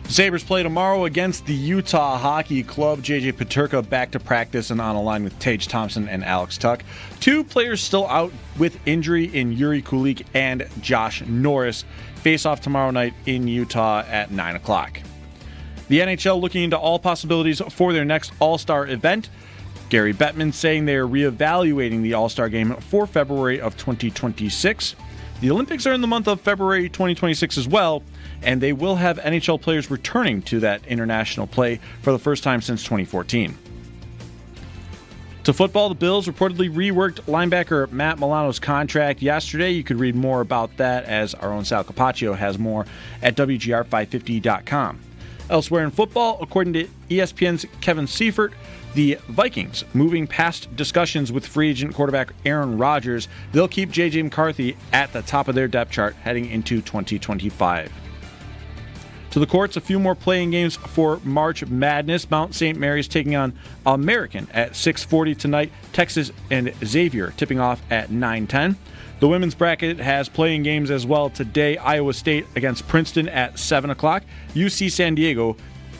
Sabres play tomorrow against the Utah Hockey Club. JJ Peterka back to practice and on a line with Tage Thompson and Alex Tuck. Two players still out with injury in Yuri Kulik and Josh Norris. Face off tomorrow night in Utah at 9 o'clock. The NHL looking into all possibilities for their next All-Star event. Gary Bettman saying they are reevaluating the All-Star game for February of 2026. The Olympics are in the month of February 2026 as well, and they will have NHL players returning to that international play for the first time since 2014. To football, the Bills reportedly reworked linebacker Matt Milano's contract yesterday. You could read more about that, as our own Sal Capaccio has more at WGR550.com. Elsewhere in football, according to ESPN's Kevin Seifert, the Vikings moving past discussions with free agent quarterback Aaron Rodgers. They'll keep J.J. McCarthy at the top of their depth chart heading into 2025. To the courts, a few more playing games for March Madness. Mount St. Mary's taking on American at 6:40 tonight. Texas and Xavier tipping off at 9:10. The women's bracket has playing games as well today. Iowa State against Princeton at 7 o'clock. UC San Diego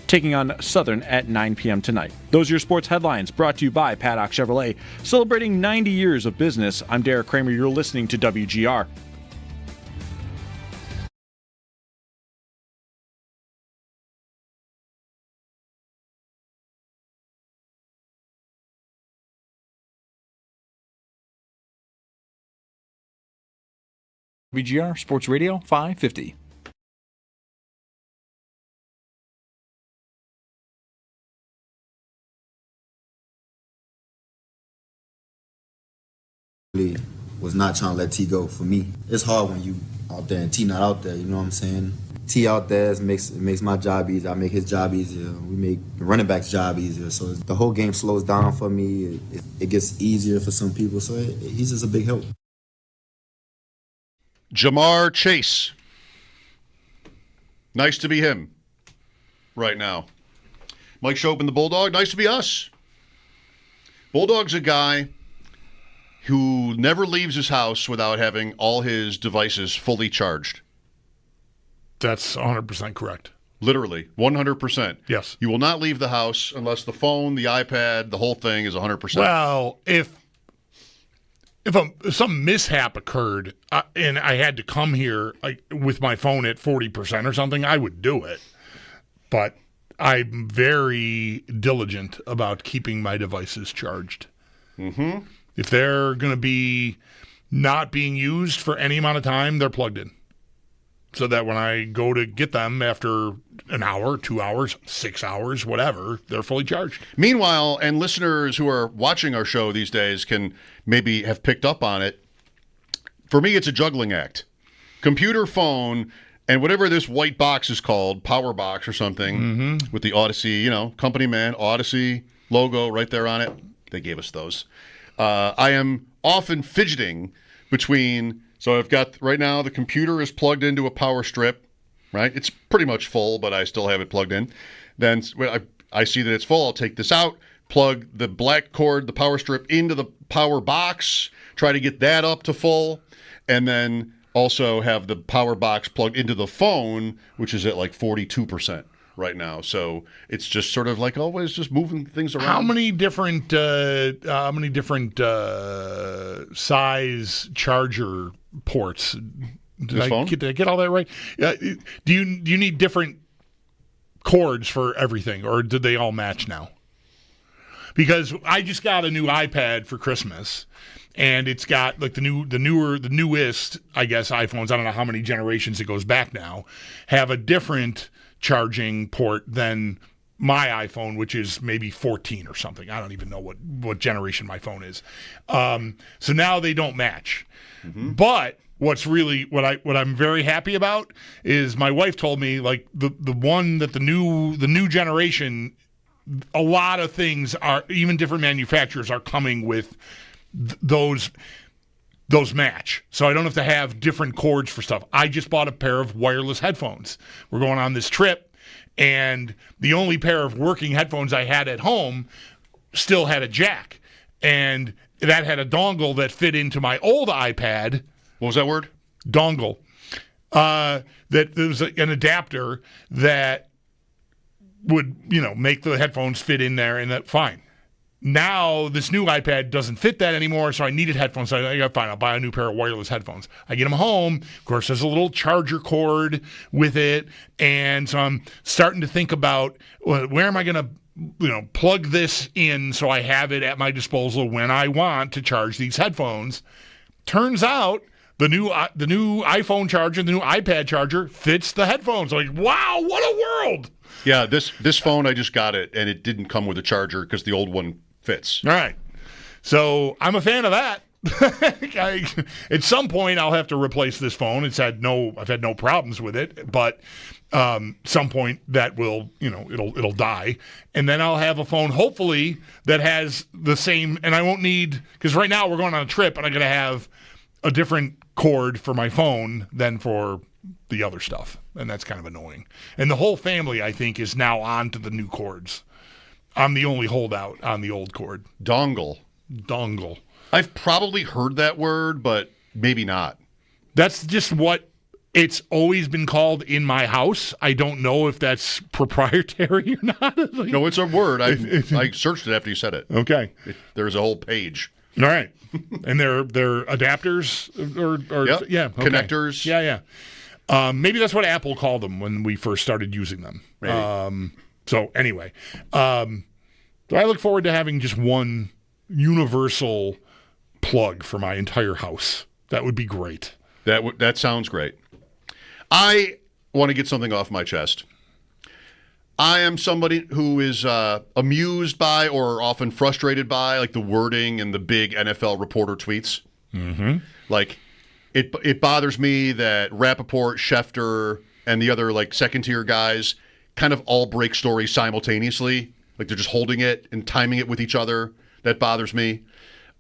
taking on Southern at 9 p.m. tonight. Those are your sports headlines, brought to you by Paddock Chevrolet, celebrating 90 years of business. I'm Derek Kramer. You're listening to WGR. WGR Sports Radio 550. Was not trying to let T go for me. It's hard when you out there and T not out there, you know what I'm saying? T out there it makes my job easier. I make his job easier. We make the running back's job easier. So the whole game slows down for me. It gets easier for some people. So he's just a big help. Jamar Chase. Nice to be him right now. Mike Schopp and the Bulldog. Nice to be us. Bulldog's a guy who never leaves his house without having all his devices fully charged. That's 100% correct. Literally, 100%. Yes. You will not leave the house unless the phone, the iPad, the whole thing is 100%. Well, if some mishap occurred and I had to come here with my phone at 40% or something, I would do it. But I'm very diligent about keeping my devices charged. Mm-hmm. If they're going to be not being used for any amount of time, they're plugged in. So that when I go to get them after an hour, 2 hours, 6 hours, whatever, they're fully charged. Meanwhile, and listeners who are watching our show these days can maybe have picked up on it, for me it's a juggling act. Computer, phone, and whatever this white box is called, Power Box or something, with the Odyssey, company man, Odyssey logo right there on it. They gave us those. I am often fidgeting between, so I've got, right now, the computer is plugged into a power strip, right? It's pretty much full, but I still have it plugged in. Then when I see that it's full, I'll take this out, plug the black cord, the power strip, into the power box, try to get that up to full, and then also have the power box plugged into the phone, which is at like 42%. Right now, so it's just sort of like always just moving things around. How many different size charger ports? Did I get all that right? Do you need different cords for everything, or did they all match now? Because I just got a new iPad for Christmas, and it's got like the newest, I guess, iPhones. I don't know how many generations it goes back now. Have a different charging port than my iPhone, which is maybe 14 or something. I don't even know what generation my phone is. So now they don't match. Mm-hmm. But what's really what I'm very happy about is my wife told me like the one that the new generation, a lot of things are, even different manufacturers are coming with those match. So I don't have to have different cords for stuff. I just bought a pair of wireless headphones. We're going on this trip, and the only pair of working headphones I had at home still had a jack. And that had a dongle that fit into my old iPad. What was that word? Dongle. That there was an adapter that would, make the headphones fit in there, and that fine. Now, this new iPad doesn't fit that anymore, so I needed headphones. So I got fine. I'll buy a new pair of wireless headphones. I get them home. Of course, there's a little charger cord with it, and so I'm starting to think about where am I going to, plug this in so I have it at my disposal when I want to charge these headphones. Turns out the new iPhone charger, the new iPad charger fits the headphones. Like, wow, what a world! Yeah, this phone, I just got it, and it didn't come with a charger because the old one fits. All right. So I'm a fan of that. At some point, I'll have to replace this phone. I've had no problems with it, but some point that will, it'll die, and then I'll have a phone hopefully that has the same. And I won't need, because right now we're going on a trip, and I'm going to have a different cord for my phone than for the other stuff, and that's kind of annoying. And the whole family, I think, is now on to the new cords. I'm the only holdout on the old cord. Dongle. I've probably heard that word, but maybe not. That's just what it's always been called in my house. I don't know if that's proprietary or not. No, it's a word. I searched it after you said it. Okay. There's a whole page. All right. And they're adapters or yep. Yeah, okay. Connectors. Yeah. Maybe that's what Apple called them when we first started using them. So anyway, so I look forward to having just one universal plug for my entire house. That would be great. That sounds great. I want to get something off my chest. I am somebody who is amused by or often frustrated by like the wording and the big NFL reporter tweets. Mm-hmm. Like it bothers me that Rappaport, Schefter, and the other like second-tier guys kind of all break stories simultaneously. Like they're just holding it and timing it with each other. That bothers me.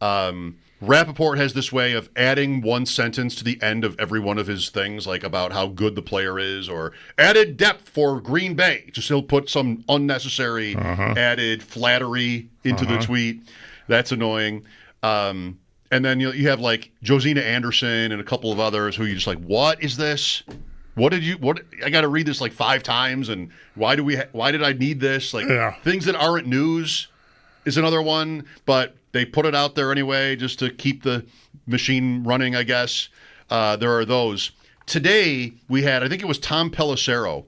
Rappaport has this way of adding one sentence to the end of every one of his things, like about how good the player is, or added depth for Green Bay. Just he'll put some unnecessary added flattery into the tweet. That's annoying. And then you have like Josina Anderson and a couple of others who you just like, what is this? What I got to read this like 5 times, and why did I need this? Like things that aren't news is another one, but they put it out there anyway just to keep the machine running, I guess. There are those. Today we had, I think it was Tom Pelissero,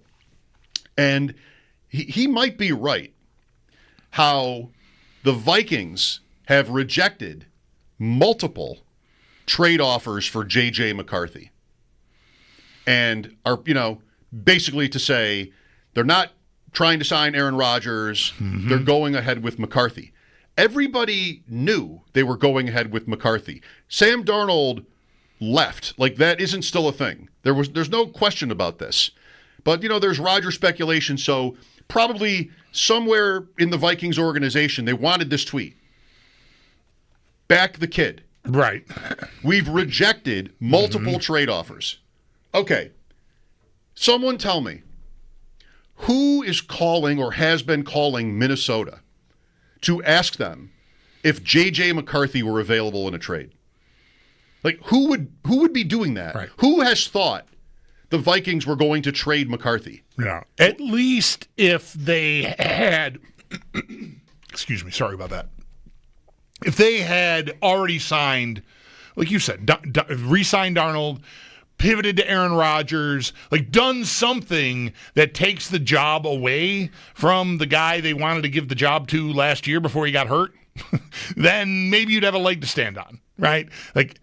and he might be right, how the Vikings have rejected multiple trade offers for J.J. McCarthy. And are, basically to say they're not trying to sign Aaron Rodgers. Mm-hmm. They're going ahead with McCarthy. Everybody knew they were going ahead with McCarthy. Sam Darnold left. Like, that isn't still a thing. There's no question about this. But, there's Rodgers speculation, so probably somewhere in the Vikings organization, they wanted this tweet. Back the kid. Right. We've rejected multiple trade offers. Okay, someone tell me, who is calling or has been calling Minnesota to ask them if J.J. McCarthy were available in a trade? Like, who would be doing that? Right. Who has thought the Vikings were going to trade McCarthy? Yeah. At least if they had, excuse me, sorry about that. If they had already signed, like you said, re-signed Darnold, pivoted to Aaron Rodgers, like done something that takes the job away from the guy they wanted to give the job to last year before he got hurt, then maybe you'd have a leg to stand on, right? Like,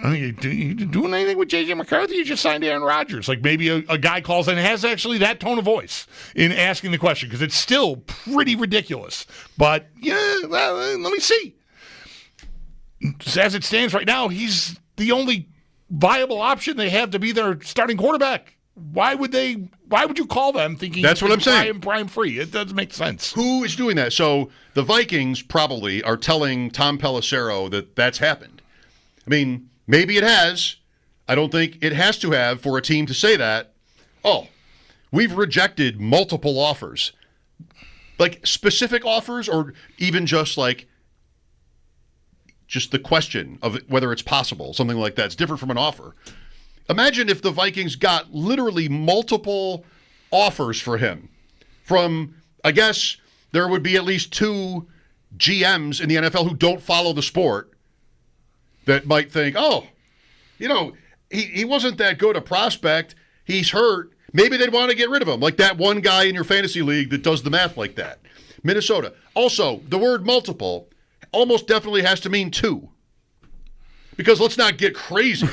you doing anything with J.J. McCarthy? You just signed Aaron Rodgers. Like maybe a guy calls and has actually that tone of voice in asking the question, because it's still pretty ridiculous. But, well, let me see. As it stands right now, he's the only viable option they have to be their starting quarterback. Why would you call them thinking that's what I'm saying? Prime free. It doesn't make sense. Who is doing that? So the Vikings probably are telling Tom Pelissero that that's happened. I mean, maybe it has. I don't think it has to have for a team to say that. Oh, we've rejected multiple offers. Like specific offers, or even just the question of whether it's possible, something like that. It's different from an offer. Imagine if the Vikings got literally multiple offers for him from I guess there would be at least 2 GMs in the NFL who don't follow the sport that might think, oh, he wasn't that good a prospect. He's hurt. Maybe they'd want to get rid of him, like that one guy in your fantasy league that does the math like that. Minnesota. Also, the word multiple almost definitely has to mean 2. Because let's not get crazy.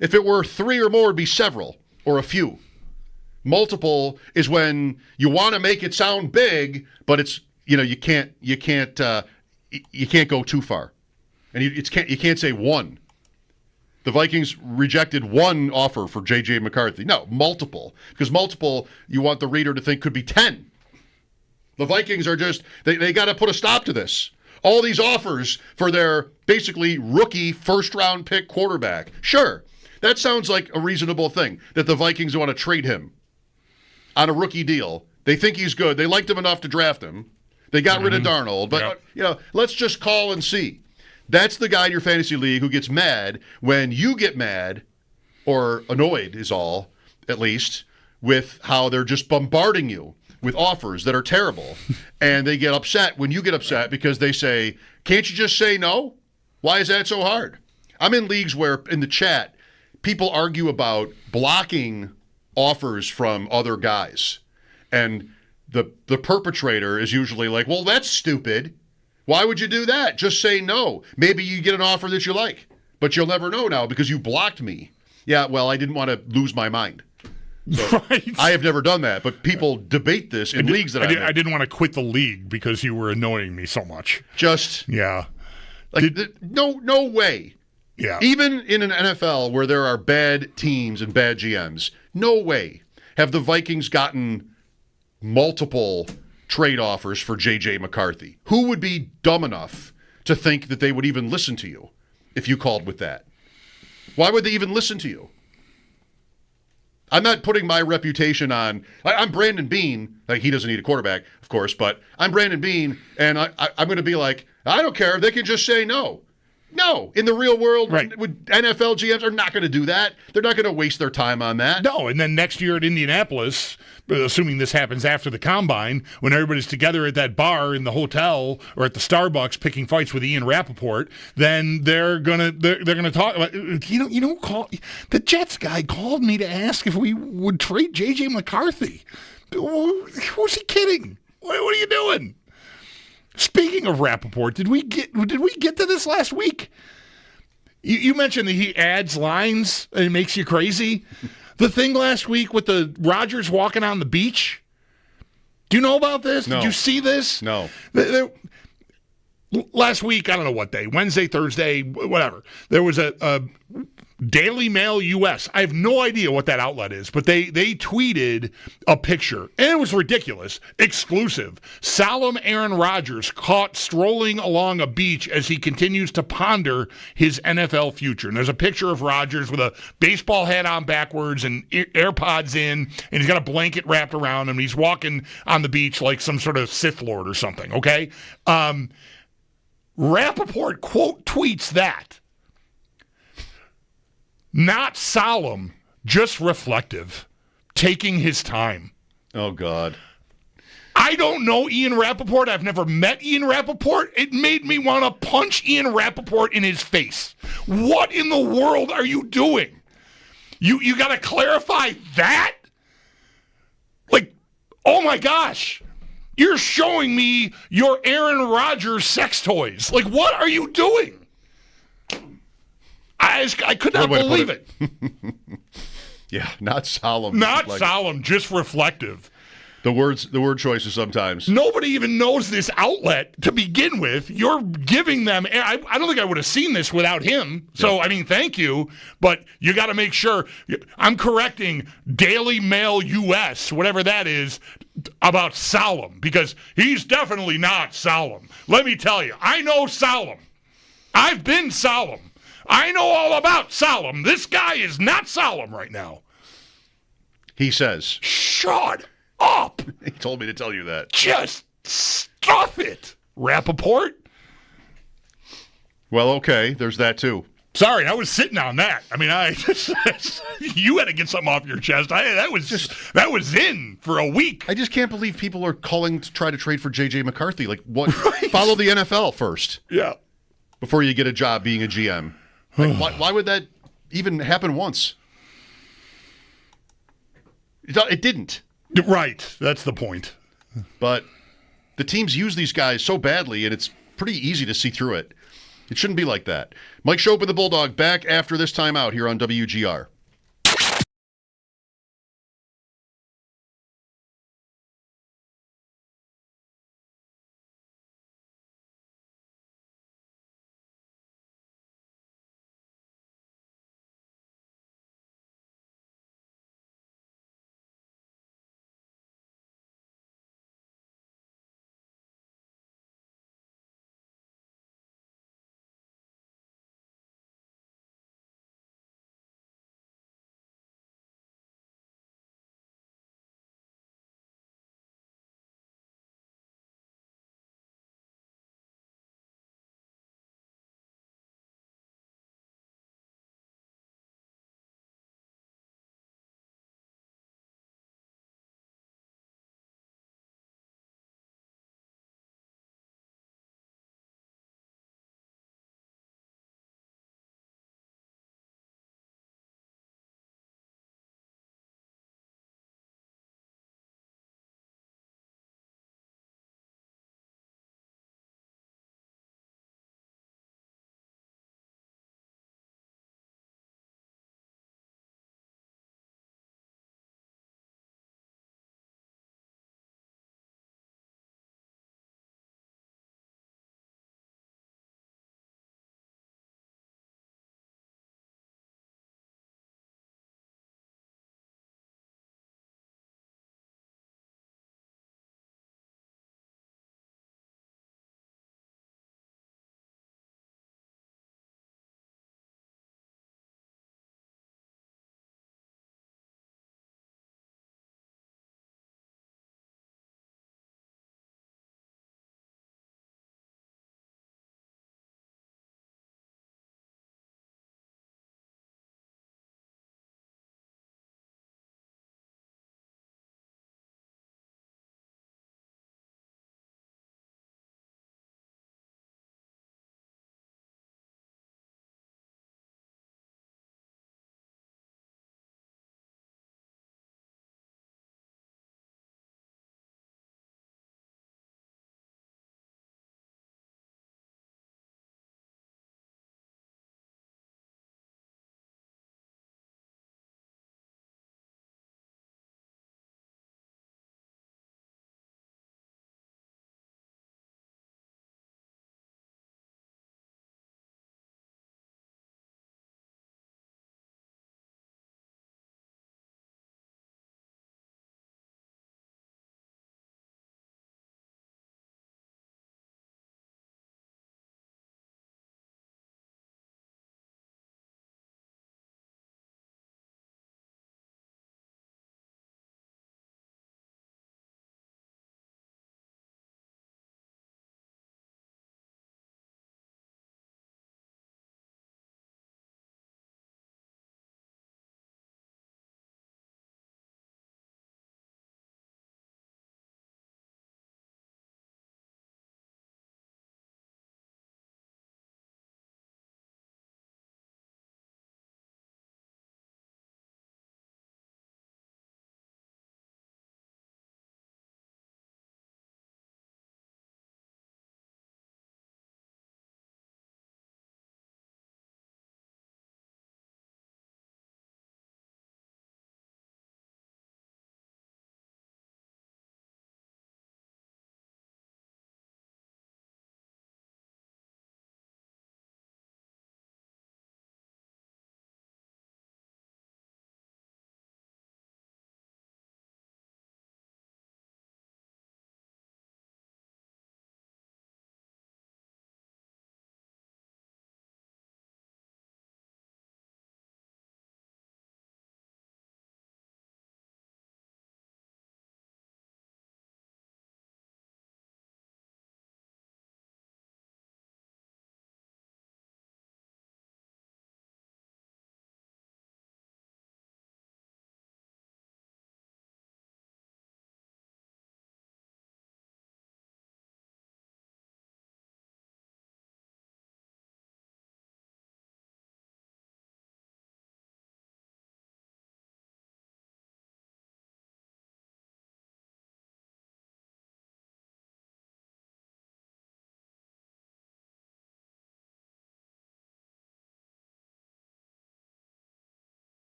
If it were 3 or more, it'd be several or a few. Multiple is when you want to make it sound big, but it's you can't go too far, and you can't say 1. The Vikings rejected 1 offer for J.J. McCarthy. No, multiple, because multiple you want the reader to think could be 10. The Vikings are just they got to put a stop to this. All these offers for their basically rookie first-round pick quarterback. Sure, that sounds like a reasonable thing, that the Vikings want to trade him on a rookie deal. They think he's good. They liked him enough to draft him. They got rid of Darnold. But, let's just call and see. That's the guy in your fantasy league who gets mad when you get mad, or annoyed is all, at least, with how they're just bombarding you with offers that are terrible, and they get upset when you get upset because they say, can't you just say no? Why is that so hard? I'm in leagues where, in the chat, people argue about blocking offers from other guys, and the perpetrator is usually like, well, that's stupid. Why would you do that? Just say no. Maybe you get an offer that you like, but you'll never know now because you blocked me. Yeah, well, I didn't want to lose my mind. So right. I have never done that, but people debate this in leagues that I didn't want to quit the league because you were annoying me so much. No way. Yeah. Even in an NFL where there are bad teams and bad GMs, no way have the Vikings gotten multiple trade offers for J.J. McCarthy. Who would be dumb enough to think that they would even listen to you if you called with that? Why would they even listen to you? I'm not putting my reputation on. I'm Brandon Beane. Like, he doesn't need a quarterback, of course, but I'm Brandon Beane, and I'm going to be like, I don't care. They can just say no. No, in the real world, right. NFL GMs are not going to do that. They're not going to waste their time on that. No, and then next year at Indianapolis, assuming this happens after the Combine, when everybody's together at that bar in the hotel or at the Starbucks picking fights with Ian Rappaport, then they're gonna talk about, the Jets guy called me to ask if we would trade J.J. McCarthy. Who's he kidding? What are you doing? Speaking of Rappaport, did we get to this last week? You mentioned that he adds lines and it makes you crazy. The thing last week with the Rodgers walking on the beach. Do you know about this? No. Did you see this? No. Last week, I don't know what day, Wednesday, Thursday, whatever. There was a Daily Mail US. I have no idea what that outlet is, but they tweeted a picture, and it was ridiculous. Exclusive. Solemn Aaron Rodgers caught strolling along a beach as he continues to ponder his NFL future. And there's a picture of Rodgers with a baseball hat on backwards and AirPods in, and he's got a blanket wrapped around him. He's walking on the beach like some sort of Sith Lord or something, okay? Rappaport quote tweets that. Not solemn, just reflective, taking his time. Oh, God. I don't know Ian Rappaport. I've never met Ian Rappaport. It made me want to punch Ian Rappaport in his face. What in the world are you doing? You got to clarify that? Like, oh my gosh. You're showing me your Aaron Rodgers sex toys. Like, what are you doing? I could not believe it. Yeah, not solemn. Not solemn, just reflective. The word choices sometimes. Nobody even knows this outlet to begin with. You're giving them. I don't think I would have seen this without him. So, I mean, thank you. But you got to make sure. I'm correcting Daily Mail US, whatever that is, about solemn, because he's definitely not solemn. Let me tell you, I know solemn. I've been solemn. I know all about solemn. This guy is not solemn right now. He says. Shut up. He told me to tell you that. Just stuff it, Rappaport. Well, okay, there's that too. Sorry, I was sitting on that. I mean, you had to get something off your chest. That was in for a week. I just can't believe people are calling to try to trade for J.J. McCarthy. Like, what? Right. Follow the NFL first. Yeah. Before you get a job being a GM. Like, why would that even happen once? It didn't. Right. That's the point. But the teams use these guys so badly, and it's pretty easy to see through it. It shouldn't be like that. Mike Schopp and the Bulldog back after this timeout here on WGR.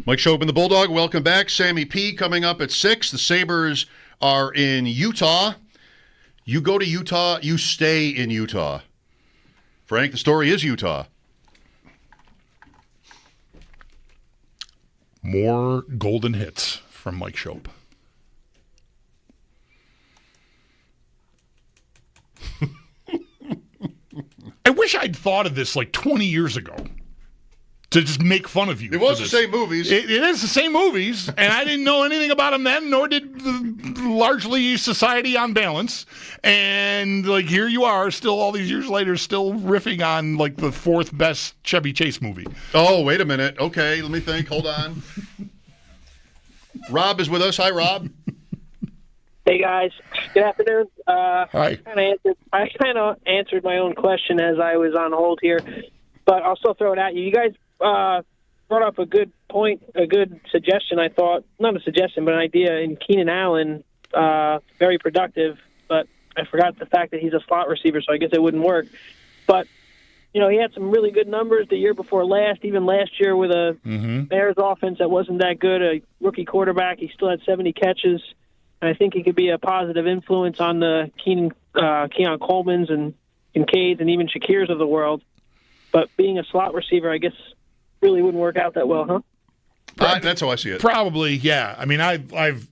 Mike Schopp and the Bulldog, welcome back. Sammy P coming up at 6. The Sabres are in Utah. You go to Utah, you stay in Utah. Frank, the story is Utah. More golden hits from Mike Schopp. I wish I'd thought of this like 20 years ago to just make fun of you. It was the same movies. It is the same movies, and I didn't know anything about them then, nor did largely society on balance. And like here you are, still all these years later, still riffing on like the 4th best Chevy Chase movie. Oh, wait a minute. Okay, let me think. Hold on. Rob is with us. Hi, Rob. Hey guys, good afternoon. Hi. I kind of answered my own question as I was on hold here, but I'll still throw it at you. You guys brought up a good point, a good suggestion. I thought, not a suggestion, but an idea in Keenan Allen. Very productive, but I forgot the fact that he's a slot receiver, so I guess it wouldn't work. But you know, he had some really good numbers the year before last, even last year with a Bears offense that wasn't that good, a rookie quarterback. He still had 70 catches. And I think he could be a positive influence on the Keon Coleman's and Kincaid's and even Shakir's of the world. But being a slot receiver, I guess, really wouldn't work out that well, huh? That's how I see it. Probably, yeah. I mean, I've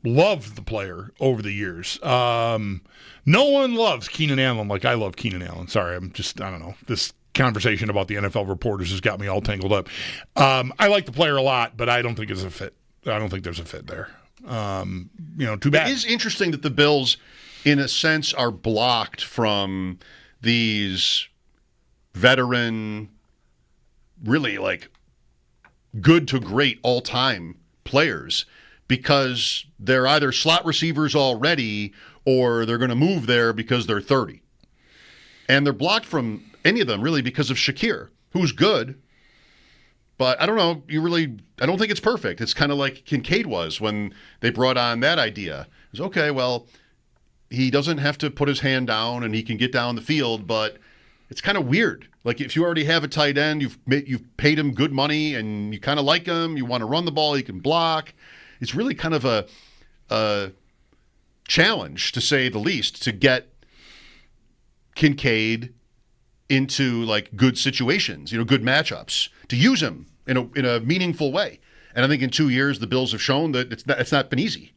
loved the player over the years. No one loves Keenan Allen like I love Keenan Allen. Sorry, I don't know. This conversation about the NFL reporters has got me all tangled up. I like the player a lot, but I don't think it's a fit. I don't think there's a fit there. Too bad. It is interesting that the Bills, in a sense, are blocked from these veteran, really like good to great all-time players because they're either slot receivers already or they're going to move there because they're 30. And they're blocked from any of them really because of Shakir, who's good. But I don't know, I don't think it's perfect. It's kind of like Kincaid was when they brought on that idea. It was, okay, well, he doesn't have to put his hand down and he can get down the field, but it's kind of weird. Like if you already have a tight end, you've paid him good money and you kind of like him, you want to run the ball, he can block. It's really kind of a challenge, to say the least, to get Kincaid into like good situations, good matchups, to use him in a meaningful way. And I think in 2 years the Bills have shown that it's not been easy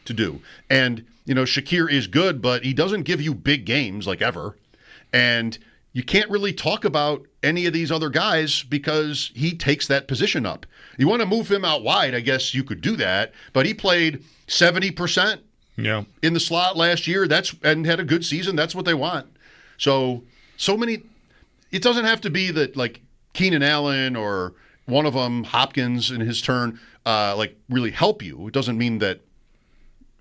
to do. And Shakir is good, but he doesn't give you big games like ever. And you can't really talk about any of these other guys because he takes that position up. You want to move him out wide, I guess you could do that, but he played 70% in the slot last year. And had a good season. That's what they want. So many. It doesn't have to be that like Keenan Allen or one of them, Hopkins in his turn, really help you. It doesn't mean that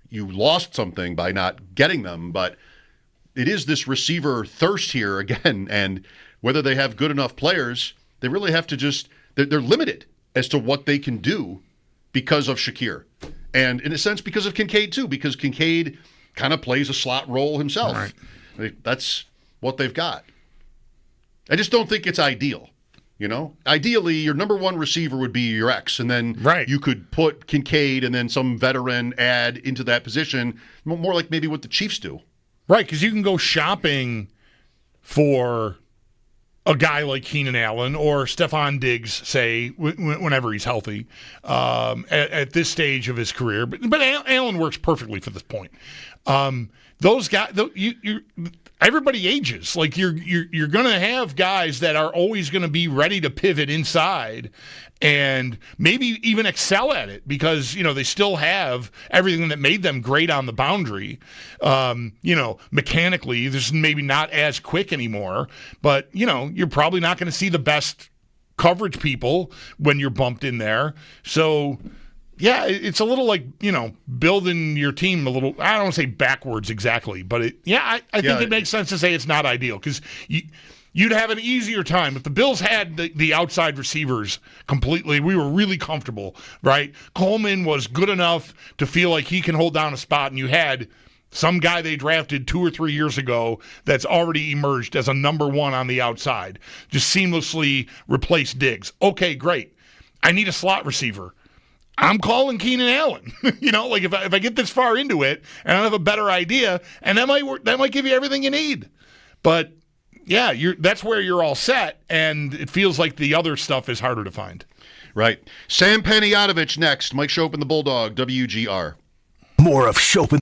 you lost something by not getting them, but it is this receiver thirst here again. And whether they have good enough players, they really have to they're limited as to what they can do because of Shakir. And in a sense, because of Kincaid too, because Kincaid kind of plays a slot role himself. Right. That's what they've got. I just don't think it's ideal. Ideally, your number one receiver would be your ex, and then you could put Kincaid and then some veteran add into that position, more like maybe what the Chiefs do. Right, because you can go shopping for a guy like Keenan Allen or Stephon Diggs, say, whenever he's healthy, at this stage of his career. But Allen works perfectly for this point. Those guys, everybody ages. Like you're going to have guys that are always going to be ready to pivot inside and maybe even excel at it because, they still have everything that made them great on the boundary. Mechanically, this is maybe not as quick anymore, but, you're probably not going to see the best coverage people when you're bumped in there. So, yeah, it's a little like, building your team a little, I don't want to say backwards exactly, but I think it makes sense to say it's not ideal because you'd have an easier time. If the Bills had the outside receivers completely, we were really comfortable, right? Coleman was good enough to feel like he can hold down a spot, and you had some guy they drafted 2 or 3 years ago that's already emerged as a number one on the outside. Just seamlessly replace Diggs. Okay, great. I need a slot receiver. I'm calling Keenan Allen. Like if I get this far into it and I have a better idea, and that might give you everything you need. But yeah, that's where you're all set, and it feels like the other stuff is harder to find. Right. Sam Panayotovich next. Mike Schopp and the Bulldog, WGR. More of Schopp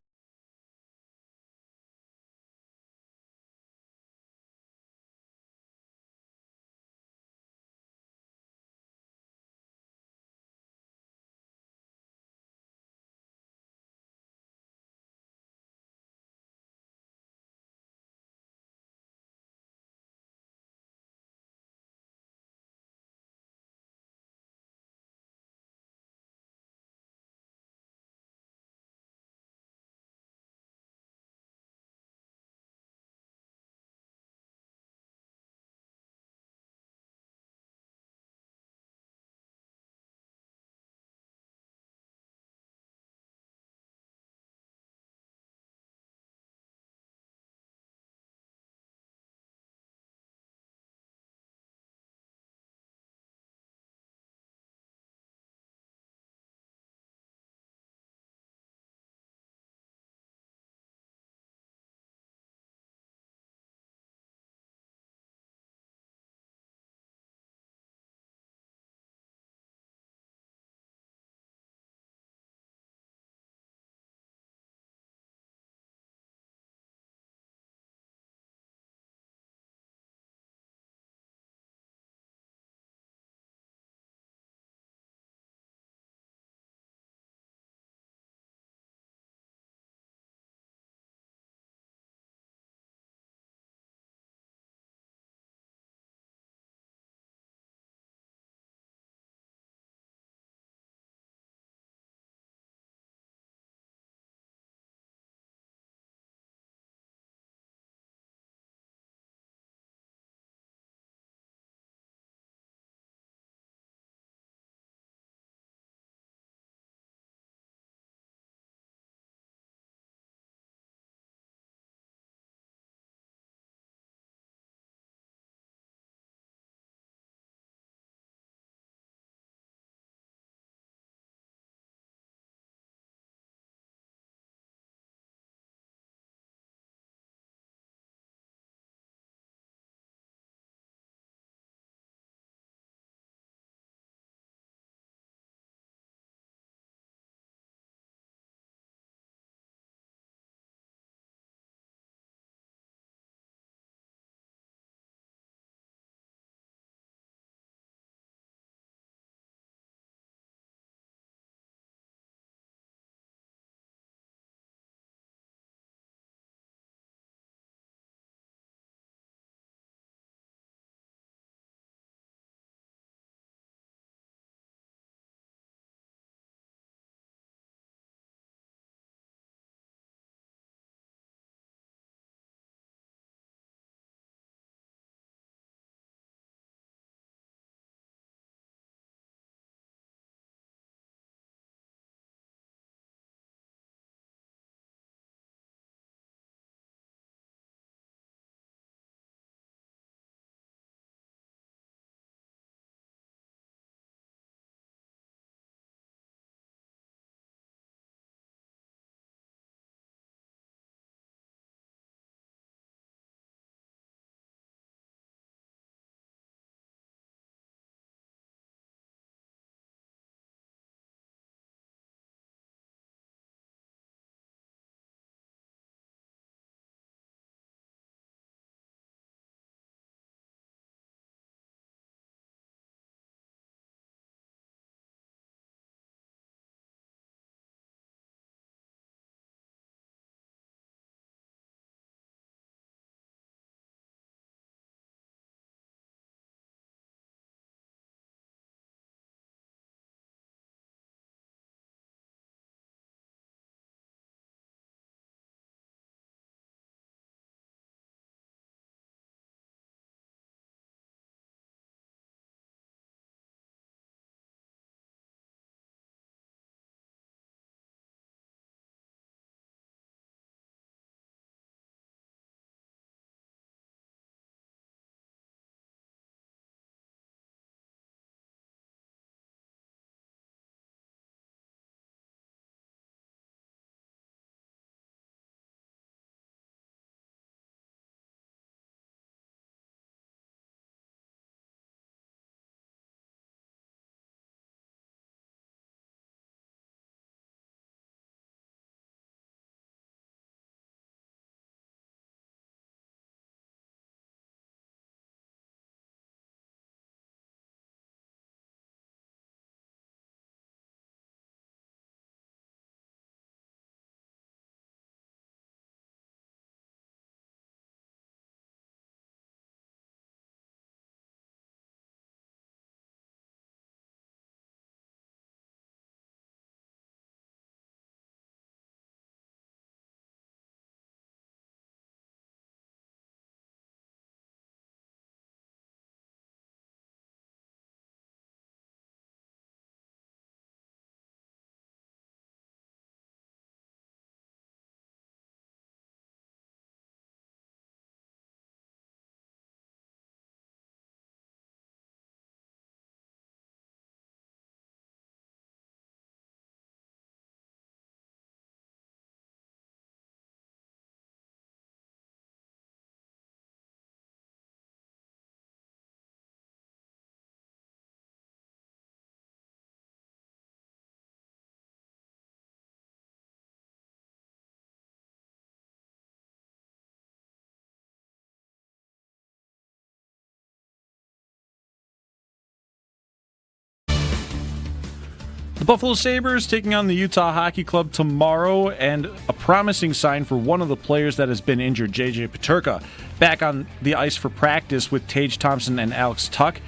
Buffalo Sabres taking on the Utah Hockey Club tomorrow, and a promising sign for one of the players that has been injured, JJ Peterka, back on the ice for practice with Tage Thompson and Alex Tuch.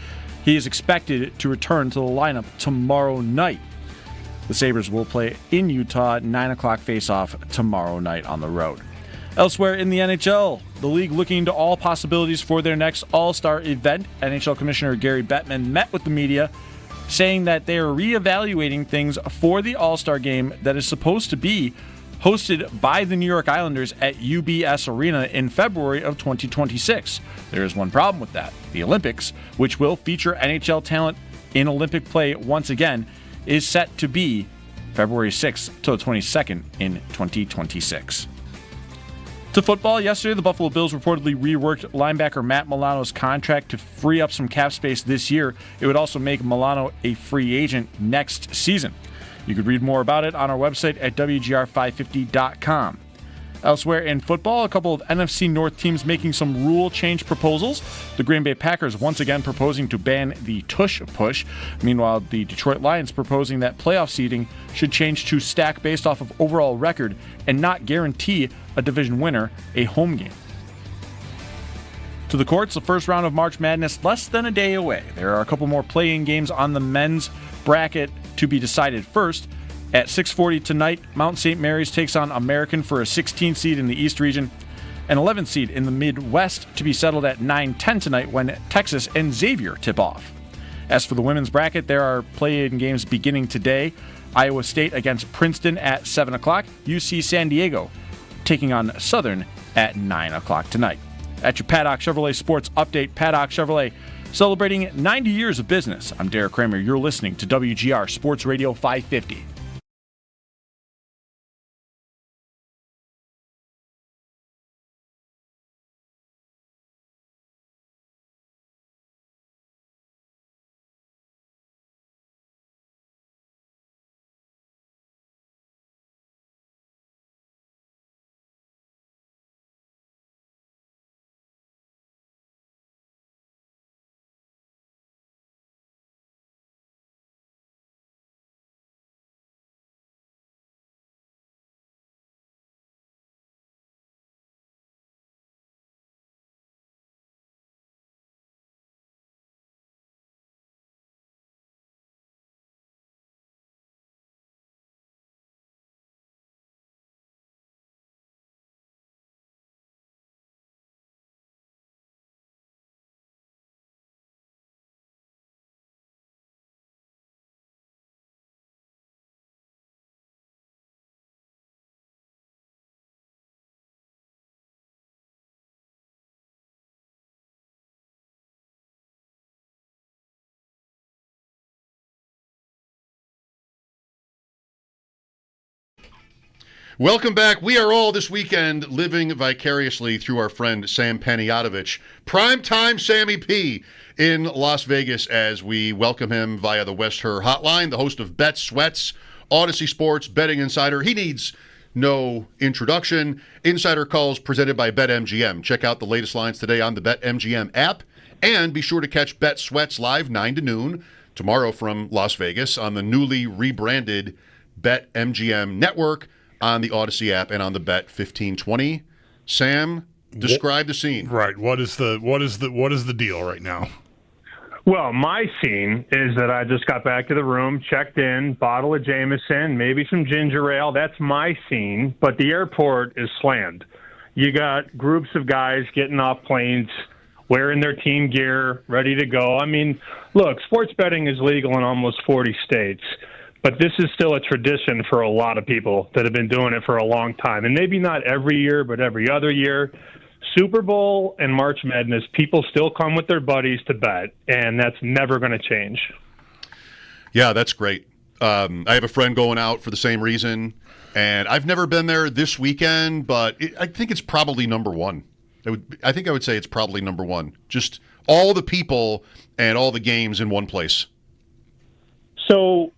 He is expected to return to the lineup tomorrow night. The Sabres will play in Utah, 9 o'clock face-off tomorrow night on the road. Elsewhere in the NHL, the league looking into all possibilities for their next All-Star event. NHL Commissioner Gary Bettman met with the media, saying that they are reevaluating things for the All-Star game that is supposed to be hosted by the New York Islanders at UBS Arena in February of 2026. There is one problem with that. The Olympics, which will feature NHL talent in Olympic play once again, is set to be February 6th to the 22nd in 2026. To football, yesterday the Buffalo Bills reportedly reworked linebacker Matt Milano's contract to free up some cap space this year. It would also make Milano a free agent next season. You could read more about it on our website at WGR550.com. Elsewhere in football, a couple of NFC North teams making some rule change proposals. The Green Bay Packers once again proposing to ban the tush push. Meanwhile, the Detroit Lions proposing that playoff seeding should change to stack based off of overall record and not guarantee a division winner a home game. To the courts, the first round of March Madness less than a day away. There are a couple more play-in games on the men's bracket to be decided first. At 6:40 tonight, Mount St. Mary's takes on American for a 16 seed in the East region, an 11 seed in the Midwest to be settled at 9:10 tonight when Texas and Xavier tip off. As for the women's bracket, there are play-in games beginning today. Iowa State against Princeton at 7 o'clock, UC San Diego taking on Southern at 9 o'clock tonight. At your Paddock Chevrolet Sports Update, Paddock Chevrolet celebrating 90 years of business. I'm Derek Kramer. You're listening to WGR Sports Radio 550. Welcome back. We are all this weekend living vicariously through our friend Sam Panayotovich. Primetime Sammy P in Las Vegas as we welcome him via the West Her hotline, the host of Bet Sweats, Odyssey Sports, Betting Insider. He needs no introduction. Insider calls presented by BetMGM. Check out the latest lines today on the BetMGM app, and be sure to catch Bet Sweats live 9 to noon tomorrow from Las Vegas on the newly rebranded BetMGM network, on the Odyssey app, and on the Bet 1520. Sam, describe the scene. Right. What is the deal right now? Well, my scene is that I just got back to the room, checked in, bottle of Jameson, maybe some ginger ale. That's my scene. But the airport is slammed. You got groups of guys getting off planes, wearing their team gear, ready to go. I mean, look, sports betting is legal in almost 40 states. But this is still a tradition for a lot of people that have been doing it for a long time. And maybe not every year, but every other year. Super Bowl and March Madness, people still come with their buddies to bet, and that's never going to change. Yeah, that's great. I have a friend going out for the same reason, and I've never been there this weekend, but I think it's probably number one. I think I would say it's probably number one. Just all the people and all the games in one place. So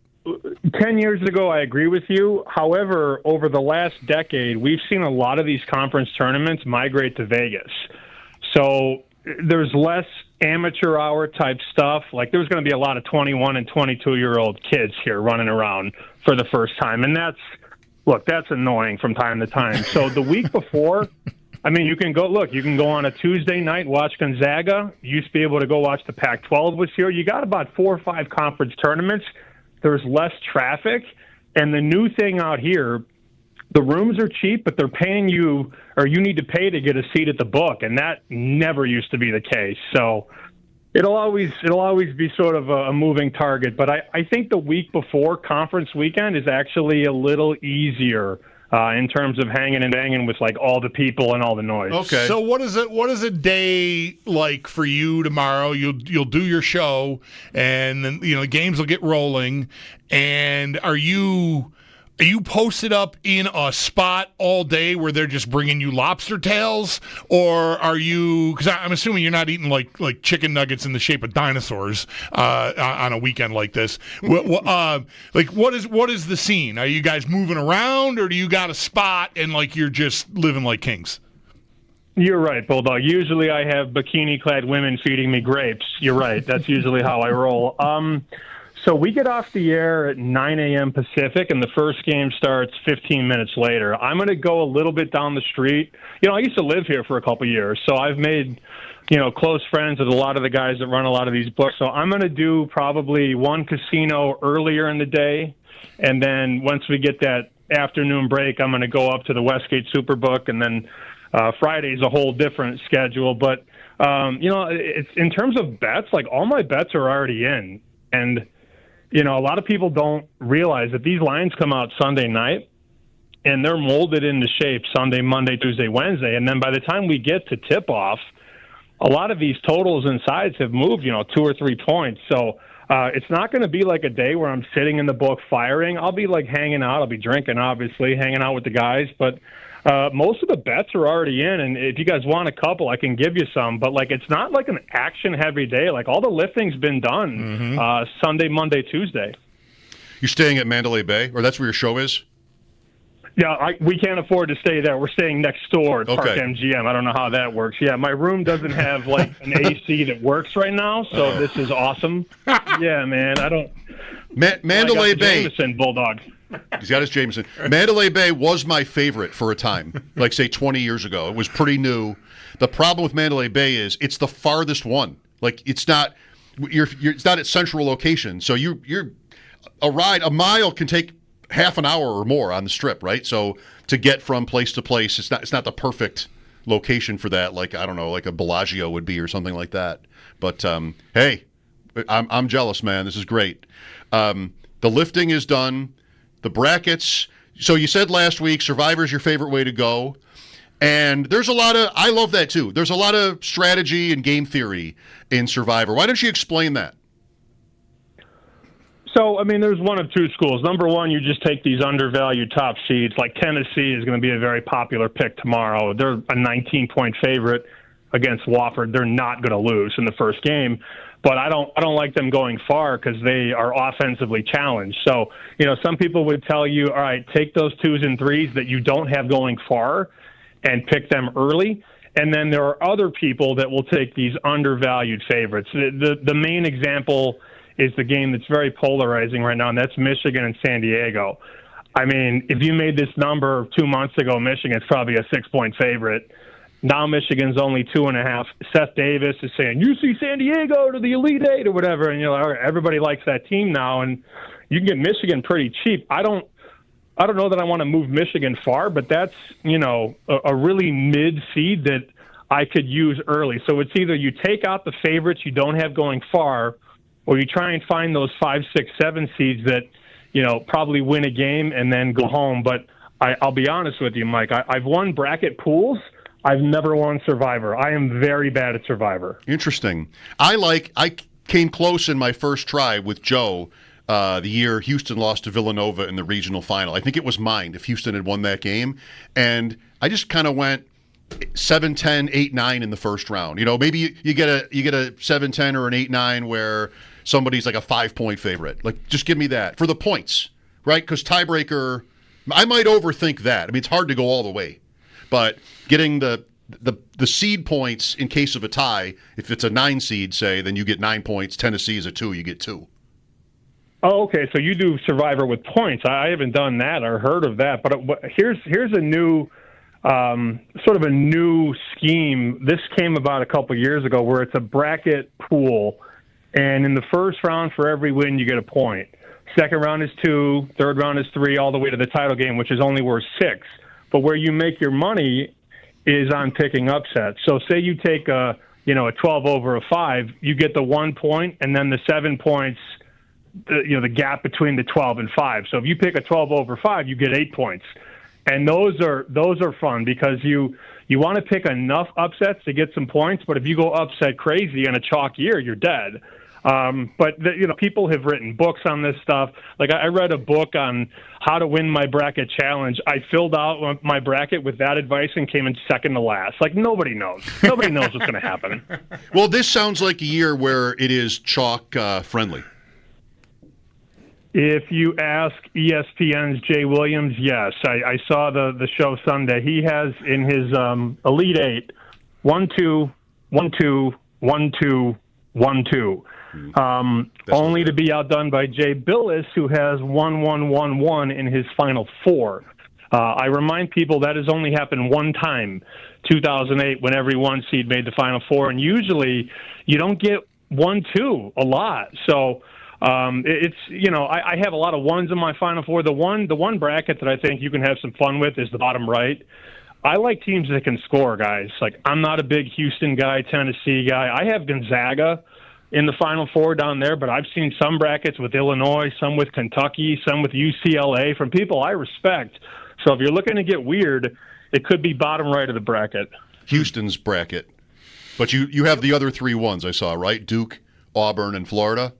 10 years ago, I agree with you. However, over the last decade, we've seen a lot of these conference tournaments migrate to Vegas. So there's less amateur hour type stuff, like there's going to be a lot of 21 and 22-year-old kids here running around for the first time. And that's annoying from time to time. So the week before, I mean, you can go on a Tuesday night, watch Gonzaga. You used to be able to go watch the Pac-12 was here. You got about 4 or 5 conference tournaments. There's less traffic. And the new thing out here, the rooms are cheap, but they're paying you, or you need to pay to get a seat at the book. And that never used to be the case. So it'll always be sort of a moving target. But I think the week before conference weekend is actually a little easier in terms of hanging and banging with like all the people and all the noise. Okay. So what is a day like for you tomorrow? You'll do your show, and then the games will get rolling. And are you posted up in a spot all day where they're just bringing you lobster tails, or are you? Because I'm assuming you're not eating like chicken nuggets in the shape of dinosaurs on a weekend like this. What is the scene? Are you guys moving around, or do you got a spot and like you're just living like kings? You're right, Bulldog. Usually I have bikini-clad women feeding me grapes. You're right. That's usually how I roll. So we get off the air at 9 a.m. Pacific, and the first game starts 15 minutes later. I'm going to go a little bit down the street. I used to live here for a couple of years, so I've made, close friends with a lot of the guys that run a lot of these books. So I'm going to do probably one casino earlier in the day, and then once we get that afternoon break, I'm going to go up to the Westgate Superbook, and then Friday's a whole different schedule. But, it's in terms of bets, like all my bets are already in, and a lot of people don't realize that these lines come out Sunday night, and they're molded into shape Sunday, Monday, Tuesday, Wednesday. And then by the time we get to tip-off, a lot of these totals and sides have moved, 2 or 3 points. So it's not going to be like a day where I'm sitting in the book firing. I'll be like hanging out. I'll be drinking, obviously, hanging out with the guys. But most of the bets are already in, and if you guys want a couple, I can give you some. But like, it's not like an action-heavy day. Like all the lifting's been done Sunday, Monday, Tuesday. You're staying at Mandalay Bay, or that's where your show is? Yeah, we can't afford to stay there. We're staying next door at Park MGM. I don't know how that works. Yeah, my room doesn't have like an AC that works right now, so this is awesome. Yeah, man, I don't. Mandalay Bay. Jameson, Bulldog. He's got his Jameson. Mandalay Bay was my favorite for a time, like say 20 years ago. It was pretty new. The problem with Mandalay Bay is it's the farthest one. Like it's not, it's not at central location. So you're a mile can take half an hour or more on the Strip, right? So to get from place to place, it's not the perfect location for that. Like I don't know, like a Bellagio would be or something like that. But hey, I'm jealous, man. This is great. The lifting is done. The brackets. So you said last week, Survivor's your favorite way to go. And there's a lot of, I love that too. There's a lot of strategy and game theory in Survivor. Why don't you explain that? So, I mean, there's one of two schools. Number one, you just take these undervalued top seeds. Like Tennessee is going to be a very popular pick tomorrow. They're a 19-point favorite against Wofford. They're not going to lose in the first game. But I don't like them going far because they are offensively challenged. So, some people would tell you, all right, take those 2s and 3s that you don't have going far and pick them early. And then there are other people that will take these undervalued favorites. The main example is the game that's very polarizing right now, and that's Michigan and San Diego. I mean, if you made this number 2 months ago, Michigan's probably a 6-point favorite. Now Michigan's only 2.5. Seth Davis is saying, UC San Diego to the Elite Eight or whatever. And you're like, all right, everybody likes that team now, and you can get Michigan pretty cheap. I don't know that I want to move Michigan far, but that's, a really mid seed that I could use early. So it's either you take out the favorites you don't have going far, or you try and find those 5, 6, 7 seeds that, probably win a game and then go home. But I'll be honest with you, Mike, I've won bracket pools. I've never won Survivor. I am very bad at Survivor. Interesting. I came close in my first try with Joe the year Houston lost to Villanova in the regional final. I think it was mine if Houston had won that game. And I just kind of went 7-10, 8-9 in the first round. Maybe you get a 7-10 or an 8-9 where somebody's like a 5-point favorite. Like, just give me that for the points, right? Because tiebreaker, I might overthink that. I mean, it's hard to go all the way. But getting the the seed points in case of a tie. If it's a 9 seed, say, then you get 9 points. Tennessee is a 2, you get 2. Oh, okay. So you do Survivor with points. I haven't done that or heard of that. But here's a new sort of a new scheme. This came about a couple years ago, where it's a bracket pool, and in the first round, for every win, you get a point. Second round is 2, third round is 3, all the way to the title game, which is only worth 6. But where you make your money is on picking upsets. So say you take a 12 over a 5, you get the 1 point, and then the 7 points, the gap between the 12 and 5. So if you pick a 12 over 5, you get 8 points. And those are fun because you want to pick enough upsets to get some points, but if you go upset crazy in a chalk year, you're dead. But people have written books on this stuff. Like I read a book on how to win my bracket challenge. I filled out my bracket with that advice and came in second to last. Like nobody knows. Nobody knows what's going to happen. Well, this sounds like a year where it is chalk friendly. If you ask ESPN's Jay Williams, yes. I saw the show Sunday. He has in his Elite Eight 1-2, 1-2, 1-2, 1-2. Only to be outdone by Jay Billis, who has 1-1-1-1 in his Final Four. I remind people that has only happened one time, 2008, when every 1 seed made the Final Four, and usually you don't get 1-2 a lot. So it's I have a lot of 1s in my Final Four. The one bracket that I think you can have some fun with is the bottom right. I like teams that can score, guys. Like I'm not a big Houston guy, Tennessee guy. I have Gonzaga in the Final Four down there, but I've seen some brackets with Illinois, some with Kentucky, some with UCLA from people I respect. So if you're looking to get weird, it could be bottom right of the bracket. Houston's bracket. But you have the other 3 ones I saw, right? Duke, Auburn, and Florida?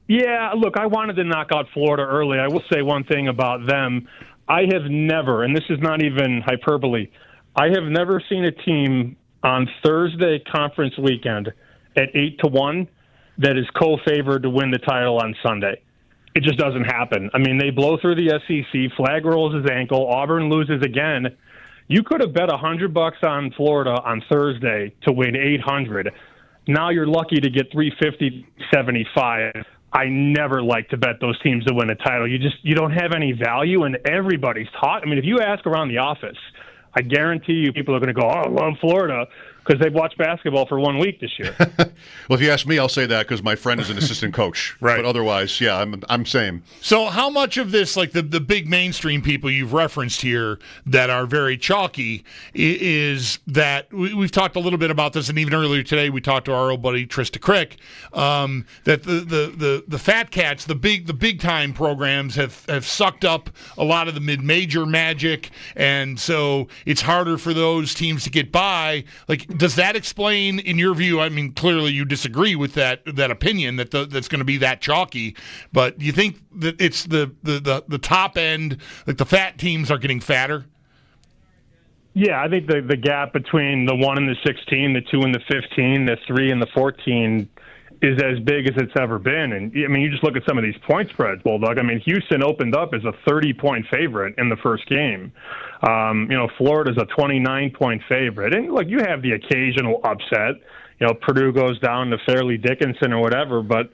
Yeah, look, I wanted to knock out Florida early. I will say one thing about them. I have never, and this is not even hyperbole, I have never seen a team on Thursday conference weekend at 8-1 that is co-favored to win the title on Sunday. It just doesn't happen. I mean, they blow through the SEC, Flag rolls his ankle, Auburn loses again. You could have bet $100 on Florida on Thursday to win 800. Now you're lucky to get 350-75. I never like to bet those teams to win a title. You don't have any value, and everybody's taught. I mean, if you ask around the office, I guarantee you people are going to go, oh, I love Florida, because they've watched basketball for 1 week this year. Well, if you ask me, I'll say that because my friend is an assistant coach. Right. But otherwise, yeah, I'm same. So how much of this, like the big mainstream people you've referenced here that are very chalky, is that we've talked a little bit about this, and even earlier today we talked to our old buddy Trista Crick, that the fat cats, the big time programs have sucked up a lot of the mid-major magic, and so it's harder for those teams to get by. Like, does that explain, in your view? I mean, clearly you disagree with that opinion that that's going to be that chalky, but do you think that it's the top end, like the fat teams are getting fatter? Yeah, I think the gap between the 1 and the 16, the 2 and the 15, the 3 and the 14 is as big as it's ever been. And, I mean, you just look at some of these point spreads, Bulldog. I mean, Houston opened up as a 30-point favorite in the first game. Florida's a 29-point favorite. And, look, you have the occasional upset. Purdue goes down to Fairleigh Dickinson or whatever. But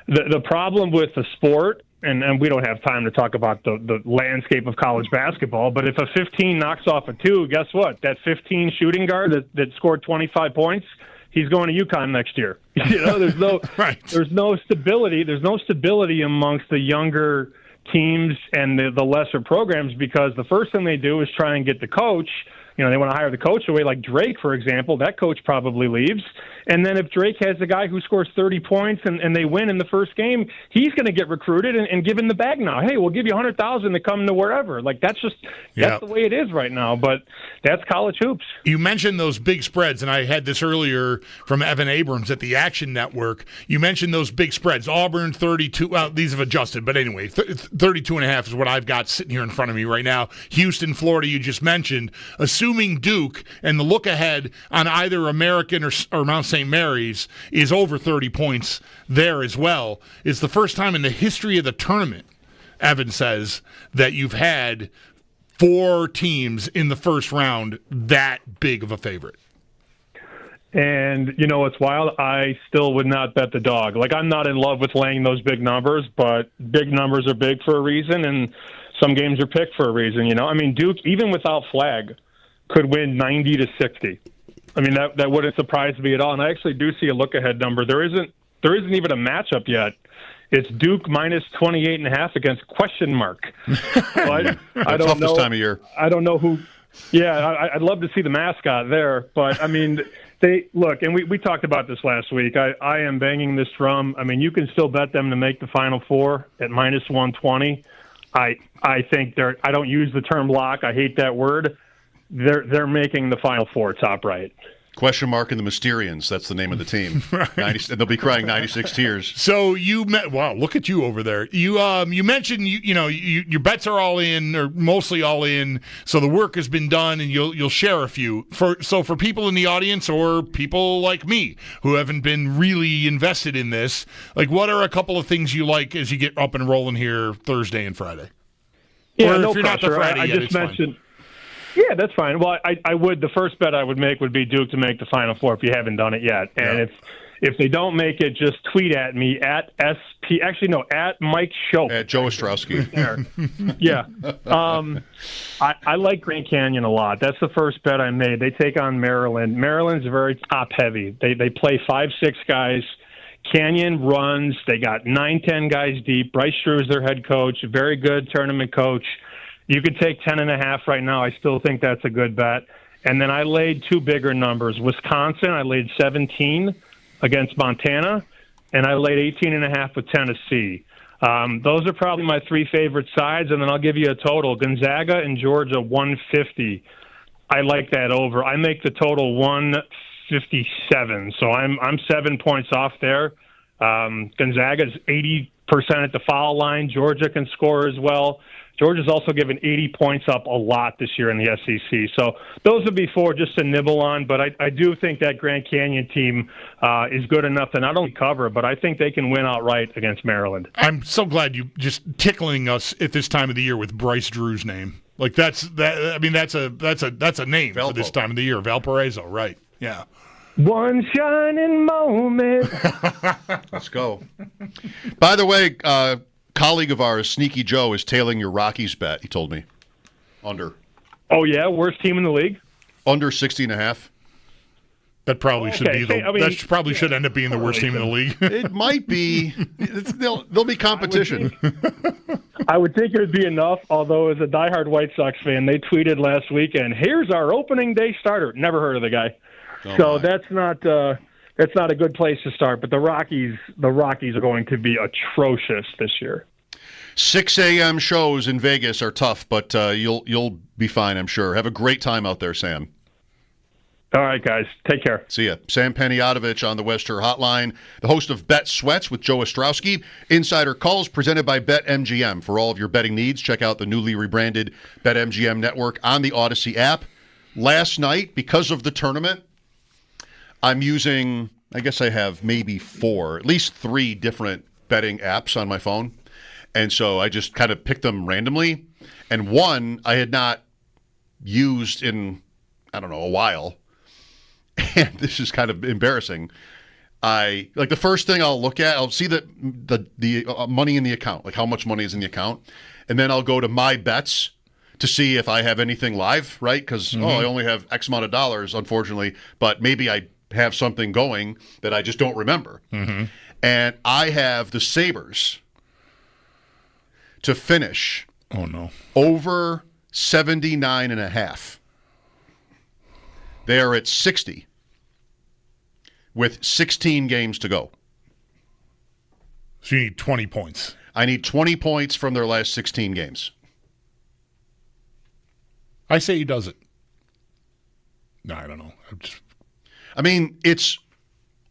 the problem with the sport, and we don't have time to talk about the landscape of college basketball, but if a 15 knocks off a 2, guess what? That 15 shooting guard that scored 25 points, he's going to UConn next year. There's no right. There's no stability. There's no stability amongst the younger teams and the lesser programs, because the first thing they do is try and get the coach. They want to hire the coach away, like Drake, for example. That coach probably leaves. And then if Drake has a guy who scores 30 points and they win in the first game, he's going to get recruited and given the bag now. Hey, we'll give you $100,000 to come to wherever. Like, that's the way it is right now. But that's college hoops. You mentioned those big spreads, and I had this earlier from Evan Abrams at the Action Network. You mentioned those big spreads. Auburn, 32. Well, these have adjusted, but anyway, 32.5 is what I've got sitting here in front of me right now. Houston, Florida, you just mentioned. Assuming Duke and the look ahead on either American or Mount St. Mary's is over 30 points there as well. It's the first time in the history of the tournament, Evan says, that you've had 4 teams in the first round that big of a favorite. And, you know, it's wild. I still would not bet the dog. Like, I'm not in love with laying those big numbers, but big numbers are big for a reason, and some games are picked for a reason, you know? I mean, Duke, even without Flag, could win 90-60. I mean, that wouldn't surprise me at all. And I actually do see a look-ahead number. There isn't even a matchup yet. It's Duke minus 28.5 against question mark. So I don't know. Toughest time of year. I don't know who. Yeah, I'd love to see the mascot there, but I mean, they look, and we talked about this last week. I am banging this drum. I mean, you can still bet them to make the Final Four at minus 120. I think they're. I don't use the term lock. I hate that word. They're making the Final Four top right. Question mark and the Mysterians. That's the name of the team. Right. They'll be crying 96 tears. So wow, look at you over there. You mentioned your bets are all in or mostly all in. So the work has been done, and you'll share a few. For people in the audience or people like me who haven't been really invested in this, like what are a couple of things you like as you get up and rolling here Thursday and Friday? Yeah, or no if you're pressure. not the Friday I yet, just mentioned. Fine. Yeah, that's fine. Well, I would. The first bet I would make would be Duke to make the Final Four if you haven't done it yet. And if they don't make it, just tweet at me at Mike Schopp. At Joe Ostrowski. Yeah. I like Grand Canyon a lot. That's the first bet I made. They take on Maryland. Maryland's very top heavy. They play 5-6 guys. Canyon runs. They got 9-10 guys deep. Bryce Drew's their head coach. Very good tournament coach. You could take 10.5 right now. I still think that's a good bet. And then I laid 2 bigger numbers. Wisconsin, I laid 17 against Montana, and I laid 18.5 with Tennessee. Those are probably my 3 favorite sides, and then I'll give you a total. Gonzaga and Georgia, 150. I like that over. I make the total 157, so I'm 7 points off there. Gonzaga's 80% at the foul line. Georgia can score as well. Georgia's also given 80 points up a lot this year in the SEC. So those would be 4 just to nibble on. But I do think that Grand Canyon team is good enough to not only cover, but I think they can win outright against Maryland. I'm so glad you just tickling us at this time of the year with Bryce Drew's name. Like that's a name for this time of the year. Valparaiso, right? Yeah. One shining moment. Let's go. By the way, colleague of ours, Sneaky Joe, is tailing your Rockies bet, he told me. Under. Oh, yeah? Worst team in the league? Under 60.5. That probably should be should end up being the worst team in the league. It might be. There'll be competition. I would think it would be enough, although as a diehard White Sox fan, they tweeted last weekend, here's our opening day starter. Never heard of the guy. That's not a good place to start. But the Rockies are going to be atrocious this year. 6 a.m. shows in Vegas are tough, but you'll be fine, I'm sure. Have a great time out there, Sam. All right, guys. Take care. See ya. Sam Peniadovich on the Wester Hotline, the host of Bet Sweats with Joe Ostrowski. Insider calls presented by BetMGM. For all of your betting needs, check out the newly rebranded BetMGM network on the Odyssey app. Last night, because of the tournament, I'm using, I guess I have maybe at least 3 different betting apps on my phone. And so I just kind of picked them randomly. And one I had not used in, a while. And this is kind of embarrassing. The first thing I'll look at, I'll see the money in the account, like how much money is in the account. And then I'll go to my bets to see if I have anything live, right? Because, I only have X amount of dollars, unfortunately. But maybe I have something going that I just don't remember. Mm-hmm. And I have the Sabres to finish over 79.5. They are at 60 with 16 games to go. So you need 20 points. I need 20 points from their last 16 games. I say he does it. No, I don't know. It's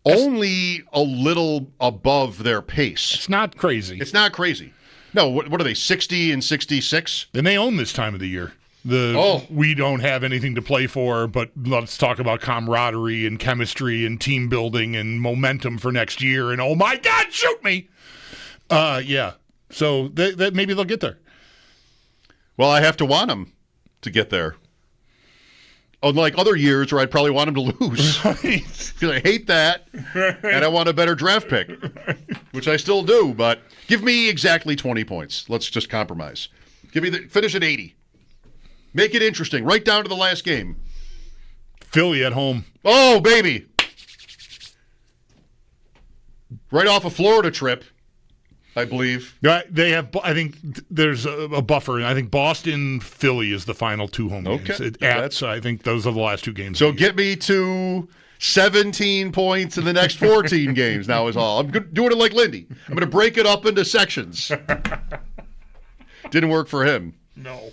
only a little above their pace. It's not crazy. No, what are they, 60 and 66? And they own this time of the year. We don't have anything to play for, but let's talk about camaraderie and chemistry and team building and momentum for next year. And, oh, my God, shoot me. Yeah. So that maybe they'll get there. Well, I have to want them. to get there. Unlike other years where I'd probably want him to lose. Because I hate that, and I want a better draft pick, which I still do. But give me exactly 20 points. Let's just compromise. Finish at 80. Make it interesting, right down to the last game. Philly at home. Oh, baby. Right off a Florida trip, I believe. They have. I think there's a buffer. I think Boston, Philly is the final 2 home games. I think those are the last 2 games. So get me to 17 points in the next 14 games. Now is all. I'm doing it like Lindy. I'm going to break it up into sections. Didn't work for him. No.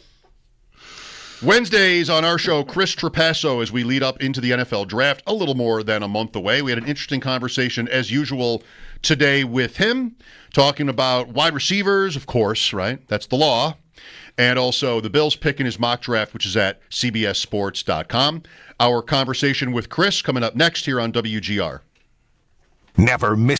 Wednesdays on our show, Chris Trapasso, as we lead up into the NFL draft, a little more than a month away. We had an interesting conversation, as usual, today with him, talking about wide receivers, of course, right? That's the law. And also the Bills pick in his mock draft, which is at cbssports.com. Our conversation with Chris coming up next here on WGR. Never miss.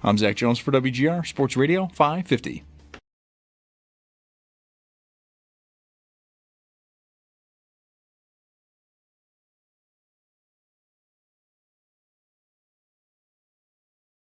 I'm Zach Jones for WGR Sports Radio 550.